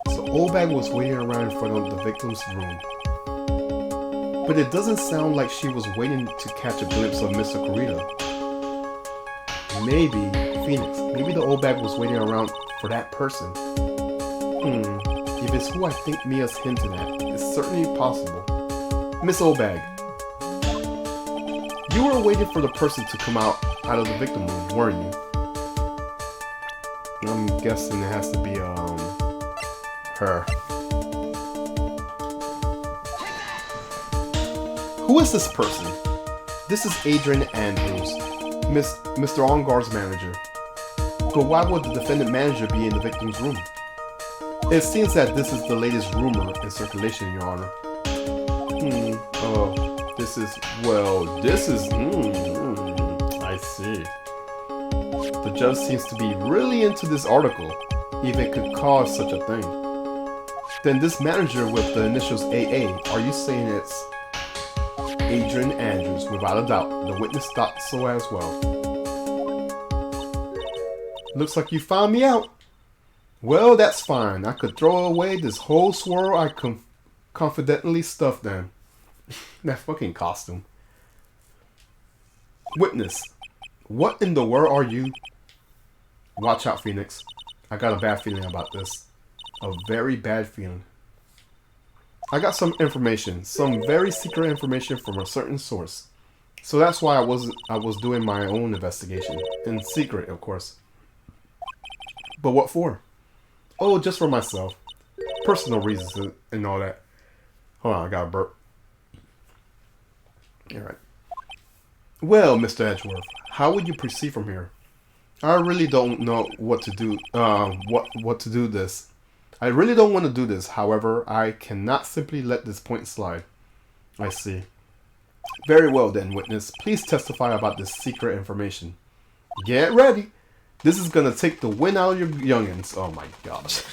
So Oldbag was waiting around in front of the victim's room. But it doesn't sound like she was waiting to catch a glimpse of Mr. Corrida. Maybe, Phoenix, maybe the Oldbag was waiting around for that person. If it's who I think Mia's hinting at, it's certainly possible. Miss Oldbag, you were waiting for the person to come out of the victim room, weren't you? I'm guessing it has to be, her. Who is this person? This is Adrian Andrews, Mr. Ongar's manager. But why would the defendant manager be in the victim's room? It seems that this is the latest rumor in circulation, Your Honor. I see. The judge seems to be really into this article, if it could cause such a thing. Then this manager with the initials AA, are you saying it's Adrian Andrews? Without a doubt, the witness thought so as well. Looks like you found me out. Well, that's fine. I could throw away this whole swirl I confidently stuffed them. That fucking costume. Witness, what in the world are you? Watch out, Phoenix. I got a bad feeling about this. A very bad feeling. I got some information, some very secret information from a certain source. So that's why I was doing my own investigation. In secret, of course. But what for? Oh, just for myself. Personal reasons and all that. Hold on, I got a burp. Alright. Well, Mr. Edgeworth, how would you proceed from here? I really don't know what to do. What to do this. I really don't want to do this. However, I cannot simply let this point slide. I see. Very well then, witness. Please testify about this secret information. Get ready. This is gonna take the wind out of your youngins. Oh my gosh.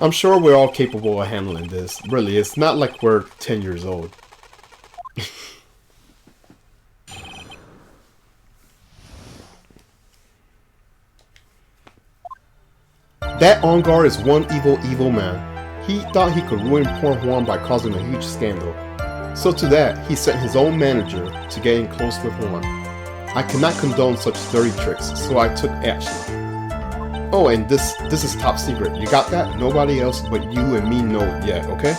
I'm sure we're all capable of handling this. Really, it's not like we're 10 years old. That Ongar is one evil man. He thought he could ruin poor Juan by causing a huge scandal. So to that, he sent his own manager to get in close with Juan. I cannot condone such dirty tricks, so I took action. Oh, and this is top secret. You got that? Nobody else but you and me know it yet, okay?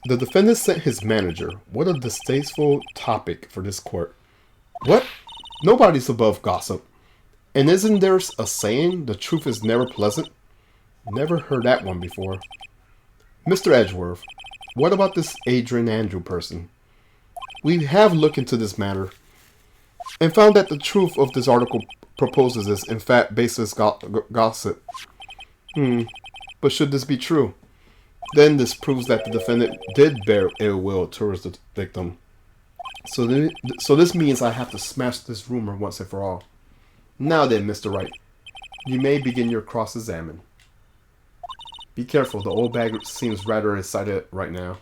The defendant sent his manager. What a distasteful topic for this court. What? Nobody's above gossip. And isn't there a saying, the truth is never pleasant? Never heard that one before. Mr. Edgeworth, what about this Adrian Andrew person? We have looked into this matter and found that the truth of this article proposes is in fact baseless gossip. But should this be true, then this proves that the defendant did bear ill will towards the victim. So this means I have to smash this rumor once and for all. Now then, Mr. Wright, you may begin your cross-examine. Be careful, the old bag seems rather excited right now.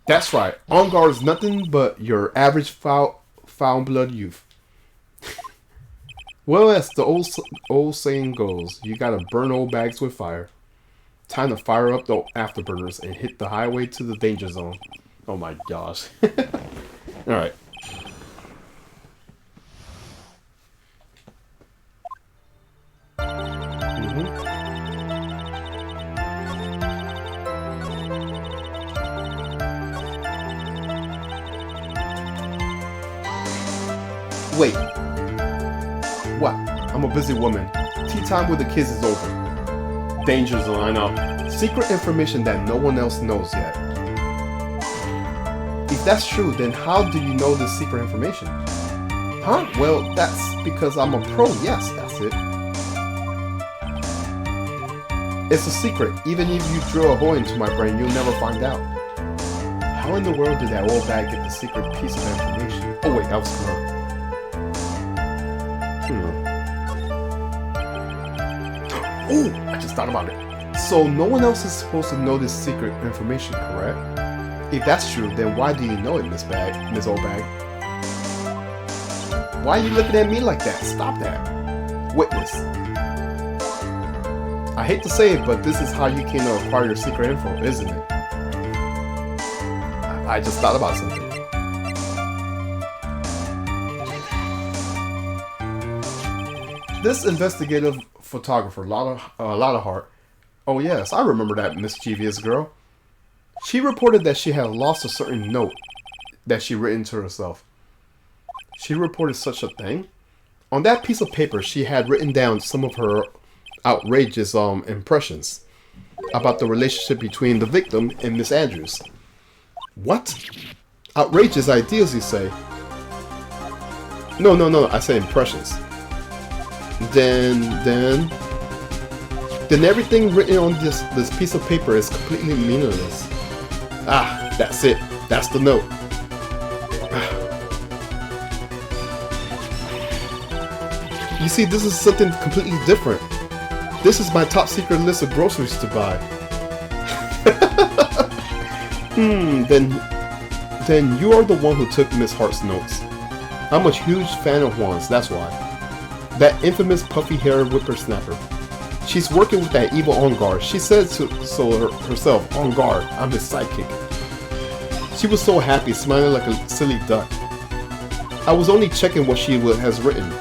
That's right, Ongar is nothing but your average foul-blood youth. Well, as the old saying goes, you gotta burn old bags with fire. Time to fire up the afterburners and hit the highway to the danger zone. Oh my gosh. Alright. Wait. What? I'm a busy woman. Tea time with the kids is over. Danger zone, I know. Secret information that no one else knows yet. If that's true, then how do you know this secret information? Huh? Well, that's because I'm a pro. Yes, that's it. It's a secret. Even if you drill a hole into my brain, you'll never find out. How in the world did that old bag get the secret piece of information? Oh wait, that was clever. Oh, I just thought about it. So no one else is supposed to know this secret information, correct? If that's true, then why do you know it, Miss Old Bag? Why are you looking at me like that? Stop that. Witness. I hate to say it, but this is how you can acquire your secret info, isn't it? I just thought about something. This investigative photographer, Lotta Hart. Oh yes, I remember that mischievous girl. She reported that she had lost a certain note that she written to herself. She reported such a thing? On that piece of paper, she had written down some of her outrageous impressions about the relationship between the victim and Miss Andrews. What? Outrageous ideas, you say? No, I say impressions. Then everything written on this piece of paper is completely meaningless. Ah, that's it. That's the note. You see, this is something completely different. This is my top secret list of groceries to buy. Then you are the one who took Miss Hart's notes. I'm a huge fan of Juan's, that's why. That infamous puffy-haired whippersnapper. She's working with that evil on guard. She said so herself, on guard, I'm his sidekick. She was so happy, smiling like a silly duck. I was only checking what she has written.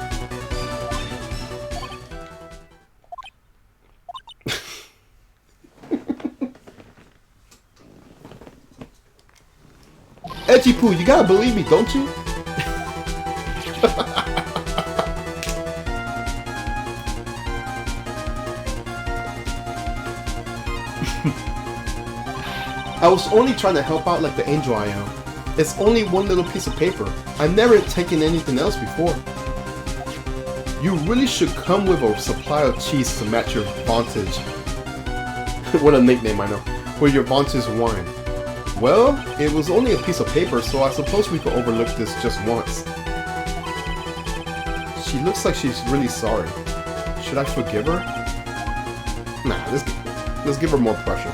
Edgy Poo, you gotta believe me, don't you? I was only trying to help out like the angel I am. It's only one little piece of paper. I've never taken anything else before. You really should come with a supply of cheese to match your Vantage. What a nickname, I know. With your Vantage wine. Well, it was only a piece of paper, so I suppose we could overlook this just once. She looks like she's really sorry. Should I forgive her? Nah, let's give her more pressure.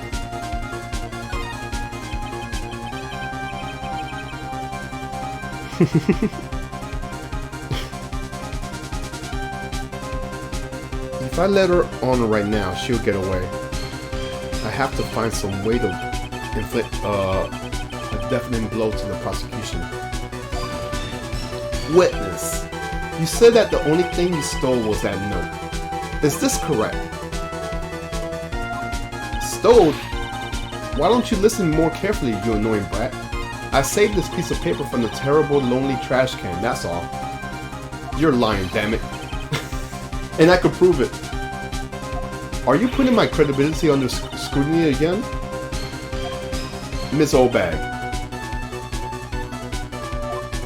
If I let her on right now, she'll get away. I have to find some way to inflict a definite blow to the prosecution. Witness, you said that the only thing you stole was that note. Is this correct? Stole? Why don't you listen more carefully, you annoying brat? I saved this piece of paper from the terrible, lonely trash can, that's all. You're lying, damn it. And I could prove it. Are you putting my credibility under scrutiny again? Miss Old Bag.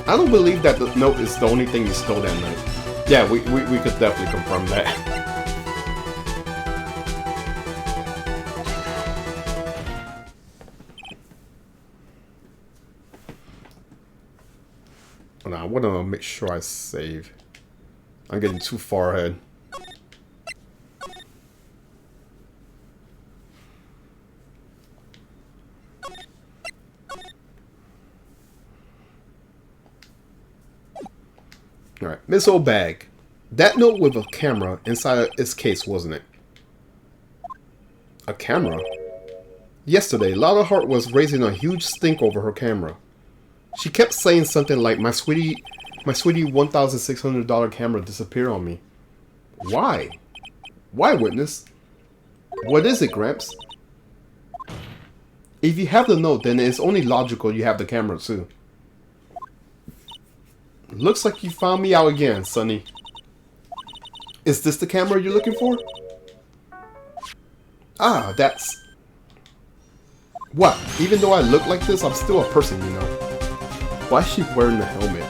I don't believe that the note is the only thing you stole that night. Yeah, we could definitely confirm that. I want to make sure I save. I'm getting too far ahead. Alright, Miss Old Bag. That note with a camera inside its case, wasn't it? A camera? Yesterday, Lotta Hart was raising a huge stink over her camera. She kept saying something like, my sweetie $1,600 camera disappeared on me. Why? Why, Witness? What is it, Gramps? If you have the note, then it's only logical you have the camera too. Looks like you found me out again, Sonny. Is this the camera you're looking for? Ah, that's... What? Even though I look like this, I'm still a person, you know. Why is she wearing the helmet?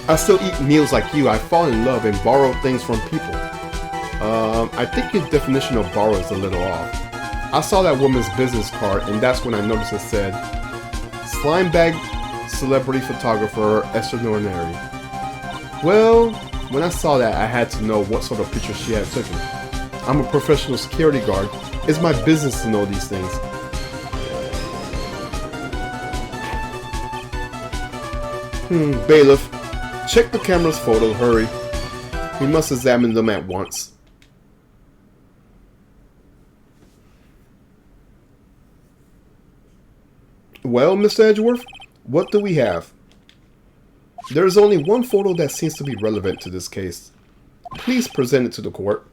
I still eat meals like you. I fall in love and borrow things from people. I think your definition of borrow is a little off. I saw that woman's business card, and that's when I noticed it said, Slime Bag Celebrity Photographer Extraordinary. Well, when I saw that, I had to know what sort of picture she had taken. I'm a professional security guard. It's my business to know these things. Bailiff, check the camera's photo, hurry. We must examine them at once. Well, Mr. Edgeworth, what do we have? There is only one photo that seems to be relevant to this case. Please present it to the court.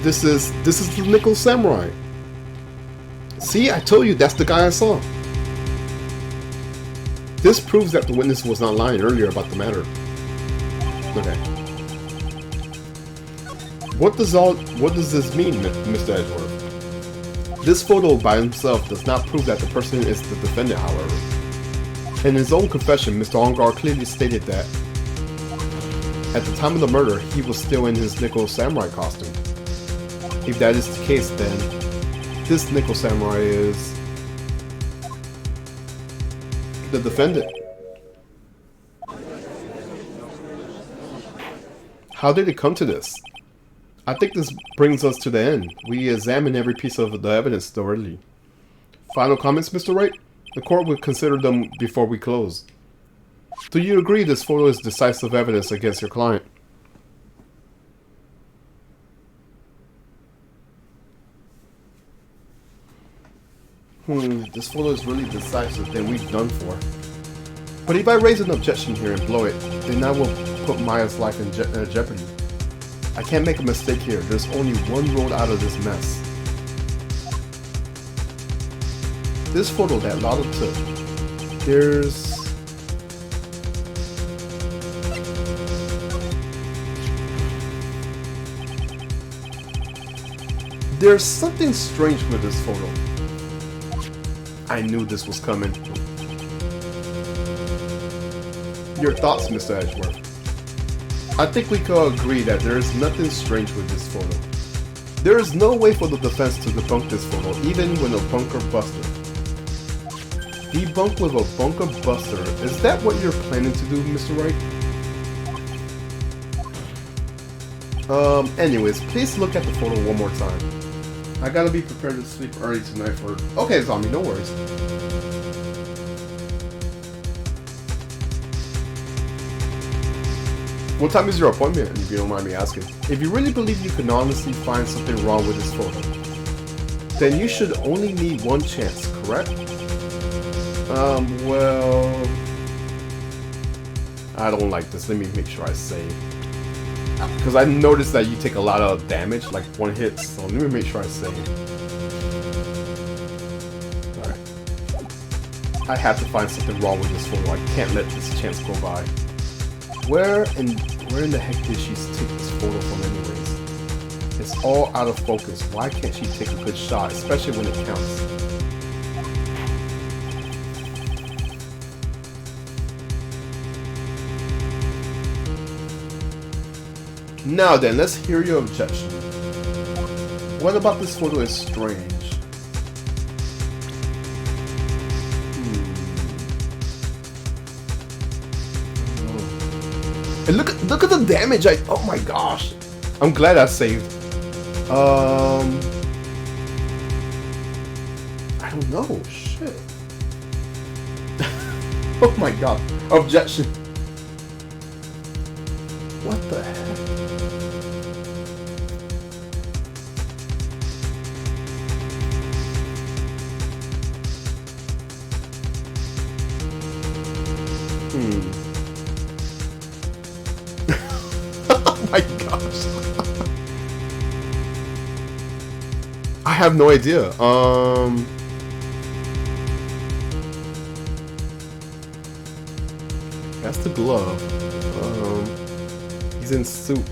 This is the Nickel Samurai. See, I told you that's the guy I saw. This proves that the witness was not lying earlier about the matter. Okay. What does this mean, Mr. Edgeworth? This photo by himself does not prove that the person is the defendant, however. In his own confession, Mr. Ongar clearly stated that at the time of the murder, he was still in his Nickel Samurai costume. If that is the case, then this Nickel Samurai is the defendant. How did it come to this? I think this brings us to the end. We examined every piece of the evidence thoroughly. Final comments, Mr. Wright? The court will consider them before we close. Do you agree this photo is decisive evidence against your client? This photo is really decisive, then we've done for. But if I raise an objection here and blow it, then I will put Maya's life in jeopardy. I can't make a mistake here. There's only one road out of this mess. This photo that Lotto took, there's something strange with this photo. I knew this was coming. Your thoughts, Mr. Edgeworth? I think we could agree that there is nothing strange with this photo. There is no way for the defense to debunk this photo, even with a bunker buster. Debunk with a bunker buster? Is that what you're planning to do, Mr. Wright? Anyways, please look at the photo one more time. I gotta be prepared to sleep early tonight for... Okay, Zombie, no worries. What time is your appointment, if you don't mind me asking? If you really believe you can honestly find something wrong with this photo, then you should only need one chance, correct? Well... I don't like this. Let me make sure I save. Because I noticed that you take a lot of damage, like one hit, so let me make sure I save. Alright. I have to find something wrong with this photo. I can't let this chance go by. Where in the heck did she take this photo from anyways? It's all out of focus. Why can't she take a good shot, especially when it counts? Now then, let's hear your objection. What about this photo is strange? And look at the damage oh my gosh. I'm glad I saved. I don't know. Shit. Oh my god. Objection. What the heck? Oh my gosh. I have no idea. That's the glove. He's in suit.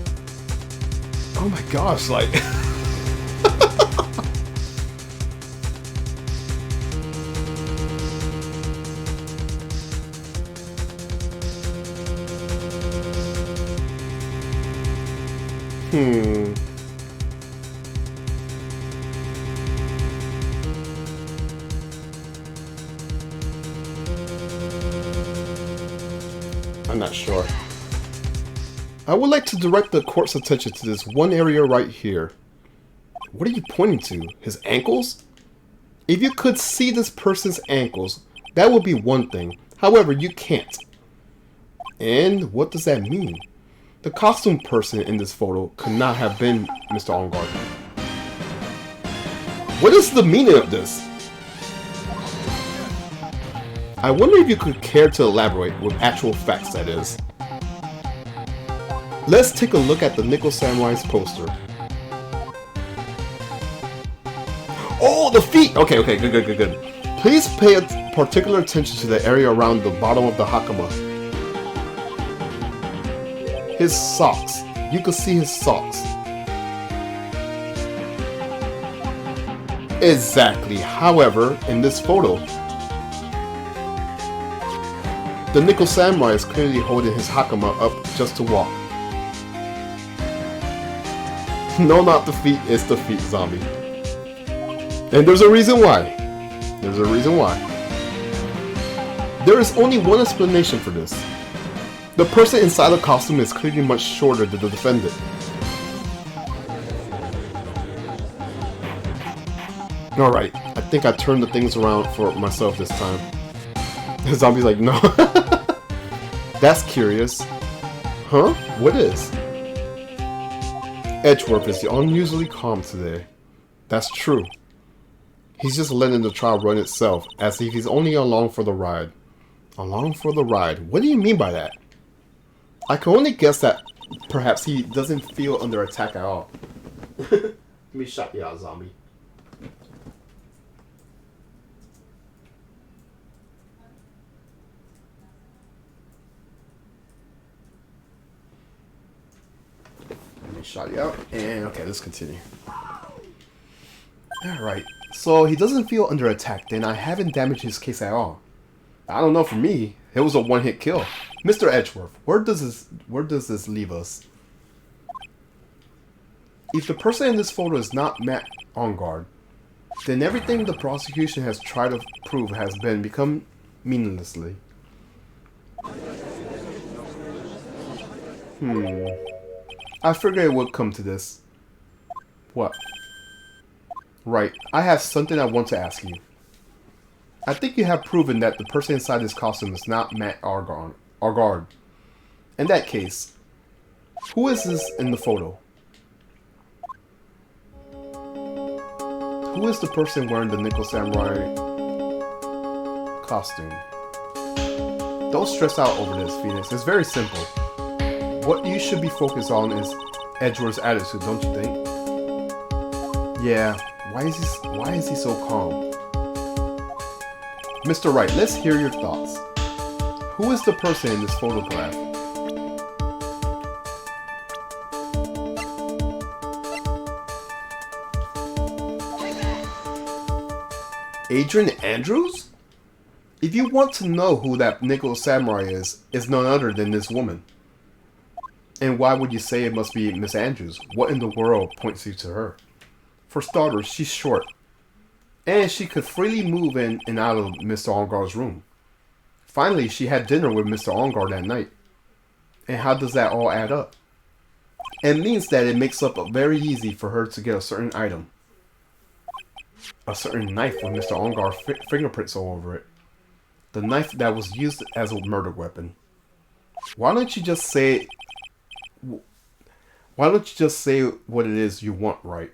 Oh my gosh, like I'm not sure. I would like to direct the court's attention to this one area right here. What are you pointing to? His ankles? If you could see this person's ankles, that would be one thing. However, you can't. And what does that mean? The costume person in this photo could not have been Mr. Engarde. What is the meaning of this? I wonder if you could care to elaborate with actual facts, that is. Let's take a look at the Nickel Samurai's poster. Oh, the feet! Okay, good. Please pay particular attention to the area around the bottom of the hakama. His socks. You can see his socks. Exactly. However, in this photo, the Nickel Samurai is clearly holding his hakama up just to walk. No, not the feet, it's the feet, zombie. And there's a reason why. There's a reason why. There is only one explanation for this. The person inside the costume is clearly much shorter than the defendant. Alright, I think I turned the things around for myself this time. The zombie's like, no. That's curious. Huh? What is? Edgeworth is unusually calm today. That's true. He's just letting the trial run itself, as if he's only along for the ride. Along for the ride? What do you mean by that? I can only guess that perhaps he doesn't feel under attack at all. Let me shut you out, zombie. Let me shut you out. And okay, let's continue. Alright, so he doesn't feel under attack, then I haven't damaged his case at all. I don't know, for me, it was a one-hit kill. Mr. Edgeworth, where does this leave us? If the person in this photo is not Matt Engarde, then everything the prosecution has tried to prove has become meaninglessly. I figured it would come to this. What? Right, I have something I want to ask you. I think you have proven that the person inside this costume is not Matt Engarde. In that case, who is this in the photo? Who is the person wearing the Nickel Samurai costume? Don't stress out over this, Phoenix. It's very simple. What you should be focused on is Edgeworth's attitude, don't you think? Yeah, why is he so calm? Mr. Wright, let's hear your thoughts. Who is the person in this photograph? Adrian Andrews? If you want to know who that Nickel Samurai is, it's none other than this woman. And why would you say it must be Miss Andrews? What in the world points you to her? For starters, she's short. And she could freely move in and out of Mr. Engarde's room. Finally, she had dinner with Mr. Engarde that night. And how does that all add up? It means that it makes up very easy for her to get a certain item. A certain knife with Mr. Engarde's fingerprints all over it. The knife that was used as a murder weapon. Why don't you just say what it is you want, right?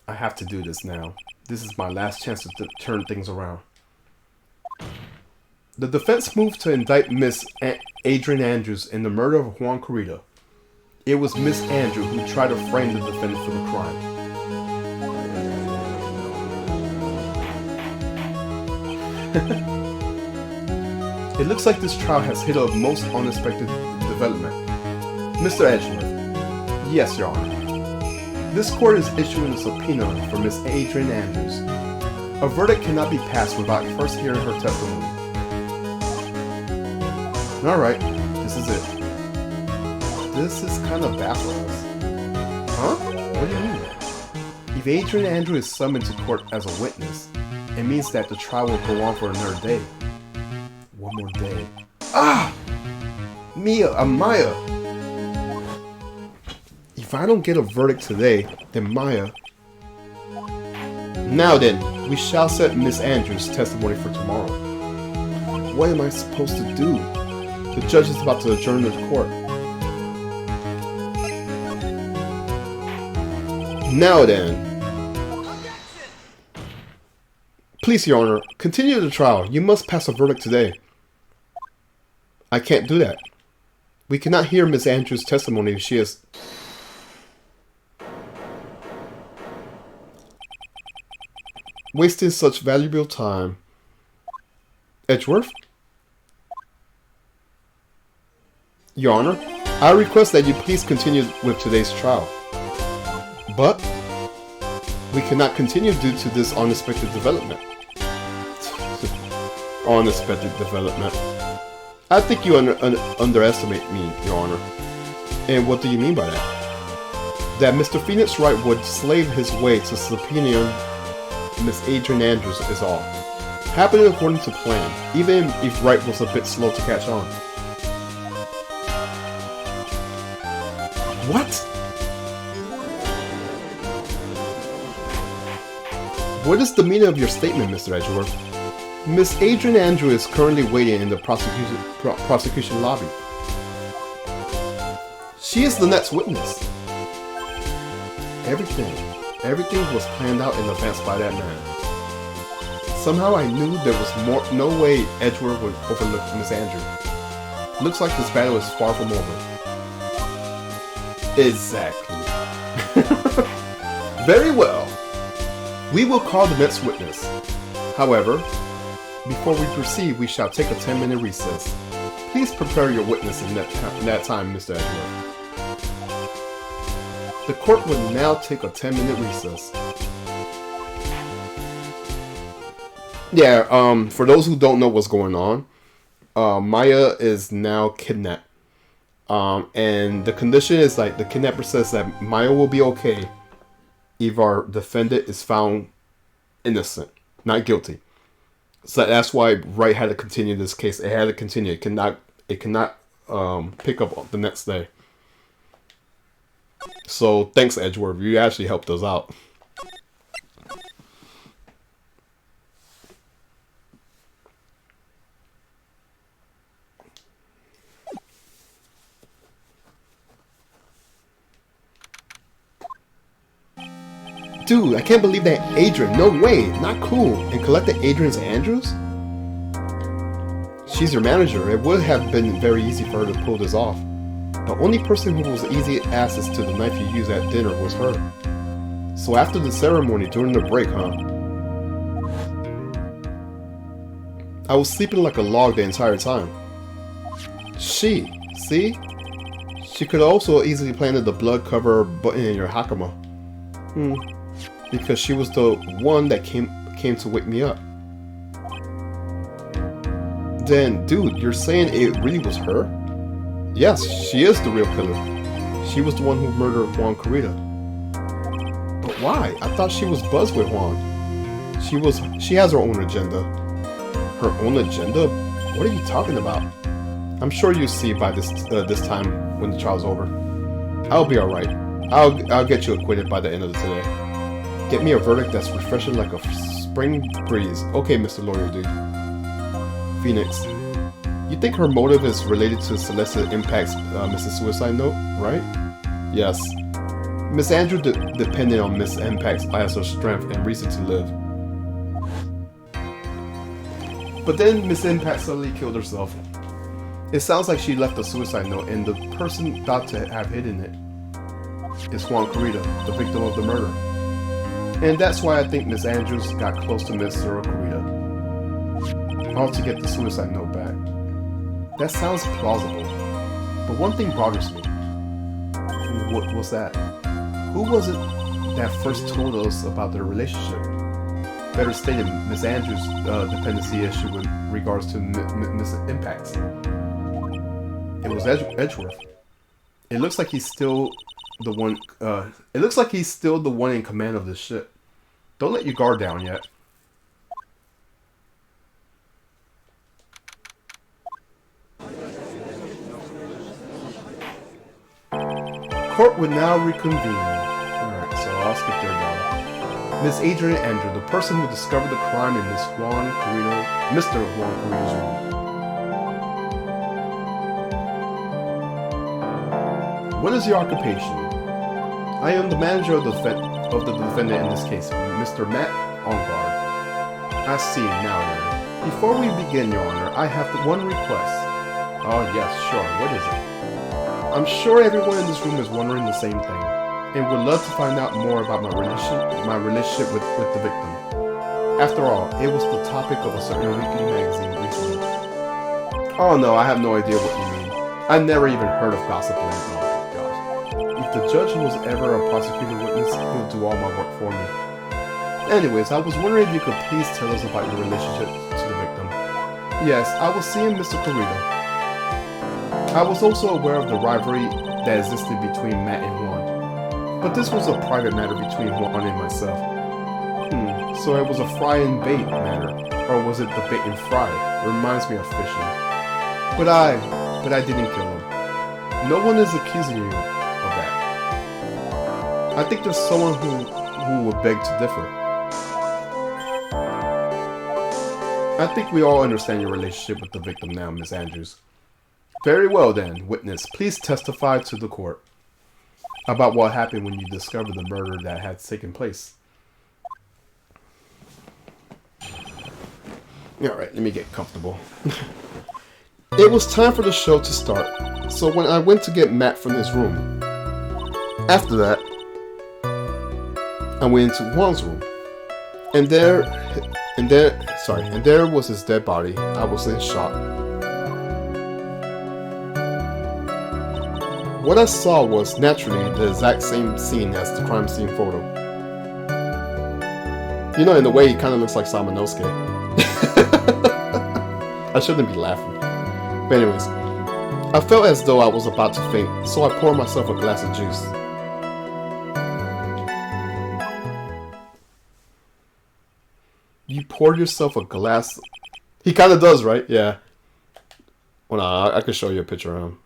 I have to do this now. This is my last chance to turn things around. The defense moved to indict Miss Adrian Andrews in the murder of Juan Corrida. It was Miss Andrews who tried to frame the defendant for the crime. It looks like this trial has hit a most unexpected development. Mr. Edgeworth. Yes, Your Honor. This court is issuing a subpoena for Miss Adrian Andrews. A verdict cannot be passed without first hearing her testimony. Alright, this is it. This is kind of baffling. Huh? What do you mean? If Adrian Andrew is summoned to court as a witness, it means that the trial will go on for another day. One more day. Ah! Maya! If I don't get a verdict today, then Maya... Now then, we shall set Miss Andrews' testimony for tomorrow. What am I supposed to do? The judge is about to adjourn the court. Now then. Please, Your Honor, continue the trial. You must pass a verdict today. I can't do that. We cannot hear Miss Andrews' testimony if she is... wasting such valuable time. Edgeworth? Your Honor, I request that you please continue with today's trial. But we cannot continue due to this unexpected development. Unexpected development. I think you underestimate me, Your Honor. And what do you mean by that? That Mr. Phoenix Wright would slave his way to subpoena Miss Adrian Andrews is all. Happening according to plan, even if Wright was a bit slow to catch on. What? What is the meaning of your statement, Mr. Edgeworth? Miss Adrian Andrews is currently waiting in the prosecution lobby. She is the next witness. Everything was planned out in advance by that man. Somehow I knew there was no way Edgeworth would overlook Miss Andrews. Looks like this battle is far from over. Exactly. Very well. We will call the next witness. However, before we proceed, we shall take a 10-minute recess. Please prepare your witness in that time, Mr. Edgeworth. The court will now take a 10-minute recess. Yeah, for those who don't know what's going on, Maya is now kidnapped. And the condition is like the kidnapper says that Maya will be okay if our defendant is found innocent, not guilty. So that's why Wright had to continue this case. It had to continue. It cannot pick up the next day. So thanks, Edgeworth. You actually helped us out. Dude, I can't believe that Adrian. No way. Not cool. And collected Adrian's Andrews? She's your manager. It would have been very easy for her to pull this off. The only person who was easy access to the knife you used at dinner was her. So after the ceremony, during the break, huh? I was sleeping like a log the entire time. See? She could also easily planted the blood cover button in your hakama. Because she was the one that came to wake me up. Then, dude, you're saying it really was her? Yes, she is the real killer. She was the one who murdered Juan Corrida. But why? I thought she was buzzed with Juan. She has her own agenda. Her own agenda? What are you talking about? I'm sure you'll see by this time when the trial's over. I'll be alright. I'll get you acquitted by the end of today. Get me a verdict that's refreshing like a spring breeze. Okay, Mr. Lawyer Dude. Phoenix. You think her motive is related to Celeste Impact's Mrs. Suicide Note, right? Yes. Miss Andrew depended on Miss Impact's as her strength and reason to live. But then Miss Impact suddenly killed herself. It sounds like she left a suicide note and the person thought to have hidden it is Juan Corrida, the victim of the murder. And that's why I think Miss Andrews got close to Miss Zero Corrida. All to get the suicide note back. That sounds plausible. But one thing bothers me. What was that? Who was it that first told us about their relationship? Better stated, Miss Andrews' dependency issue with regards to Miss Impact's. It was Edgeworth. It looks like he's still the one. It looks like he's still the one in command of this ship. Don't let your guard down yet. Court would now reconvene. Alright, so I'll skip there now. Miss Adrian Andrew, the person who discovered the crime in Mr. Juan Carrito's room. What is your occupation? I am the manager of the defendant in this case, Mr. Matt Ongard. I see now, then. Before we begin, Your Honor, I have one request. Oh yes, sure. What is it? I'm sure everyone in this room is wondering the same thing, and would love to find out more about my relationship with the victim. After all, it was the topic of a certain weekly magazine recently. Oh no, I have no idea what you mean. I never even heard of Gossip Land. Oh my gosh. If the judge was ever a prosecutor witness, he'll do all my work for me. Anyways, I was wondering if you could please tell us about your relationship to the victim. Yes, I was seeing Mr. Carrito. I was also aware of the rivalry that existed between Matt and Juan. But this was a private matter between Juan and myself. So it was a fry and bait matter, or was it the bait and fry? It reminds me of fishing. But I didn't kill him. No one is accusing you of that. I think there's someone who would beg to differ. I think we all understand your relationship with the victim now, Miss Andrews. Very well then, witness, please testify to the court about what happened when you discovered the murder that had taken place. Alright, let me get comfortable. It was time for the show to start, so when I went to get Matt from his room, after that, I went into Juan's room, and there was his dead body. I was in shock. What I saw was, naturally, the exact same scene as the crime scene photo. You know, in a way, he kind of looks like Samanosuke. I shouldn't be laughing. But anyways, I felt as though I was about to faint, so I poured myself a glass of juice. You poured yourself a glass... He kind of does, right? Yeah. Well, no, I can show you a picture of him.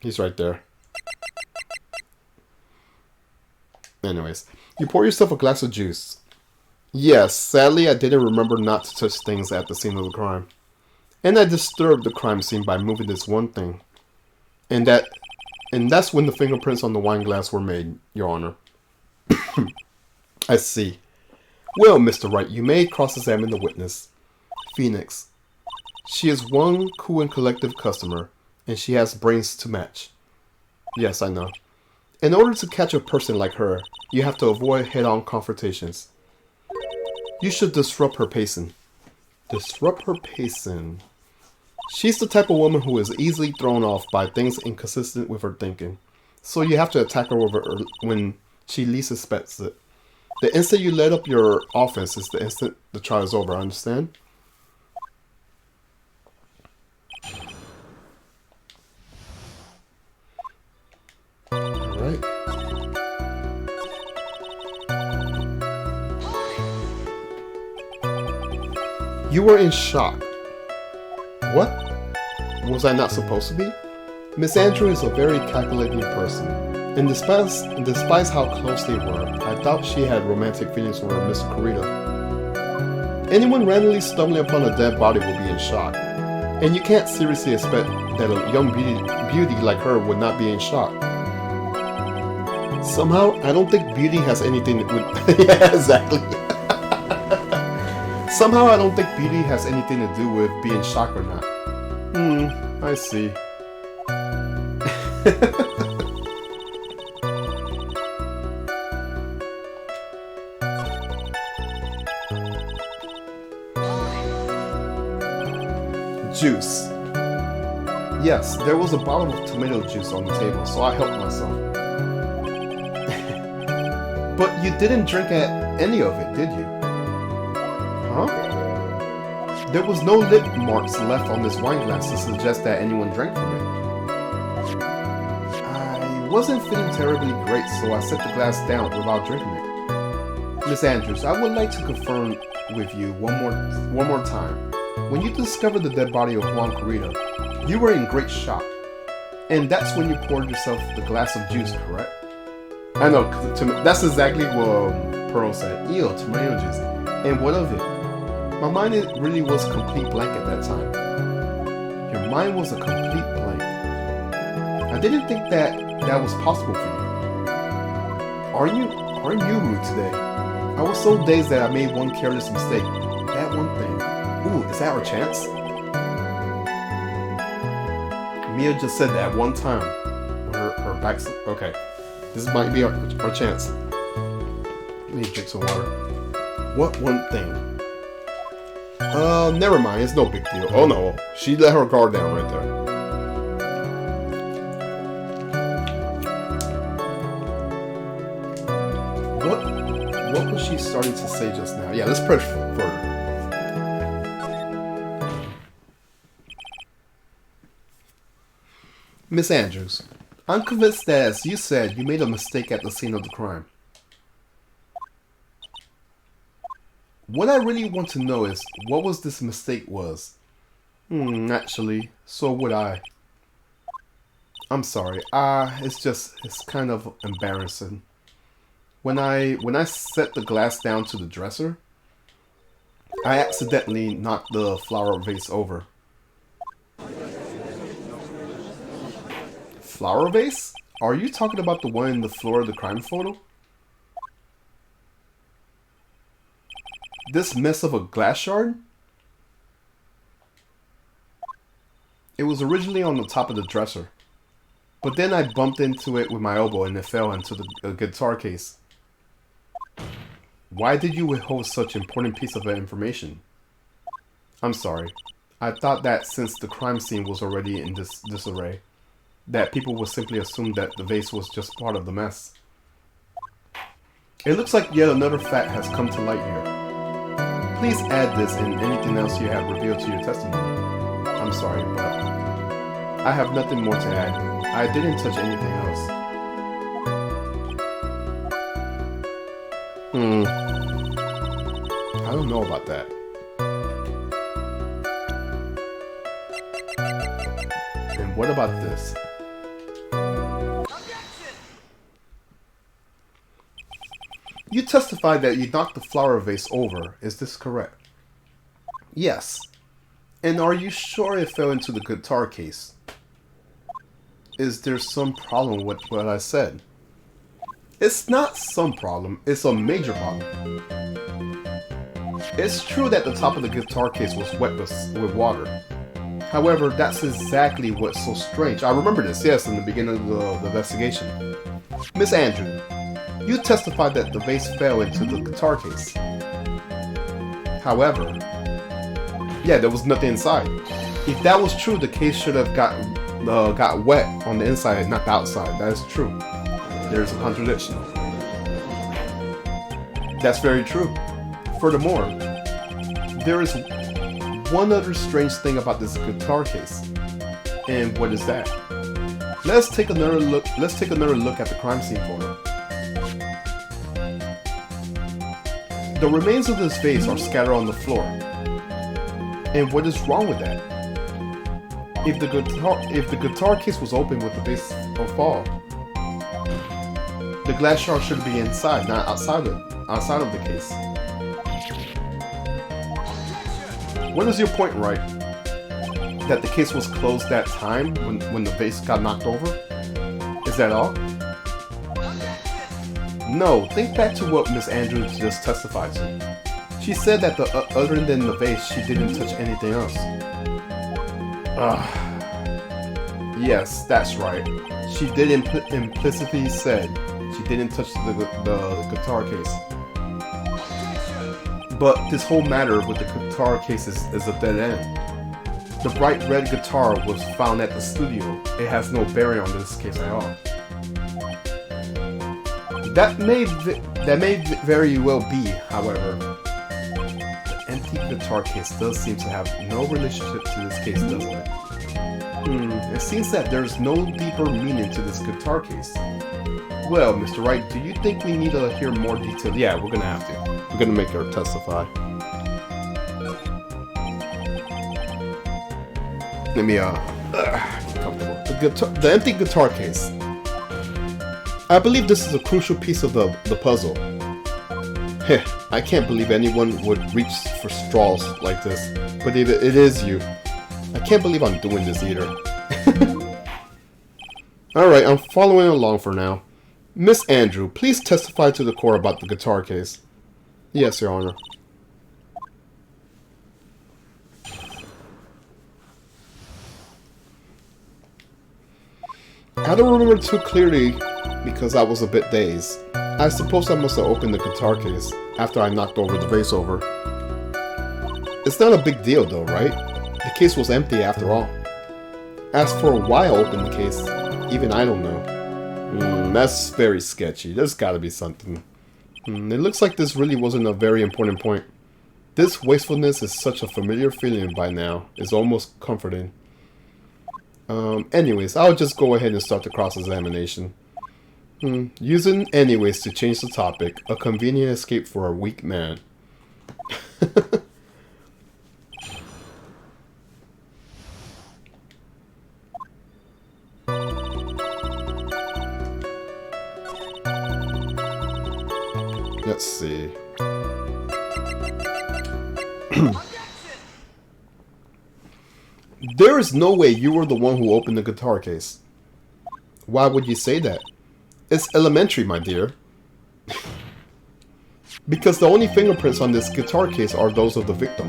He's right there. Anyways, you pour yourself a glass of juice. Yes, sadly I didn't remember not to touch things at the scene of the crime. And I disturbed the crime scene by moving this one thing. And that's when the fingerprints on the wine glass were made, Your Honor. I see. Well, Mr. Wright, you may cross-examine the witness. Phoenix. She is one cool and collective customer, and she has brains to match. Yes, I know. In order to catch a person like her, you have to avoid head-on confrontations. You should disrupt her pacing. Disrupt her pacing. She's the type of woman who is easily thrown off by things inconsistent with her thinking. So you have to attack her when she least expects it. The instant you let up your offense is the instant the trial is over, understand? Alright. You were in shock. What? Was I not supposed to be? Miss Andrew is a very calculating person, and despite how close they were, I doubt she had romantic feelings for Mr. Carrito. Anyone randomly stumbling upon a dead body will be in shock, and you can't seriously expect that a young beauty like her would not be in shock. Somehow, I don't think beauty has anything to do with... Yeah, exactly. Somehow, I don't think beauty has anything to do with being shocked or not. I see. Juice. Yes, there was a bottle of tomato juice on the table, so I helped myself. But you didn't drink any of it, did you? Huh? There was no lip marks left on this wine glass to suggest that anyone drank from it. I wasn't feeling terribly great, so I set the glass down without drinking it. Miss Andrews, I would like to confirm with you one more time. When you discovered the dead body of Juan Corrida, you were in great shock. And that's when you poured yourself the glass of juice, correct? I know, that's exactly what Pearl said. Ew, tomato juice. And what of it? My mind really was a complete blank at that time. Your mind was a complete blank. I didn't think that was possible for you. Aren't you rude today? I was so dazed that I made one careless mistake. That one thing. Ooh, is that our chance? Mia just said that one time. Her back's... Okay. This might be our chance. Let me drink some water. What one thing? Never mind. It's no big deal. Oh no. She let her guard down right there. What was she starting to say just now? Yeah, let's press further. Miss Andrews, I'm convinced that, as you said, you made a mistake at the scene of the crime. What I really want to know is, what was this mistake was? Actually, so would I. I'm sorry, it's kind of embarrassing. When I set the glass down to the dresser, I accidentally knocked the flower vase over. Flower vase? Are you talking about the one in the floor of the crime photo? This mess of a glass shard? It was originally on the top of the dresser, but then I bumped into it with my elbow and it fell into the guitar case. Why did you withhold such an important piece of information? I'm sorry. I thought that since the crime scene was already in this disarray, that people would simply assume that the vase was just part of the mess. It looks like yet another fact has come to light here. Please add this and anything else you have revealed to your testimony. I'm sorry, but I have nothing more to add. I didn't touch anything else. I don't know about that. And what about this? You testified that you knocked the flower vase over. Is this correct? Yes. And are you sure it fell into the guitar case? Is there some problem with what I said? It's not some problem, it's a major problem. It's true that the top of the guitar case was wet with water. However, that's exactly what's so strange. I remember this, yes, in the beginning of the investigation. Miss Andrew, you testified that the vase fell into the guitar case. However, yeah, there was nothing inside. If that was true, the case should have got wet on the inside and not the outside. That is true. There's a contradiction. That's very true. Furthermore, there is one other strange thing about this guitar case. And what is that? Let's take another look at the crime scene photo. The remains of this vase are scattered on the floor. And what is wrong with that? If the guitar case was open with the vase of fall, the glass shard should be inside, not outside of the case. What is your point, right? That the case was closed that time when the vase got knocked over? Is that all? No, think back to what Miss Andrews just testified to. She said that other than the vase, she didn't touch anything else. Yes, that's right. She did implicitly said she didn't touch the guitar case. But this whole matter with the guitar case is a dead end. The bright red guitar was found at the studio. It has no bearing on this case at all. That may very well be, however. The empty guitar case does seem to have no relationship to this case, doesn't it? It seems that there's no deeper meaning to this guitar case. Well, Mr. Wright, do you think we need to hear more detail? Yeah, we're gonna have to. We're gonna make her testify. Let me, comfortable. The empty guitar case. I believe this is a crucial piece of the puzzle. Heh, I can't believe anyone would reach for straws like this. But it is you. I can't believe I'm doing this either. Alright, I'm following along for now. Miss Andrew, please testify to the court about the guitar case. Yes, Your Honor. I don't remember too clearly because I was a bit dazed. I suppose I must have opened the guitar case after I knocked over the vase over. It's not a big deal though, right? The case was empty after all. As for why I opened the case, even I don't know. That's very sketchy. There's gotta be something. It looks like this really wasn't a very important point. This wastefulness is such a familiar feeling by now. It's almost comforting. Anyways, I'll just go ahead and start the cross-examination. Using anyways to change the topic. A convenient escape for a weak man. Let's see. There is no way you were the one who opened the guitar case. Why would you say that? It's elementary, my dear. Because the only fingerprints on this guitar case are those of the victim.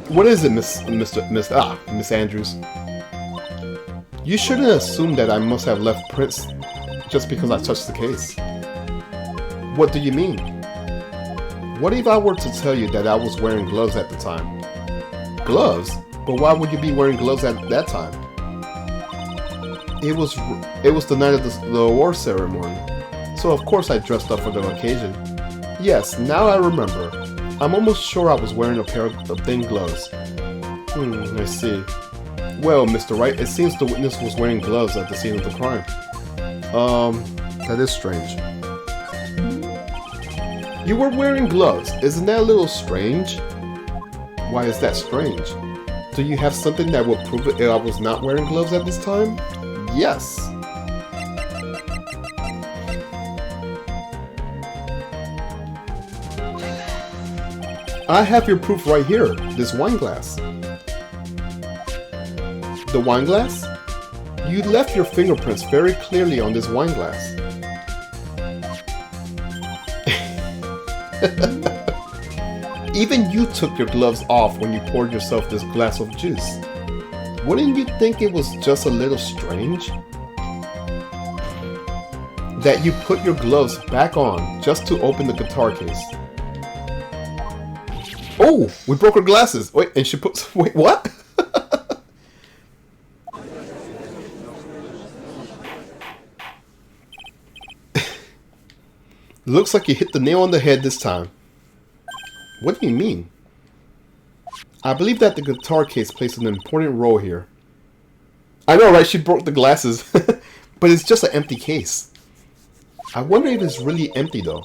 What is it, Miss Andrews? You shouldn't assume that I must have left prints just because I touched the case. What do you mean? What if I were to tell you that I was wearing gloves at the time? Gloves? But why would you be wearing gloves at that time? It was the night of the award ceremony, so of course I dressed up for the occasion. Yes, now I remember. I'm almost sure I was wearing a pair of thin gloves. I see. Well, Mr. Wright, it seems the witness was wearing gloves at the scene of the crime. That is strange. You were wearing gloves. Isn't that a little strange? Why is that strange? Do you have something that would prove it I was not wearing gloves at this time? Yes. I have your proof right here, this wine glass. The wine glass? You left your fingerprints very clearly on this wine glass. Even you took your gloves off when you poured yourself this glass of juice. Wouldn't you think it was just a little strange? That you put your gloves back on just to open the guitar case. Oh, we broke her glasses. Wait, and she puts, wait, what? Looks like you hit the nail on the head this time. What do you mean? I believe that the guitar case plays an important role here. I know, right? She broke the glasses. But it's just an empty case. I wonder if it's really empty, though.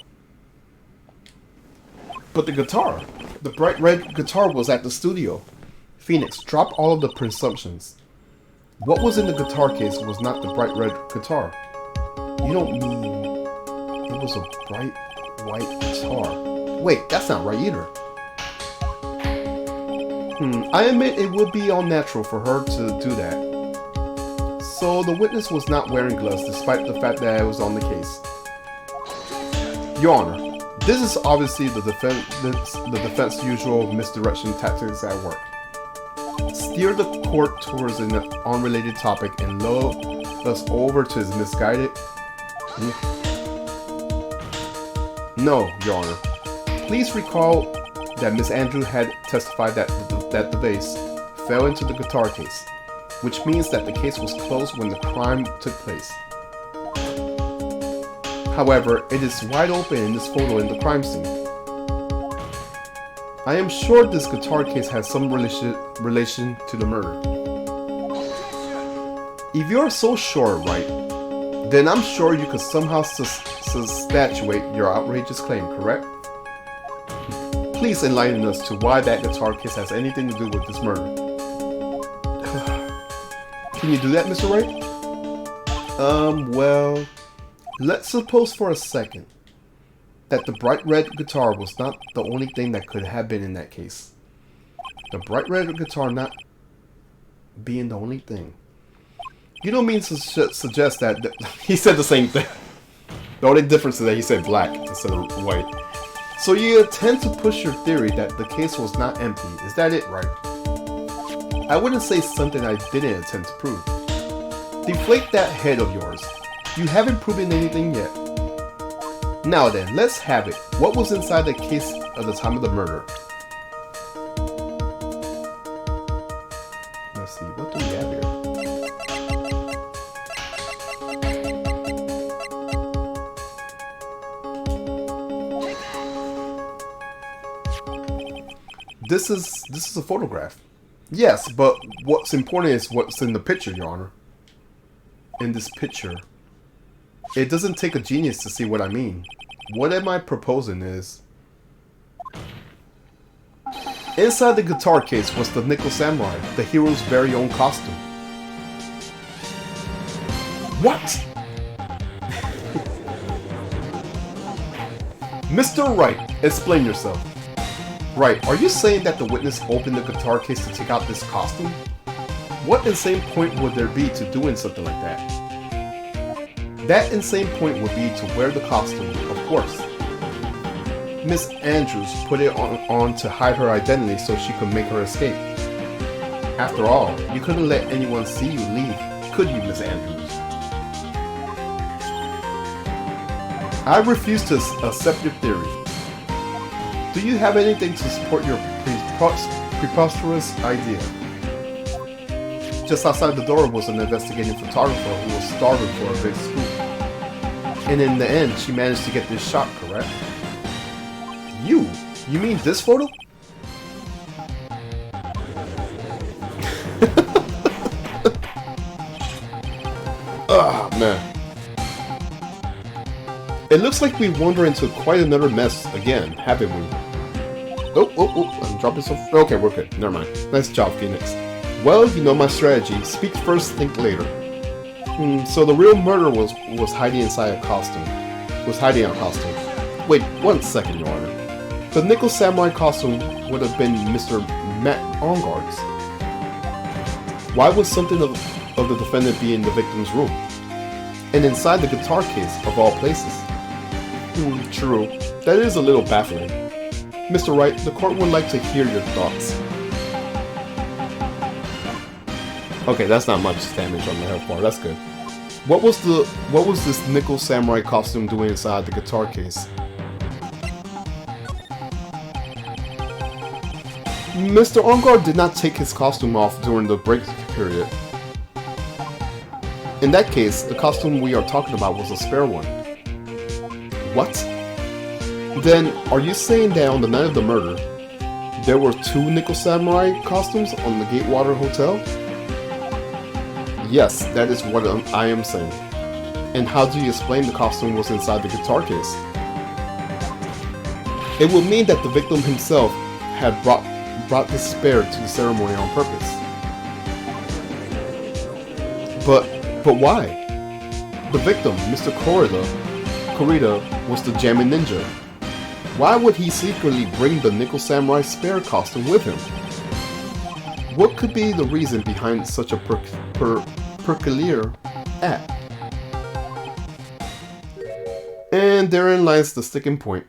But the guitar. The bright red guitar was at the studio. Phoenix, drop all of the presumptions. What was in the guitar case was not the bright red guitar. You don't mean it was a bright white guitar. Wait, that's not right either. I admit it would be unnatural for her to do that. So the witness was not wearing gloves despite the fact that it was on the case. Your Honor, this is obviously the defense usual misdirection tactics at work. Steer the court towards an unrelated topic and lull us over to his misguided... No, Your Honor. Please recall that Miss Andrew had testified that the vase fell into the guitar case, which means that the case was closed when the crime took place. However, it is wide open in this photo in the crime scene. I am sure this guitar case has some relation to the murder. If you're so sure, right, then I'm sure you could somehow substantiate your outrageous claim, correct? Please enlighten us to why that guitar case has anything to do with this murder. Can you do that, Mr. Wright? Well, let's suppose for a second that the bright red guitar was not the only thing that could have been in that case. The bright red guitar not being the only thing. You don't mean to suggest that he said the same thing. The only difference is that he said black instead of white. So you attempt to push your theory that the case was not empty. Is that it, right? I wouldn't say something I didn't attempt to prove. Deflate that head of yours. You haven't proven anything yet. Now then, let's have it. What was inside the case at the time of the murder? Let's see, what do we have here? This is a photograph. Yes, but what's important is what's in the picture, Your Honor. In this picture, it doesn't take a genius to see what I mean. What am I proposing is, inside the guitar case was the Nickel Samurai, the hero's very own costume. What? Mr. Wright, explain yourself. Right, are you saying that the witness opened the guitar case to take out this costume? What insane point would there be to doing something like that? That insane point would be to wear the costume, of course. Miss Andrews put it on to hide her identity so she could make her escape. After all, you couldn't let anyone see you leave, could you, Miss Andrews? I refuse to accept your theory. Do you have anything to support your preposterous idea? Just outside the door was an investigating photographer who was starving for a big scoop. And in the end, she managed to get this shot, correct? You mean this photo? Ah, man. It looks like we wander into quite another mess again, haven't we? Oh, I'm dropping some. Okay, we're good. Never mind. Nice job, Phoenix. Well, you know my strategy. Speak first, think later. So the real murderer was hiding inside a costume. Wait, 1 second, Your Honor. The Nickel Samurai costume would have been Mr. Matt Onguard's. Why would something of the defendant be in the victim's room? And inside the guitar case, of all places? True. That is a little baffling. Mr. Wright, the court would like to hear your thoughts. Okay, that's not much damage on the health bar. That's good. What was this Nickel Samurai costume doing inside the guitar case? Mr. Onguard did not take his costume off during the break period. In that case, the costume we are talking about was a spare one. What? Then, are you saying that on the night of the murder, there were 2 Nickel Samurai costumes on the Gatewater Hotel? Yes, that is what I am saying. And how do you explain the costume was inside the guitar case? It would mean that the victim himself had brought this spare to the ceremony on purpose. But why? The victim, Mr. Kurita, was the jamming ninja. Why would he secretly bring the Nickel Samurai spare costume with him? What could be the reason behind such a peculiar act? And therein lies the sticking point.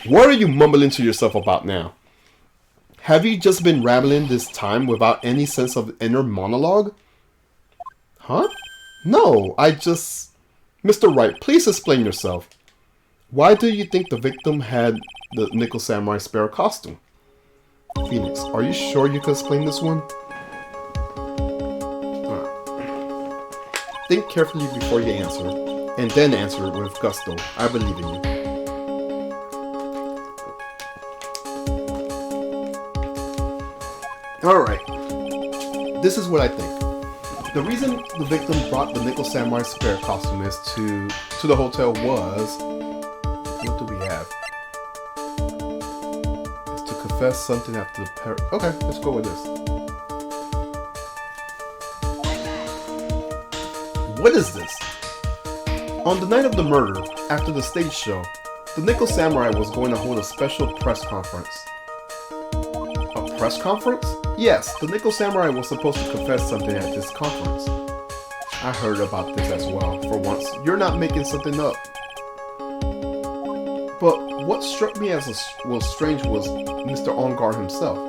What are you mumbling to yourself about now? Have you just been rambling this time without any sense of inner monologue? Huh? No, Mr. Wright, please explain yourself. Why do you think the victim had the Nickel Samurai spare costume? Phoenix, are you sure you can explain this one? Think carefully before you answer, and then answer with gusto. I believe in you. this is what I think. The reason the victim brought the Nickel Samurai spare costume is to the hotel was... What do we have? Is to confess something after the okay, let's go with this. What is this? On the night of the murder, after the stage show, the Nickel Samurai was going to hold a special press conference. A press conference? Yes, the Nickel Samurai was supposed to confess something at this conference. I heard about this as well. For once, you're not making something up. But what struck me as was strange was Mr. Ongar himself.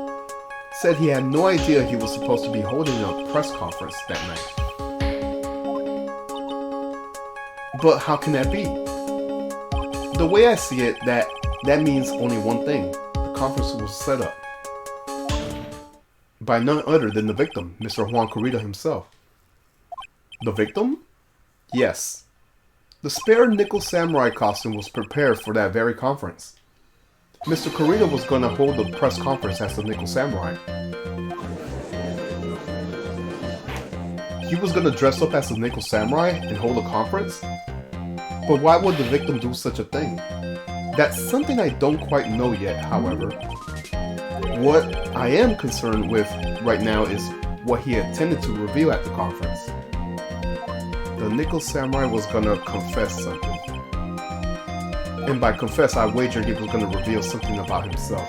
Said he had no idea he was supposed to be holding a press conference that night. But how can that be? The way I see it, that means only one thing. The conference was set up by none other than the victim, Mr. Juan Corrida himself. The victim? Yes. The spare Nickel Samurai costume was prepared for that very conference. Mr. Corrida was going to hold the press conference as the Nickel Samurai. He was going to dress up as the Nickel Samurai and hold a conference? But why would the victim do such a thing? That's something I don't quite know yet, however. What I am concerned with right now is what he intended to reveal at the conference. The Nickel Samurai was gonna confess something. And by confess, I wager he was gonna reveal something about himself.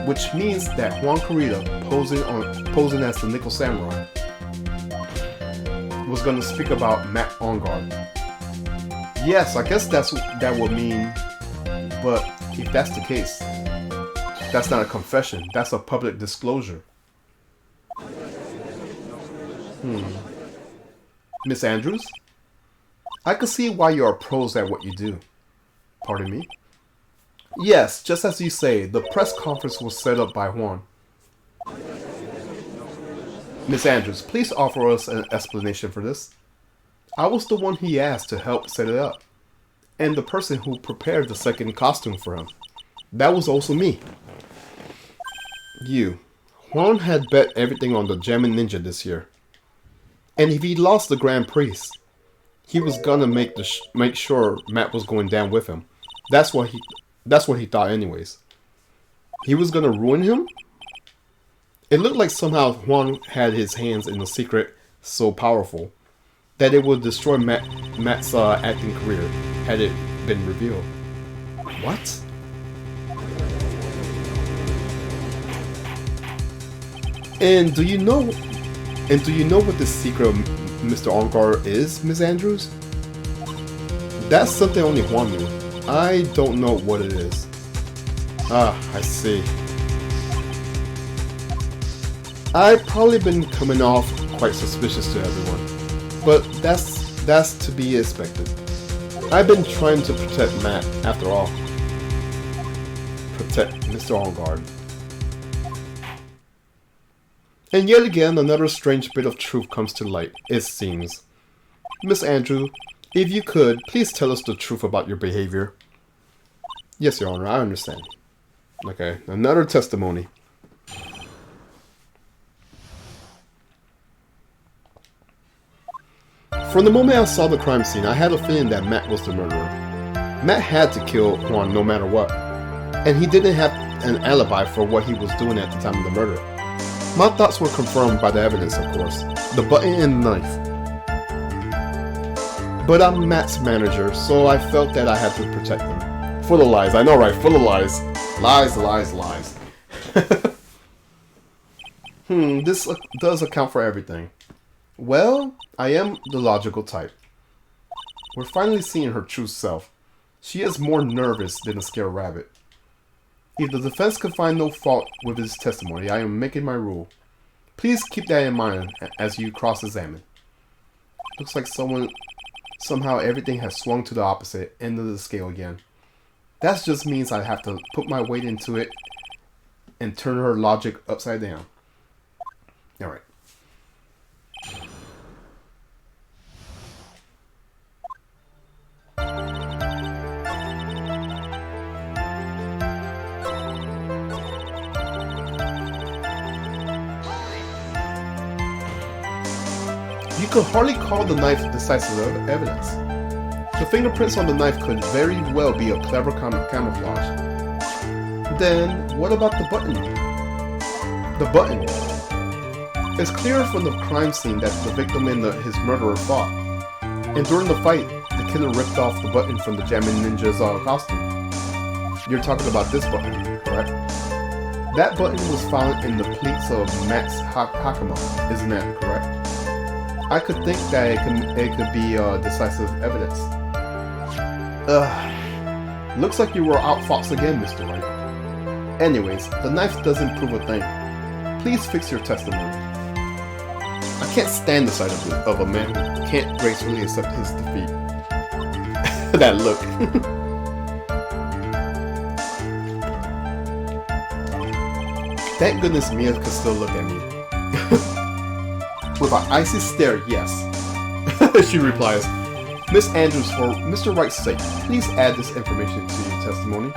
Which means that Juan Corrida, posing as the Nickel Samurai, was gonna speak about Matt Ongar. Yes, I guess that would mean, but if that's the case, that's not a confession, that's a public disclosure. Miss Andrews? I can see why you are pros at what you do. Pardon me? Yes, just as you say, the press conference was set up by Juan. Miss Andrews, please offer us an explanation for this. I was the one he asked to help set it up, and the person who prepared the second costume for him. That was also me. Juan had bet everything on the Gemin Ninja this year. And if he lost the Grand Prix, he was gonna make sure Matt was going down with him. That's what he thought anyways. He was gonna ruin him? It looked like somehow Juan had his hands in the secret so powerful that it would destroy Matt's acting career had it been revealed. What? And do you know what the secret of Mr. Ongar is, Miss Andrews? That's something only Juan knew. I don't know what it is. Ah, I see. I've probably been coming off quite suspicious to everyone, but that's to be expected. I've been trying to protect Matt, after all. Protect Mr. Ongar. And yet again, another strange bit of truth comes to light, it seems. Miss Andrew, if you could, please tell us the truth about your behavior. Yes, Your Honor, I understand. Okay, another testimony. From the moment I saw the crime scene, I had a feeling that Matt was the murderer. Matt had to kill Juan no matter what. And he didn't have an alibi for what he was doing at the time of the murder. My thoughts were confirmed by the evidence, of course. The button and the knife. But I'm Matt's manager, so I felt that I had to protect him. Full of lies, I know, right? Full of lies. Lies, lies, lies. This does account for everything. Well, I am the logical type. We're finally seeing her true self. She is more nervous than a scared rabbit. If the defense can find no fault with his testimony, I am making my rule. Please keep that in mind as you cross-examine. Looks like somehow everything has swung to the opposite end of the scale again. That just means I have to put my weight into it and turn her logic upside down. Alright. You could hardly call the knife decisive evidence. The fingerprints on the knife could very well be a clever camouflage. Then, what about the button? The button. It's clear from the crime scene that the victim and his murderer fought. And during the fight, the killer ripped off the button from the Jamming Ninja's costume. You're talking about this button, correct? That button was found in the pleats of Matt's Hakama, isn't that correct? I could think that it could be decisive evidence. Looks like you were outfoxed again, Mr. Wright. Anyways, the knife doesn't prove a thing. Please fix your testimony. I can't stand the sight of a man who can't gracefully accept his defeat. That look. Thank goodness Mia could still look at me. With an icy stare, yes. She replies, Miss Andrews, for Mr. Wright's sake, please add this information to your testimony.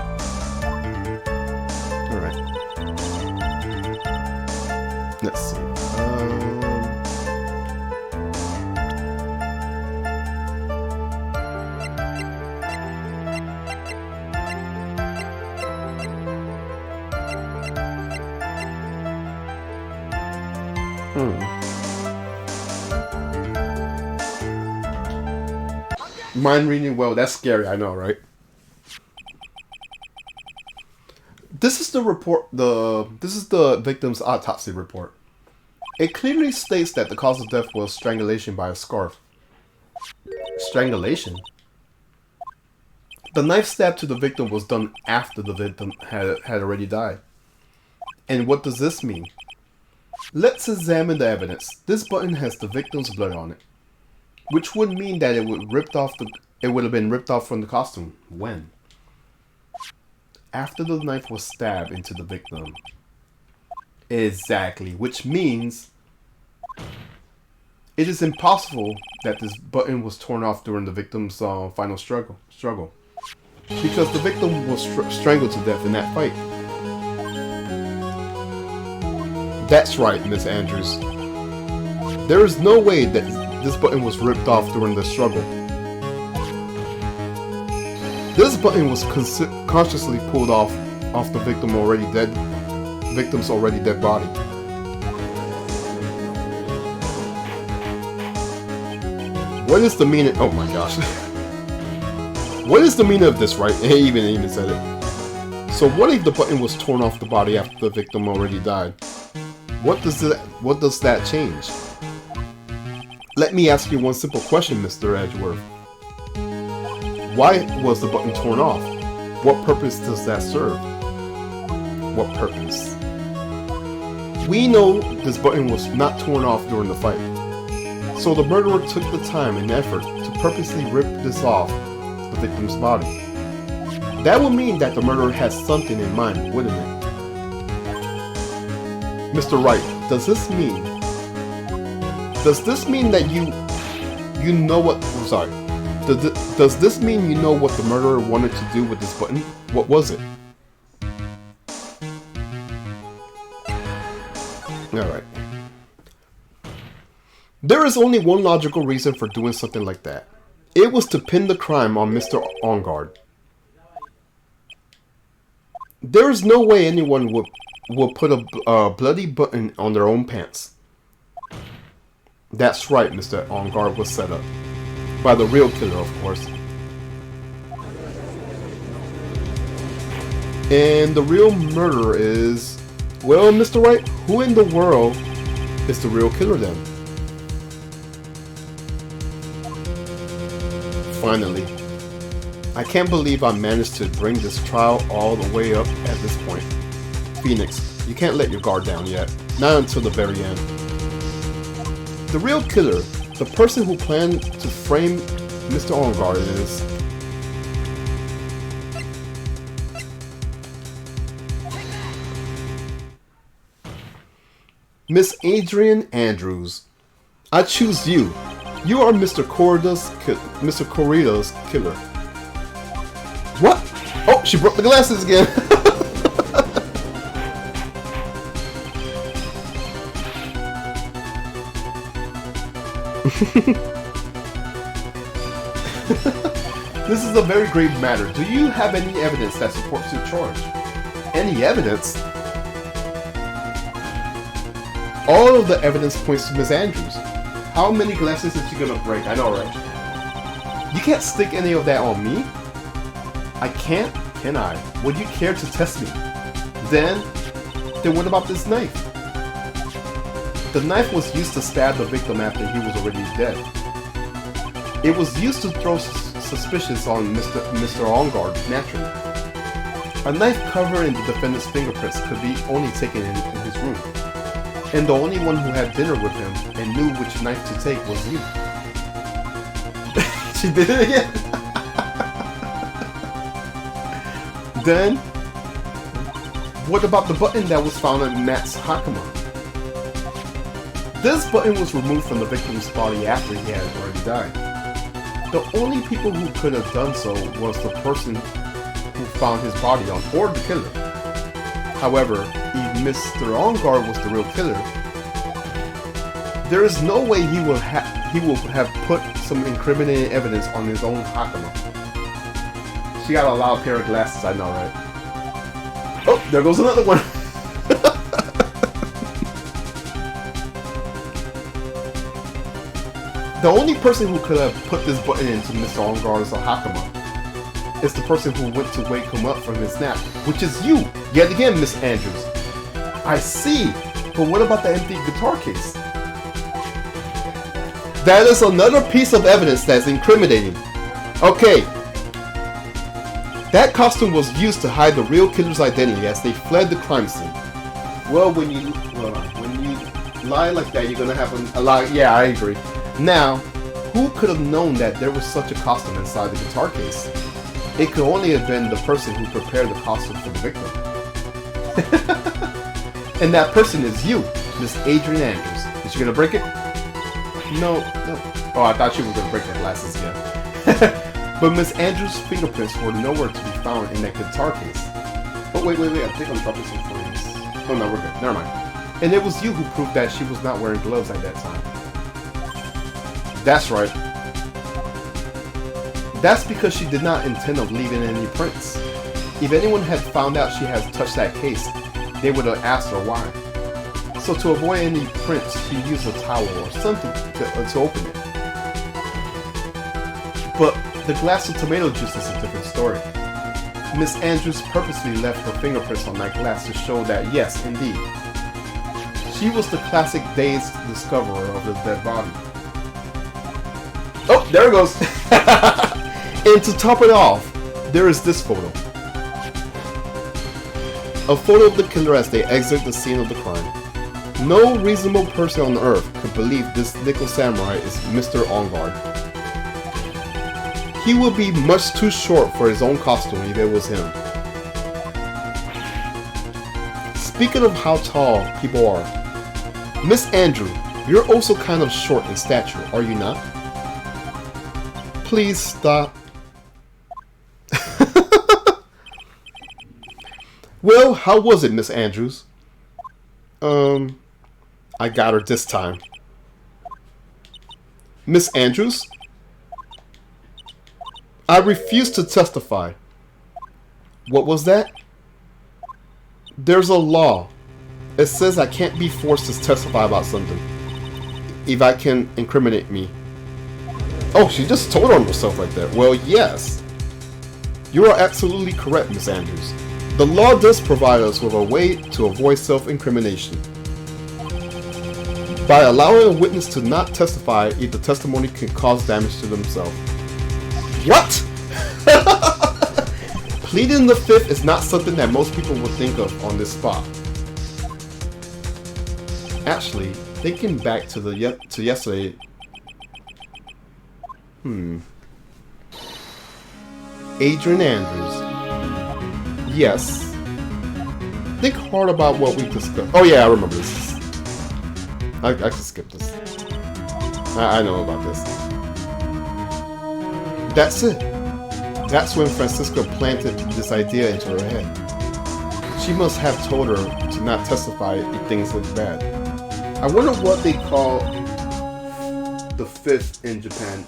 Alright. Let's see. Mind reading well, that's scary, I know, right? This is the report, this is the victim's autopsy report. It clearly states that the cause of death was strangulation by a scarf. Strangulation? The knife stab to the victim was done after the victim had already died. And what does this mean? Let's examine the evidence. This button has the victim's blood on it, which would mean that it would have been ripped off from the costume. When? After the knife was stabbed into the victim. Exactly, which means it is impossible that this button was torn off during the victim's final struggle, because the victim was strangled to death in that fight. That's right, Miss Andrews. There is no way that this button was ripped off during the struggle. This button was consciously pulled off the victim's already dead body. What is the meaning? Oh my gosh. What is the meaning of this, right? He even said it. So what if the button was torn off the body after the victim already died? What does that change? Let me ask you one simple question, Mr. Edgeworth. Why was the button torn off? What purpose does that serve? What purpose? We know this button was not torn off during the fight. So the murderer took the time and effort to purposely rip this off the victim's body. That would mean that the murderer had something in mind, wouldn't it? Mr. Wright, does this mean that you know what, I'm sorry, does this mean you know what the murderer wanted to do with this button? What was it? Alright. There is only one logical reason for doing something like that. It was to pin the crime on Mr. Ongard. There is no way anyone would put a bloody button on their own pants. That's right, Mr. Ongard was set up. By the real killer, of course. And the real murderer is... Well, Mr. Wright, who in the world is the real killer then? Finally. I can't believe I managed to bring this trial all the way up at this point. Phoenix, you can't let your guard down yet. Not until the very end. The real killer, the person who planned to frame Mr. Ongard is... Miss Adrian Andrews. I choose you. You are Mr. Corrida's killer. What? Oh, she broke the glasses again. This is a very grave matter. Do you have any evidence that supports your charge? Any evidence? All of the evidence points to Miss Andrews. How many glasses is she gonna break? I know, right? You can't stick any of that on me? I can't? Can I? Would you care to test me? Then what about this knife? The knife was used to stab the victim after he was already dead. It was used to throw suspicions on Mr. Ongard, naturally. A knife covered in the defendant's fingerprints could be only taken in his room. And the only one who had dinner with him and knew which knife to take was you. She did it again? Then, what about the button that was found on Matt's Hakama? This button was removed from the victim's body after he had already died. The only people who could have done so was the person who found his body on, or the killer. However, if Mr. Ongard was the real killer, there is no way he will have put some incriminating evidence on his own Hakama. She got a loud pair of glasses, I know, right? Oh, there goes another one. The only person who could have put this button into Mr. Ongard's Hakama is the person who went to wake him up from his nap, which is you, yet again, Miss Andrews. I see, but what about the empty guitar case? That is another piece of evidence that's incriminating. Okay. That costume was used to hide the real killer's identity as they fled the crime scene. Well, when you lie like that, you're gonna have a lie. Yeah, I agree. Now, who could have known that there was such a costume inside the guitar case? It could only have been the person who prepared the costume for the victim. And that person is you, Miss Adrian Andrews. Is she gonna break it? No. Oh, I thought she was gonna break her glasses again. But Miss Andrews' fingerprints were nowhere to be found in that guitar case. Oh, wait, I think I'm dropping some frames. Oh no, we're good. Never mind. And it was you who proved that she was not wearing gloves at that time. That's right. That's because she did not intend of leaving any prints. If anyone had found out she had touched that case, they would have asked her why. So to avoid any prints, she used a towel or something to open it. But the glass of tomato juice is a different story. Miss Andrews purposely left her fingerprints on that glass to show that, yes, indeed, she was the classic dazed discoverer of the dead body. Oh, there it goes. And to top it off, there is this photo. A photo of the killer as they exit the scene of the crime. No reasonable person on earth could believe this nickel samurai is Mr. Ongard. He would be much too short for his own costume if it was him. Speaking of how tall people are, Miss Andrew, you're also kind of short in stature, are you not? Please stop. Well, how was it, Miss Andrews? I got her this time. Miss Andrews? I refuse to testify. What was that? There's a law. It says I can't be forced to testify about something if I can incriminate me. Oh, she just told on herself like that. Well, yes. You are absolutely correct, Miss Andrews. The law does provide us with a way to avoid self-incrimination. By allowing a witness to not testify if the testimony can cause damage to themselves. What? Pleading the fifth is not something that most people would think of on this spot. Actually, thinking back to yesterday. Adrian Andrews. Yes. Think hard about what we discussed. Oh yeah, I remember this. I can skip this. I know about this. That's it. That's when Francisca planted this idea into her head. She must have told her to not testify if things look bad. I wonder what they call the 5th in Japan.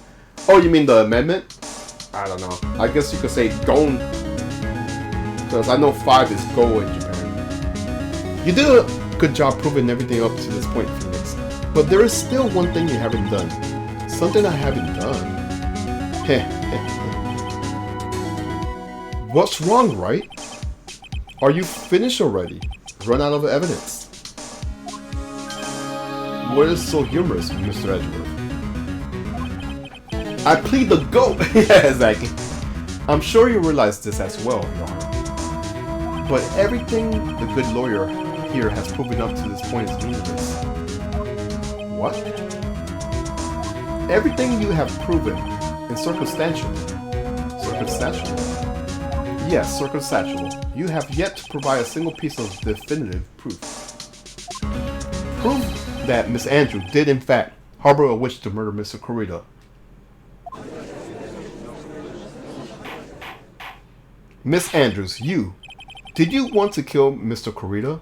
Oh, you mean the amendment? I don't know. I guess you could say Gon. Because I know 5 is Go in Japan. You did a good job proving everything up to this point, Phoenix. But there is still one thing you haven't done. Something I haven't done. What's wrong, right? Are you finished already? Run out of evidence. What is so humorous, Mr. Edgeworth? I plead the GOAT! Yeah, exactly. I'm sure you realize this as well, Your Honor. But everything the good lawyer here has proven up to this point is meaningless. What? Everything you have proven in circumstantial. Circumstantial? Yes, circumstantial. You have yet to provide a single piece of definitive proof. Proof that Miss Andrew did in fact harbor a wish to murder Mr. Kurita. Miss Andrews, did you want to kill Mr. Kurita?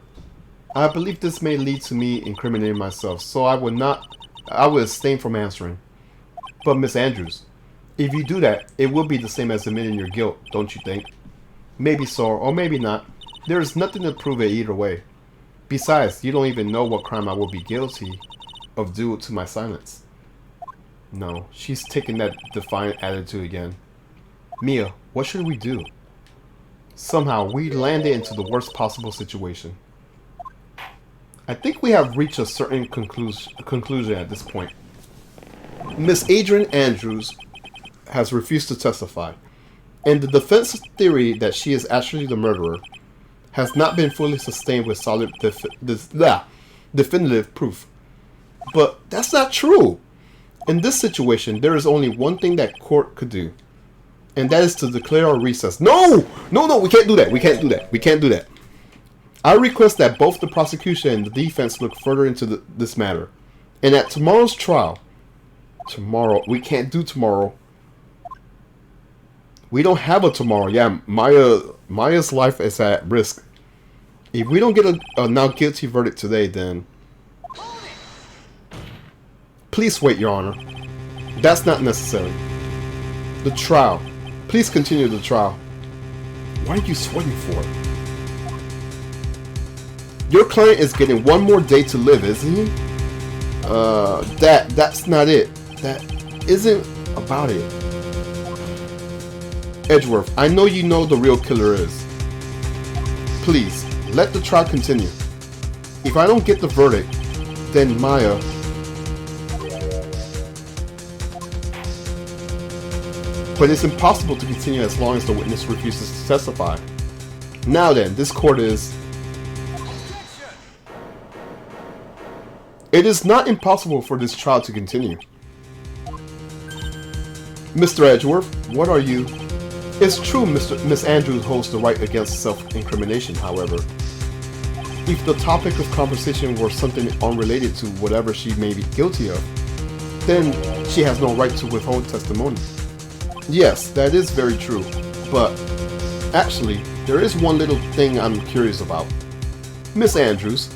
I believe this may lead to me incriminating myself, so I will abstain from answering. But Miss Andrews, if you do that, it will be the same as admitting your guilt, don't you think? Maybe so, or maybe not. There is nothing to prove it either way. Besides, you don't even know what crime I will be guilty of due to my silence. No, she's taking that defiant attitude again. Mia, what should we do? Somehow, we landed into the worst possible situation. I think we have reached a certain conclusion at this point. Miss Adrian Andrews has refused to testify, and the defense theory that she is actually the murderer has not been fully sustained with solid definitive proof. But that's not true. In this situation, there is only one thing that court could do, and that is to declare a recess. No, we can't do that. We can't do that. I request that both the prosecution and the defense look further into this matter, and at tomorrow's trial. We can't do tomorrow. We don't have a tomorrow. Yeah, Maya's life is at risk. If we don't get a now guilty verdict today, then please wait, Your Honor. That's not necessary. The trial. Please continue the trial. What are you sweating for? Your client is getting one more day to live, isn't he? That's not it. That isn't about it. Edgeworth, I know you know the real killer is. Please, let the trial continue. If I don't get the verdict, then Maya... But it's impossible to continue as long as the witness refuses to testify. Now then, this court is... It is not impossible for this trial to continue. Mr. Edgeworth, what are you... It's true Miss Andrews holds the right against self-incrimination, however. If the topic of conversation were something unrelated to whatever she may be guilty of, then she has no right to withhold testimony. Yes, that is very true, but actually, there is one little thing I'm curious about. Miss Andrews,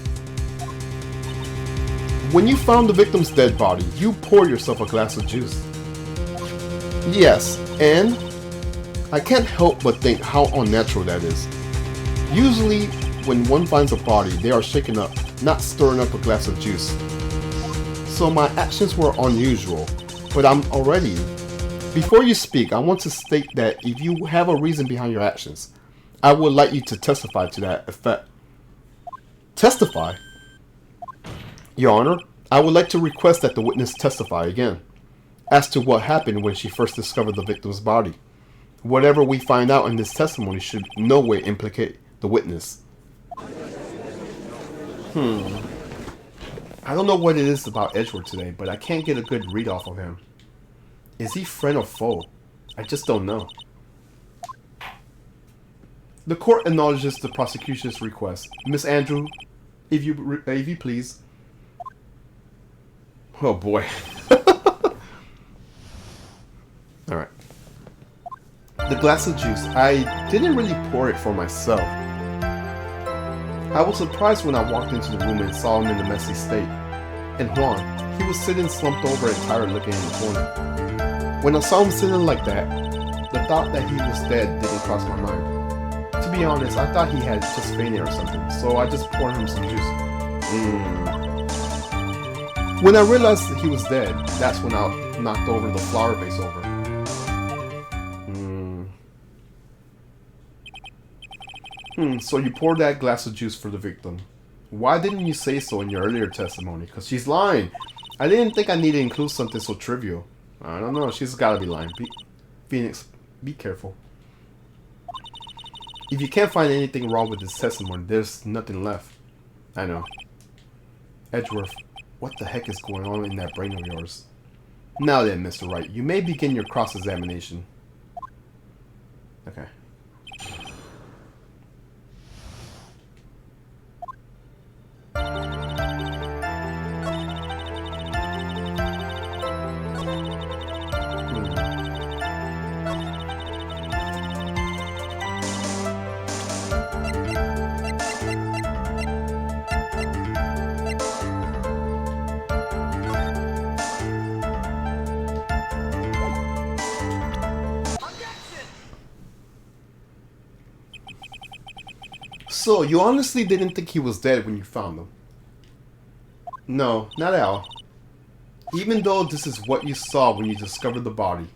when you found the victim's dead body, you poured yourself a glass of juice. Yes, and I can't help but think how unnatural that is. Usually, when one finds a body, they are shaken up, not stirring up a glass of juice. So my actions were unusual, but I'm already... Before you speak, I want to state that if you have a reason behind your actions, I would like you to testify to that effect. Testify? Your Honor, I would like to request that the witness testify again as to what happened when she first discovered the victim's body. Whatever we find out in this testimony should in no way implicate the witness. I don't know what it is about Edgeworth today, but I can't get a good read off of him. Is he friend or foe? I just don't know. The court acknowledges the prosecution's request. Miss Andrew, if you please. Oh boy. Alright. The glass of juice. I didn't really pour it for myself. I was surprised when I walked into the room and saw him in a messy state. And Juan, He was sitting slumped over and tired looking in the corner. When I saw him sitting like that, the thought that he was dead didn't cross my mind. To be honest, I thought he had just fainted or something, so I just poured him some juice. When I realized that he was dead, that's when I knocked over the flower vase over. So you poured that glass of juice for the victim. Why didn't you say so in your earlier testimony? Because she's lying. I didn't think I needed to include something so trivial. I don't know, she's gotta be lying. Phoenix, be careful. If you can't find anything wrong with this testimony, there's nothing left. I know. Edgeworth, what the heck is going on in that brain of yours? Now then, Mr. Wright, you may begin your cross-examination. Okay. So, you honestly didn't think he was dead when you found him? No, not at all. Even though this is what you saw when you discovered the body.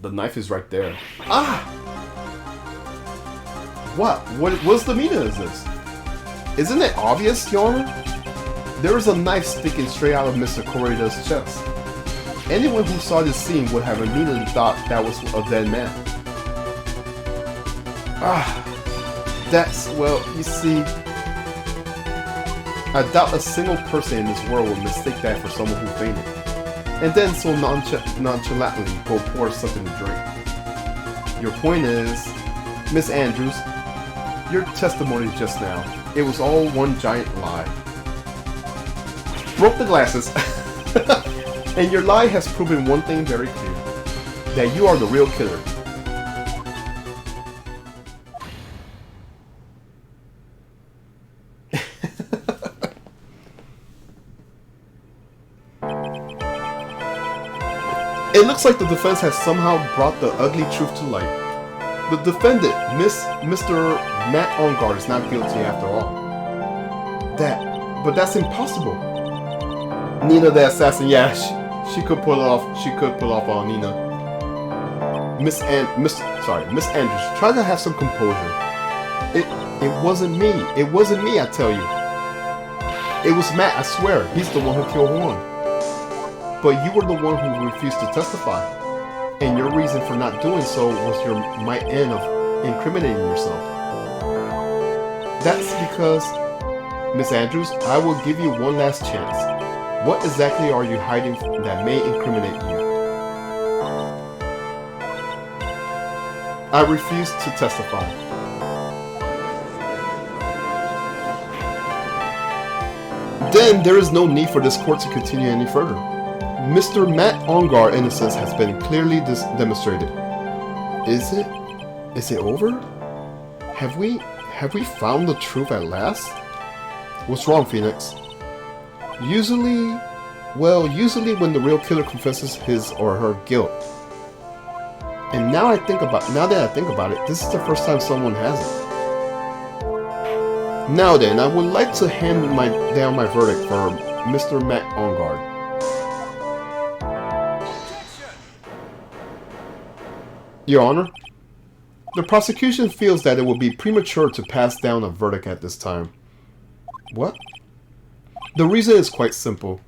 The knife is right there. Ah! What's the meaning of this? Isn't it obvious, Your Honor? There is a knife sticking straight out of Mr. Corrida's chest. Anyone who saw this scene would have immediately thought that was a dead man. Well, you see, I doubt a single person in this world would mistake that for someone who fainted, and then so nonchalantly go pour something to drink. Your point is, Miss Andrews, your testimony just now, it was all one giant lie. Broke the glasses, and your lie has proven one thing very clear, that you are the real killer. It looks like the defense has somehow brought the ugly truth to light. The defendant, Mr. Matt Ongard, is not guilty after all. But that's impossible. Nina the assassin, yeah, she could pull it off. She could pull off on Nina. Miss Andrews, try to have some composure. It wasn't me. It wasn't me, I tell you. It was Matt, I swear. He's the one who killed Juan. But you were the one who refused to testify, and your reason for not doing so was your might end of incriminating yourself. That's because, Miss Andrews, I will give you one last chance. What exactly are you hiding that may incriminate you? I refuse to testify. Then there is no need for this court to continue any further. Mr. Matt Ongard's innocence has been clearly demonstrated. Is it? Is it over? Have we found the truth at last? What's wrong, Phoenix? Usually when the real killer confesses his or her guilt. And now that I think about it, this is the first time someone hasn't. Now then, I would like to hand down my verdict for Mr. Matt Ongard. Your Honor, the prosecution feels that it would be premature to pass down a verdict at this time. What? The reason is quite simple.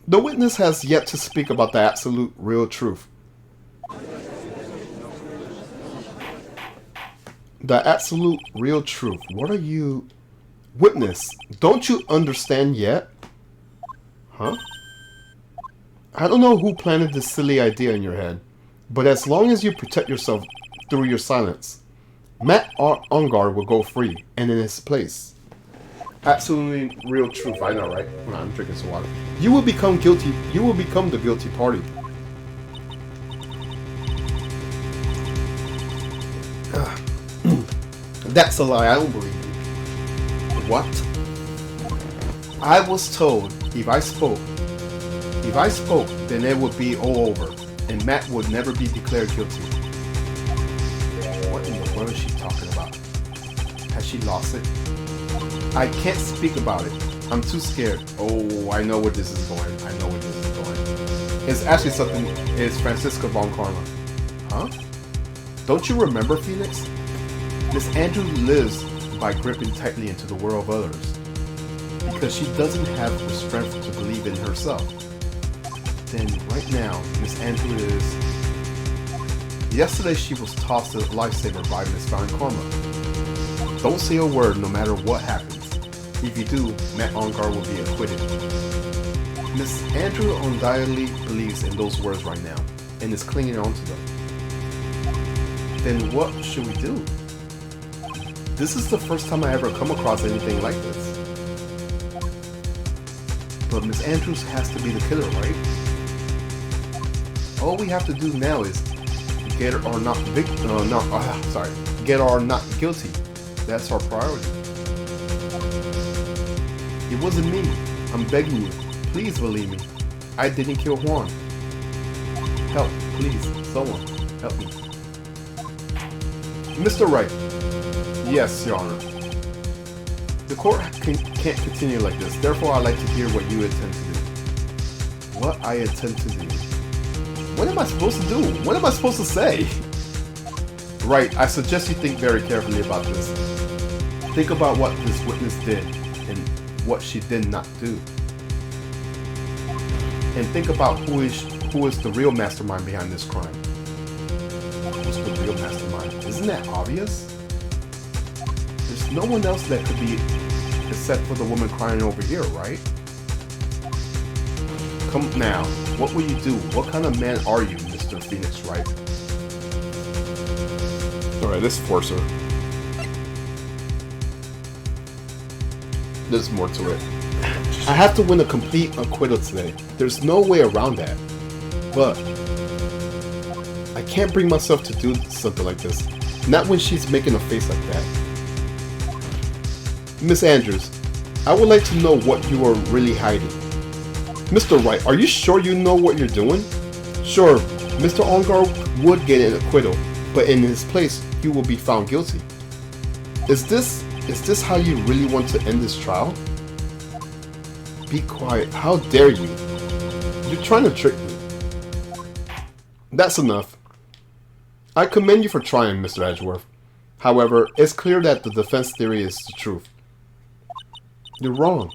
The witness has yet to speak about the absolute real truth. The absolute real truth. What are you... Witness, don't you understand yet? Huh? I don't know who planted this silly idea in your head, but as long as you protect yourself through your silence, Matt Ongard will go free and in his place. Absolutely real truth, I know, right? Hold on, I'm drinking some water. You will become guilty. You will become the guilty party. That's a lie. I don't believe you. What? I was told if I spoke, then it would be all over, and Matt would never be declared guilty. What in the world is she talking about? Has she lost it? I can't speak about it. I'm too scared. Oh, I know where this is going. It's actually something. It's Francisca von Karma. Huh? Don't you remember, Phoenix? Miss Andrew lives by gripping tightly into the world of others, because she doesn't have the strength to believe in herself. Then right now, Miss Andrew is... Yesterday she was tossed a lifesaver by Miss Von Karma. Don't say a word no matter what happens. If you do, Matt Ongar will be acquitted. Miss Andrew undoubtedly believes in those words right now, and is clinging on to them. Then what should we do? This is the first time I ever come across anything like this. But Miss Andrews has to be the killer, right? All we have to do now is get her or not get her or not guilty. That's our priority. It wasn't me. I'm begging you. Please believe me. I didn't kill Juan. Help, please. Someone, help me. Mr. Wright. Yes, Your Honor. The court can't continue like this. Therefore, I'd like to hear what you intend to do. What I intend to do? What am I supposed to do? What am I supposed to say? Right, I suggest you think very carefully about this. Think about what this witness did and what she did not do. And think about who is the real mastermind behind this crime. Who's the real mastermind? Isn't that obvious? There's no one else that could be except for the woman crying over here, right? Come now, what will you do? What kind of man are you, Mr. Phoenix Wright? Alright, let's force her. There's more to it. I have to win a complete acquittal today. There's no way around that. But I can't bring myself to do something like this. Not when she's making a face like that. Miss Andrews, I would like to know what you are really hiding. Mr. Wright, are you sure you know what you're doing? Sure, Mr. Ongar would get an acquittal, but in his place, he will be found guilty. Is this how you really want to end this trial? Be quiet. How dare you? You're trying to trick me. That's enough. I commend you for trying, Mr. Edgeworth. However, it's clear that the defense theory is the truth. You're wrong.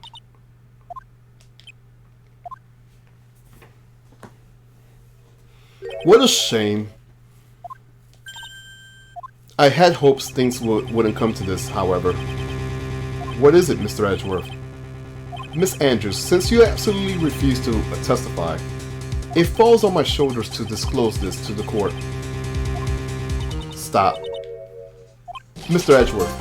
What a shame. I had hopes things wouldn't come to this, however. What is it, Mr. Edgeworth? Miss Andrews, since you absolutely refuse to testify, it falls on my shoulders to disclose this to the court. Stop. Mr. Edgeworth.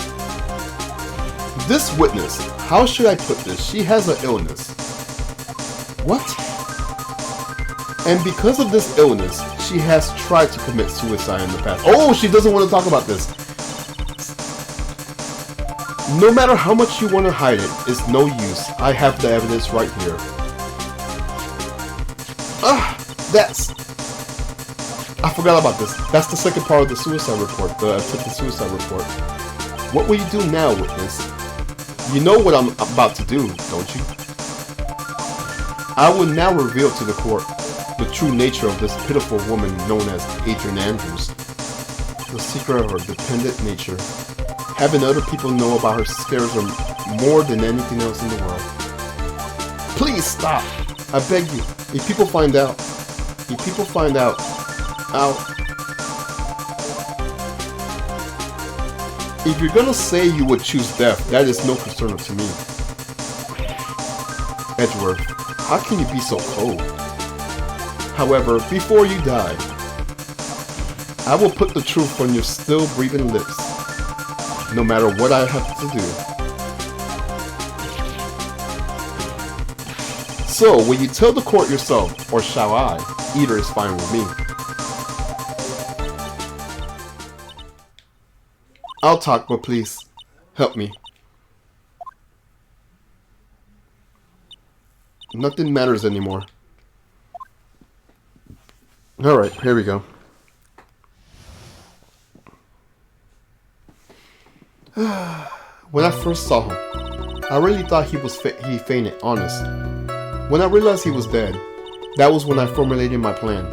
This witness, how should I put this? She has an illness. What? And because of this illness, she has tried to commit suicide in the past. Oh, she doesn't want to talk about this. No matter how much you want to hide it, it's no use. I have the evidence right here. I forgot about this. That's the second part of the suicide report, the attempted suicide report. What will you do now, witness? You know what I'm about to do, don't you? I will now reveal to the court the true nature of this pitiful woman known as Adrian Andrews. The secret of her dependent nature. Having other people know about her scares her more than anything else in the world. Please stop! I beg you. If people find out, if you're gonna say you would choose death, that is no concern to me. Edgeworth, how can you be so cold? However, before you die, I will put the truth on your still breathing lips, no matter what I have to do. So, will you tell the court yourself, or shall I? Either is fine with me. I'll talk, but please, help me. Nothing matters anymore. Alright, here we go. When I first saw him, I really thought he fainted, honest. When I realized he was dead, that was when I formulated my plan.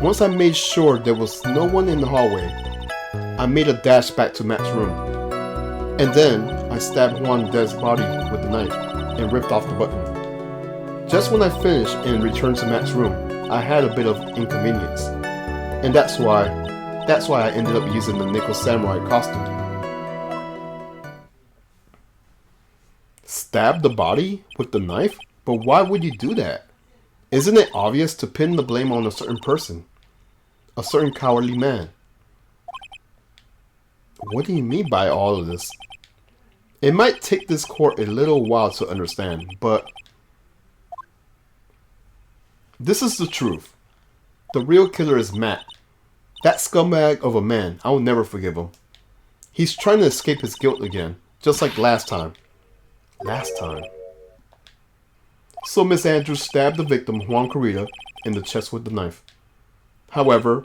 Once I made sure there was no one in the hallway, I made a dash back to Matt's room. And then, I stabbed Juan Dead's body with the knife and ripped off the button. Just when I finished and returned to Matt's room, I had a bit of inconvenience. And that's why I ended up using the Nickel Samurai costume. Stab the body with the knife? But why would you do that? Isn't it obvious to pin the blame on a certain person? A certain cowardly man? What do you mean by all of this? It might take this court a little while to understand, but this is the truth. The real killer is Matt. That scumbag of a man, I will never forgive him. He's trying to escape his guilt again, just like last time. So Miss Andrews stabbed the victim, Juan Carita, in the chest with the knife. However,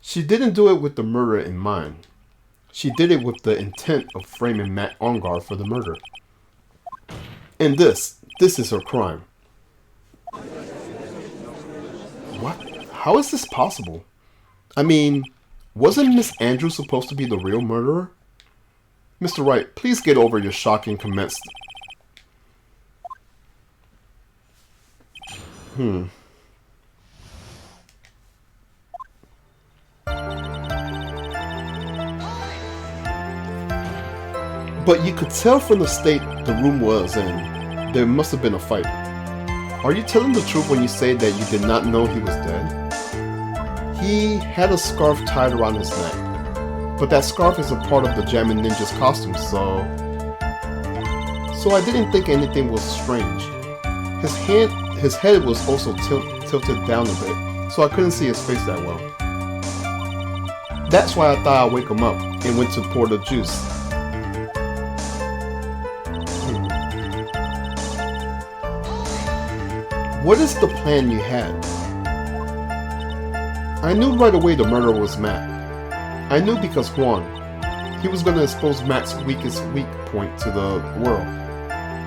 she didn't do it with the murder in mind. She did it with the intent of framing Matt Ongar for the murder. And this is her crime. What? How is this possible? I mean, wasn't Miss Andrews supposed to be the real murderer? Mr. Wright, please get over your shocking comments. But you could tell from the state the room was in, there must have been a fight. Are you telling the truth when you say that you did not know he was dead? He had a scarf tied around his neck, but that scarf is a part of the Jammin' Ninja's costume, so I didn't think anything was strange. His head was also tilted down a bit, so I couldn't see his face that well. That's why I thought I'd wake him up and went to pour the juice. What is the plan you had? I knew right away the murderer was Matt. I knew because Juan, he was going to expose Matt's weakest weak point to the world.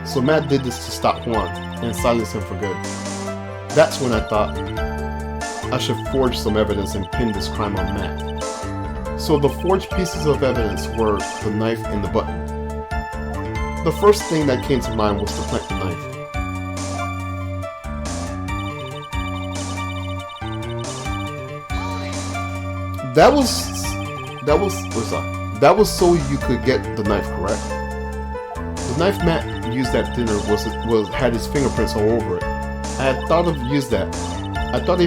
So Matt did this to stop Juan and silence him for good. That's when I thought I should forge some evidence and pin this crime on Matt. So the forged pieces of evidence were the knife and the button. The first thing that came to mind was to plant the knife. That was so you could get the knife, correct? The knife Matt used at dinner had his fingerprints all over it. I thought if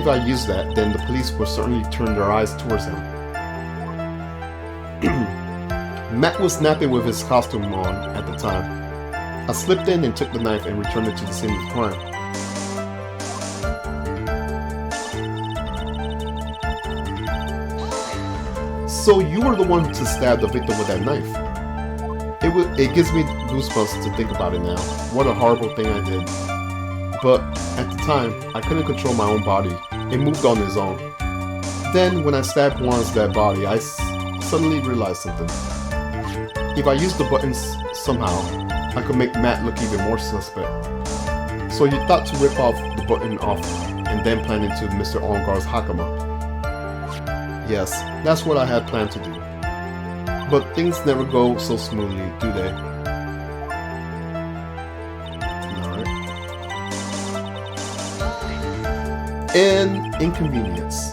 I used that, then the police would certainly turn their eyes towards him. Matt was napping with his costume on at the time. I slipped in and took the knife and returned it to the scene of the crime. So you were the one to stab the victim with that knife. It gives me goosebumps to think about it now. What a horrible thing I did. But at the time, I couldn't control my own body. It moved on its own. Then, when I stabbed Juan's dead body, I suddenly realized something. If I used the buttons somehow, I could make Matt look even more suspect. So you thought to rip off the button off and then plan into Mr. Ongar's Hakama. Yes, that's what I had planned to do. But things never go so smoothly, do they? Alright. An inconvenience.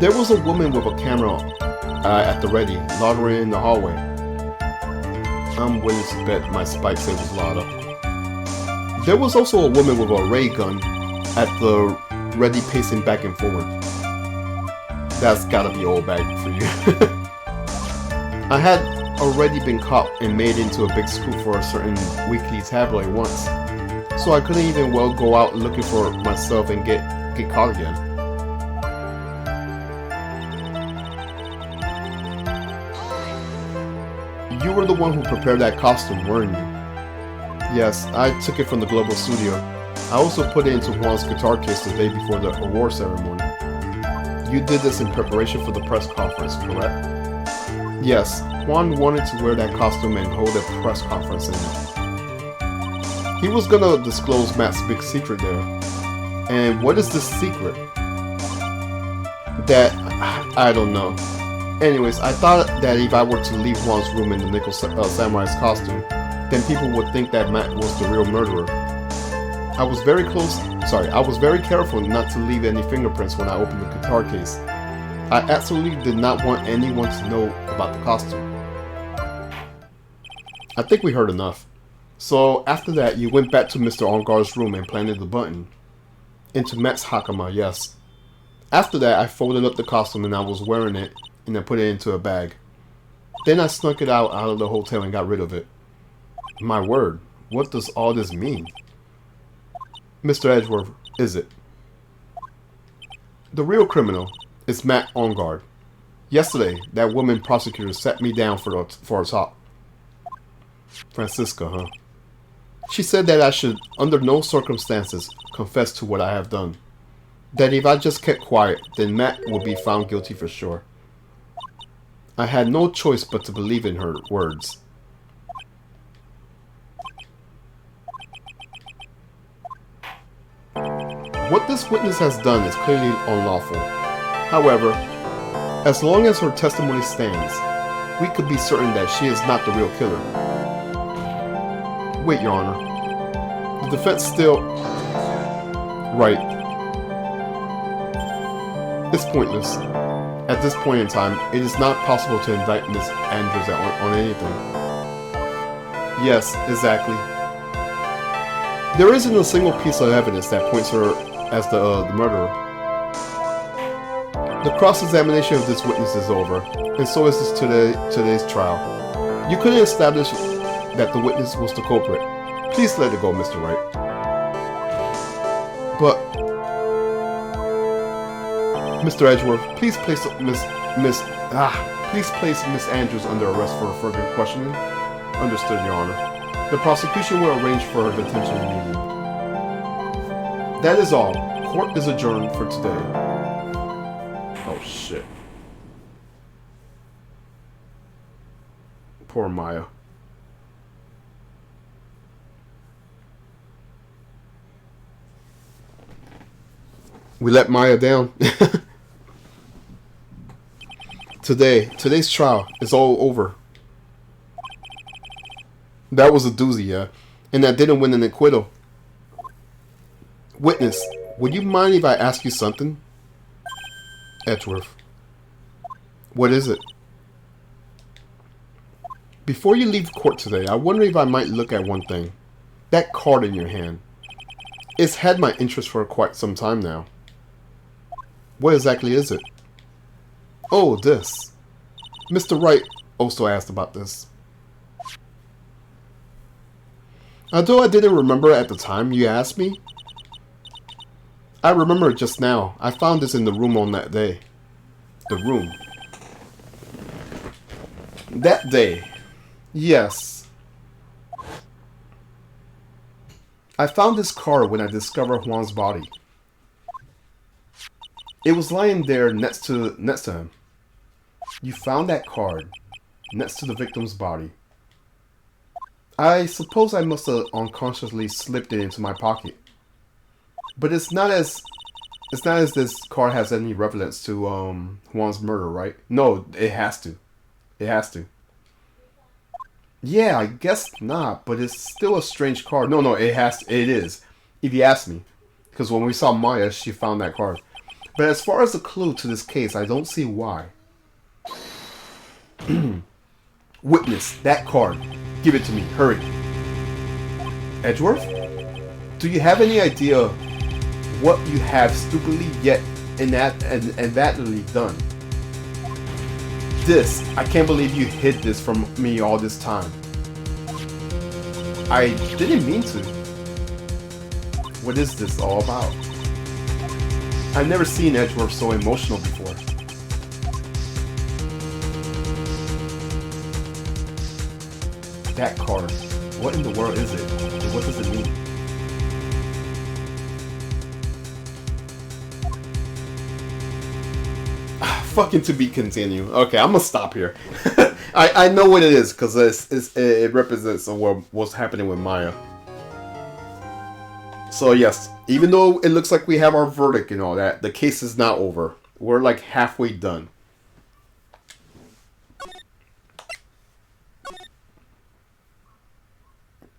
There was a woman with a camera at the ready, loitering in the hallway. I'm willing to bet my spike say was Lada. There was also a woman with a ray gun at the ready, pacing back and forward. That's gotta be old bag for you. I had already been caught and made into a big scoop for a certain weekly tabloid once, so I couldn't even well go out looking for myself and get caught again. You were the one who prepared that costume, weren't you? Yes, I took it from the Global Studio. I also put it into Juan's guitar case the day before the award ceremony. You did this in preparation for the press conference, correct? Yes, Juan wanted to wear that costume and hold a press conference in it. He was gonna disclose Matt's big secret there. And what is this secret? That, I don't know. Anyways, I thought that if I were to leave Juan's room in the Nickel Samurai's costume, then people would think that Matt was the real murderer. I was very careful not to leave any fingerprints when I opened the guitar case. I absolutely did not want anyone to know about the costume. I think we heard enough. So after that, you went back to Mr. Ongar's room and planted the button. Into Matt's hakama, yes. After that, I folded up the costume and I was wearing it, and I put it into a bag. Then I snuck it out of the hotel and got rid of it. My word, what does all this mean? Mr. Edgeworth, is it? The real criminal is Matt Ongar. Yesterday, that woman prosecutor sat me down for a talk. Francisca, huh? She said that I should, under no circumstances, confess to what I have done. That if I just kept quiet, then Matt would be found guilty for sure. I had no choice but to believe in her words. What this witness has done is clearly unlawful. However, as long as her testimony stands, we could be certain that she is not the real killer. Wait, Your Honor. The defense still... Right. It's pointless. At this point in time, it is not possible to indict Miss Andrews on anything. Yes, exactly. There isn't a single piece of evidence that points her as the murderer. The cross-examination of this witness is over, and so is today's trial. You couldn't establish that the witness was the culprit. Please let it go, Mr. Wright. But, Mr. Edgeworth, please place Miss Andrews under arrest for further questioning. Understood, Your Honor. The prosecution will arrange for her detention immediately. That is all. Court is adjourned for today. Oh shit. Poor Maya. We let Maya down. Today's trial is all over. That was a doozy, yeah. And that didn't win an acquittal. Witness, would you mind if I ask you something? Edgeworth. What is it? Before you leave court today, I wonder if I might look at one thing. That card in your hand. It's had my interest for quite some time now. What exactly is it? Oh, this. Mr. Wright also asked about this. Although I didn't remember at the time you asked me, I remember just now. I found this in the room on that day. The room. That day. Yes. I found this card when I discovered Juan's body. It was lying there next to him. You found that card next to the victim's body. I suppose I must have unconsciously slipped it into my pocket. But it's not as this card has any relevance to Juan's murder, right? No, it has to. It has to. Yeah, I guess not, but it's still a strange card. No, it is. If you ask me. Because when we saw Maya, she found that card. But as far as the clue to this case, I don't see why. Witness, that card. Give it to me. Hurry. Edgeworth? Do you have any idea what you have stupidly yet inadvertently done? This. I can't believe you hid this from me all this time. I didn't mean to. What is this all about? I've never seen Edgeworth so emotional before. That card. What in the world is it? And what does it mean? Fucking to be continued. Okay, I'm gonna stop here. I know what it is because it represents what's happening with Maya. So yes, even though it looks like we have our verdict and all that, the case is not over. We're like halfway done.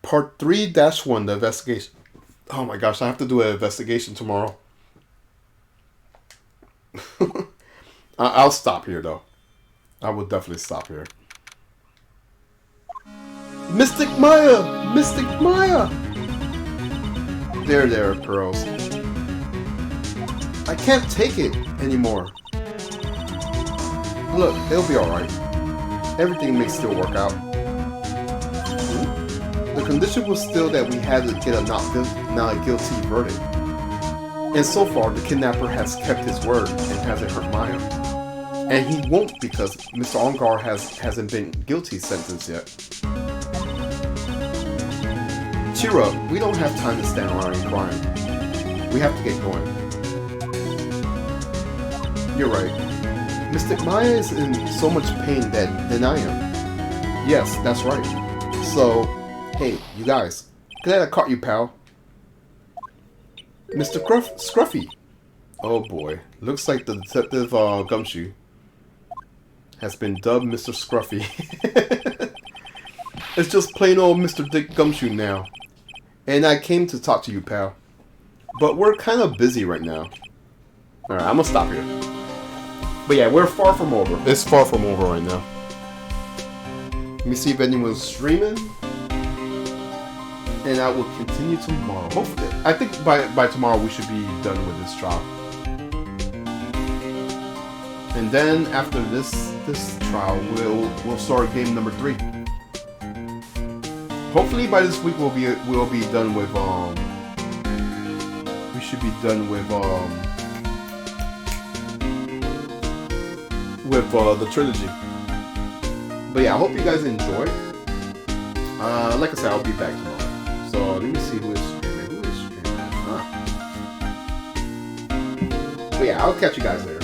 Part 3-1, the investigation. Oh my gosh, I have to do an investigation tomorrow. I'll stop here though. I will definitely stop here. Mystic Maya! Mystic Maya! There, Pearls. I can't take it anymore. Look, it'll be alright. Everything may still work out. The condition was still that we had to get a not guilty verdict. And so far, the kidnapper has kept his word and hasn't hurt Maya. And he won't because Mr. Ongar hasn't been guilty sentenced yet. Cheer up, we don't have time to stand around and crying. We have to get going. You're right. Mystic Maya is in so much pain than I am. Yes, that's right. So, hey, you guys, glad I caught you, pal. Mr. Scruffy. Oh boy, looks like the detective Gumshoe has been dubbed Mr. Scruffy. It's just plain old Mr. Dick Gumshoe now. And I came to talk to you, pal. But we're kind of busy right now. Alright, I'm gonna stop here. But yeah, we're far from over. It's far from over right now. Let me see if anyone's streaming. And I will continue tomorrow. Hopefully, I think by tomorrow we should be done with this trial. And then after this trial, we'll start game number 3. Hopefully by this week we'll be done with we should be done with the trilogy. But yeah, I hope you guys enjoy. Like I said, I'll be back tomorrow. So let me see who is streaming. But yeah, I'll catch you guys later.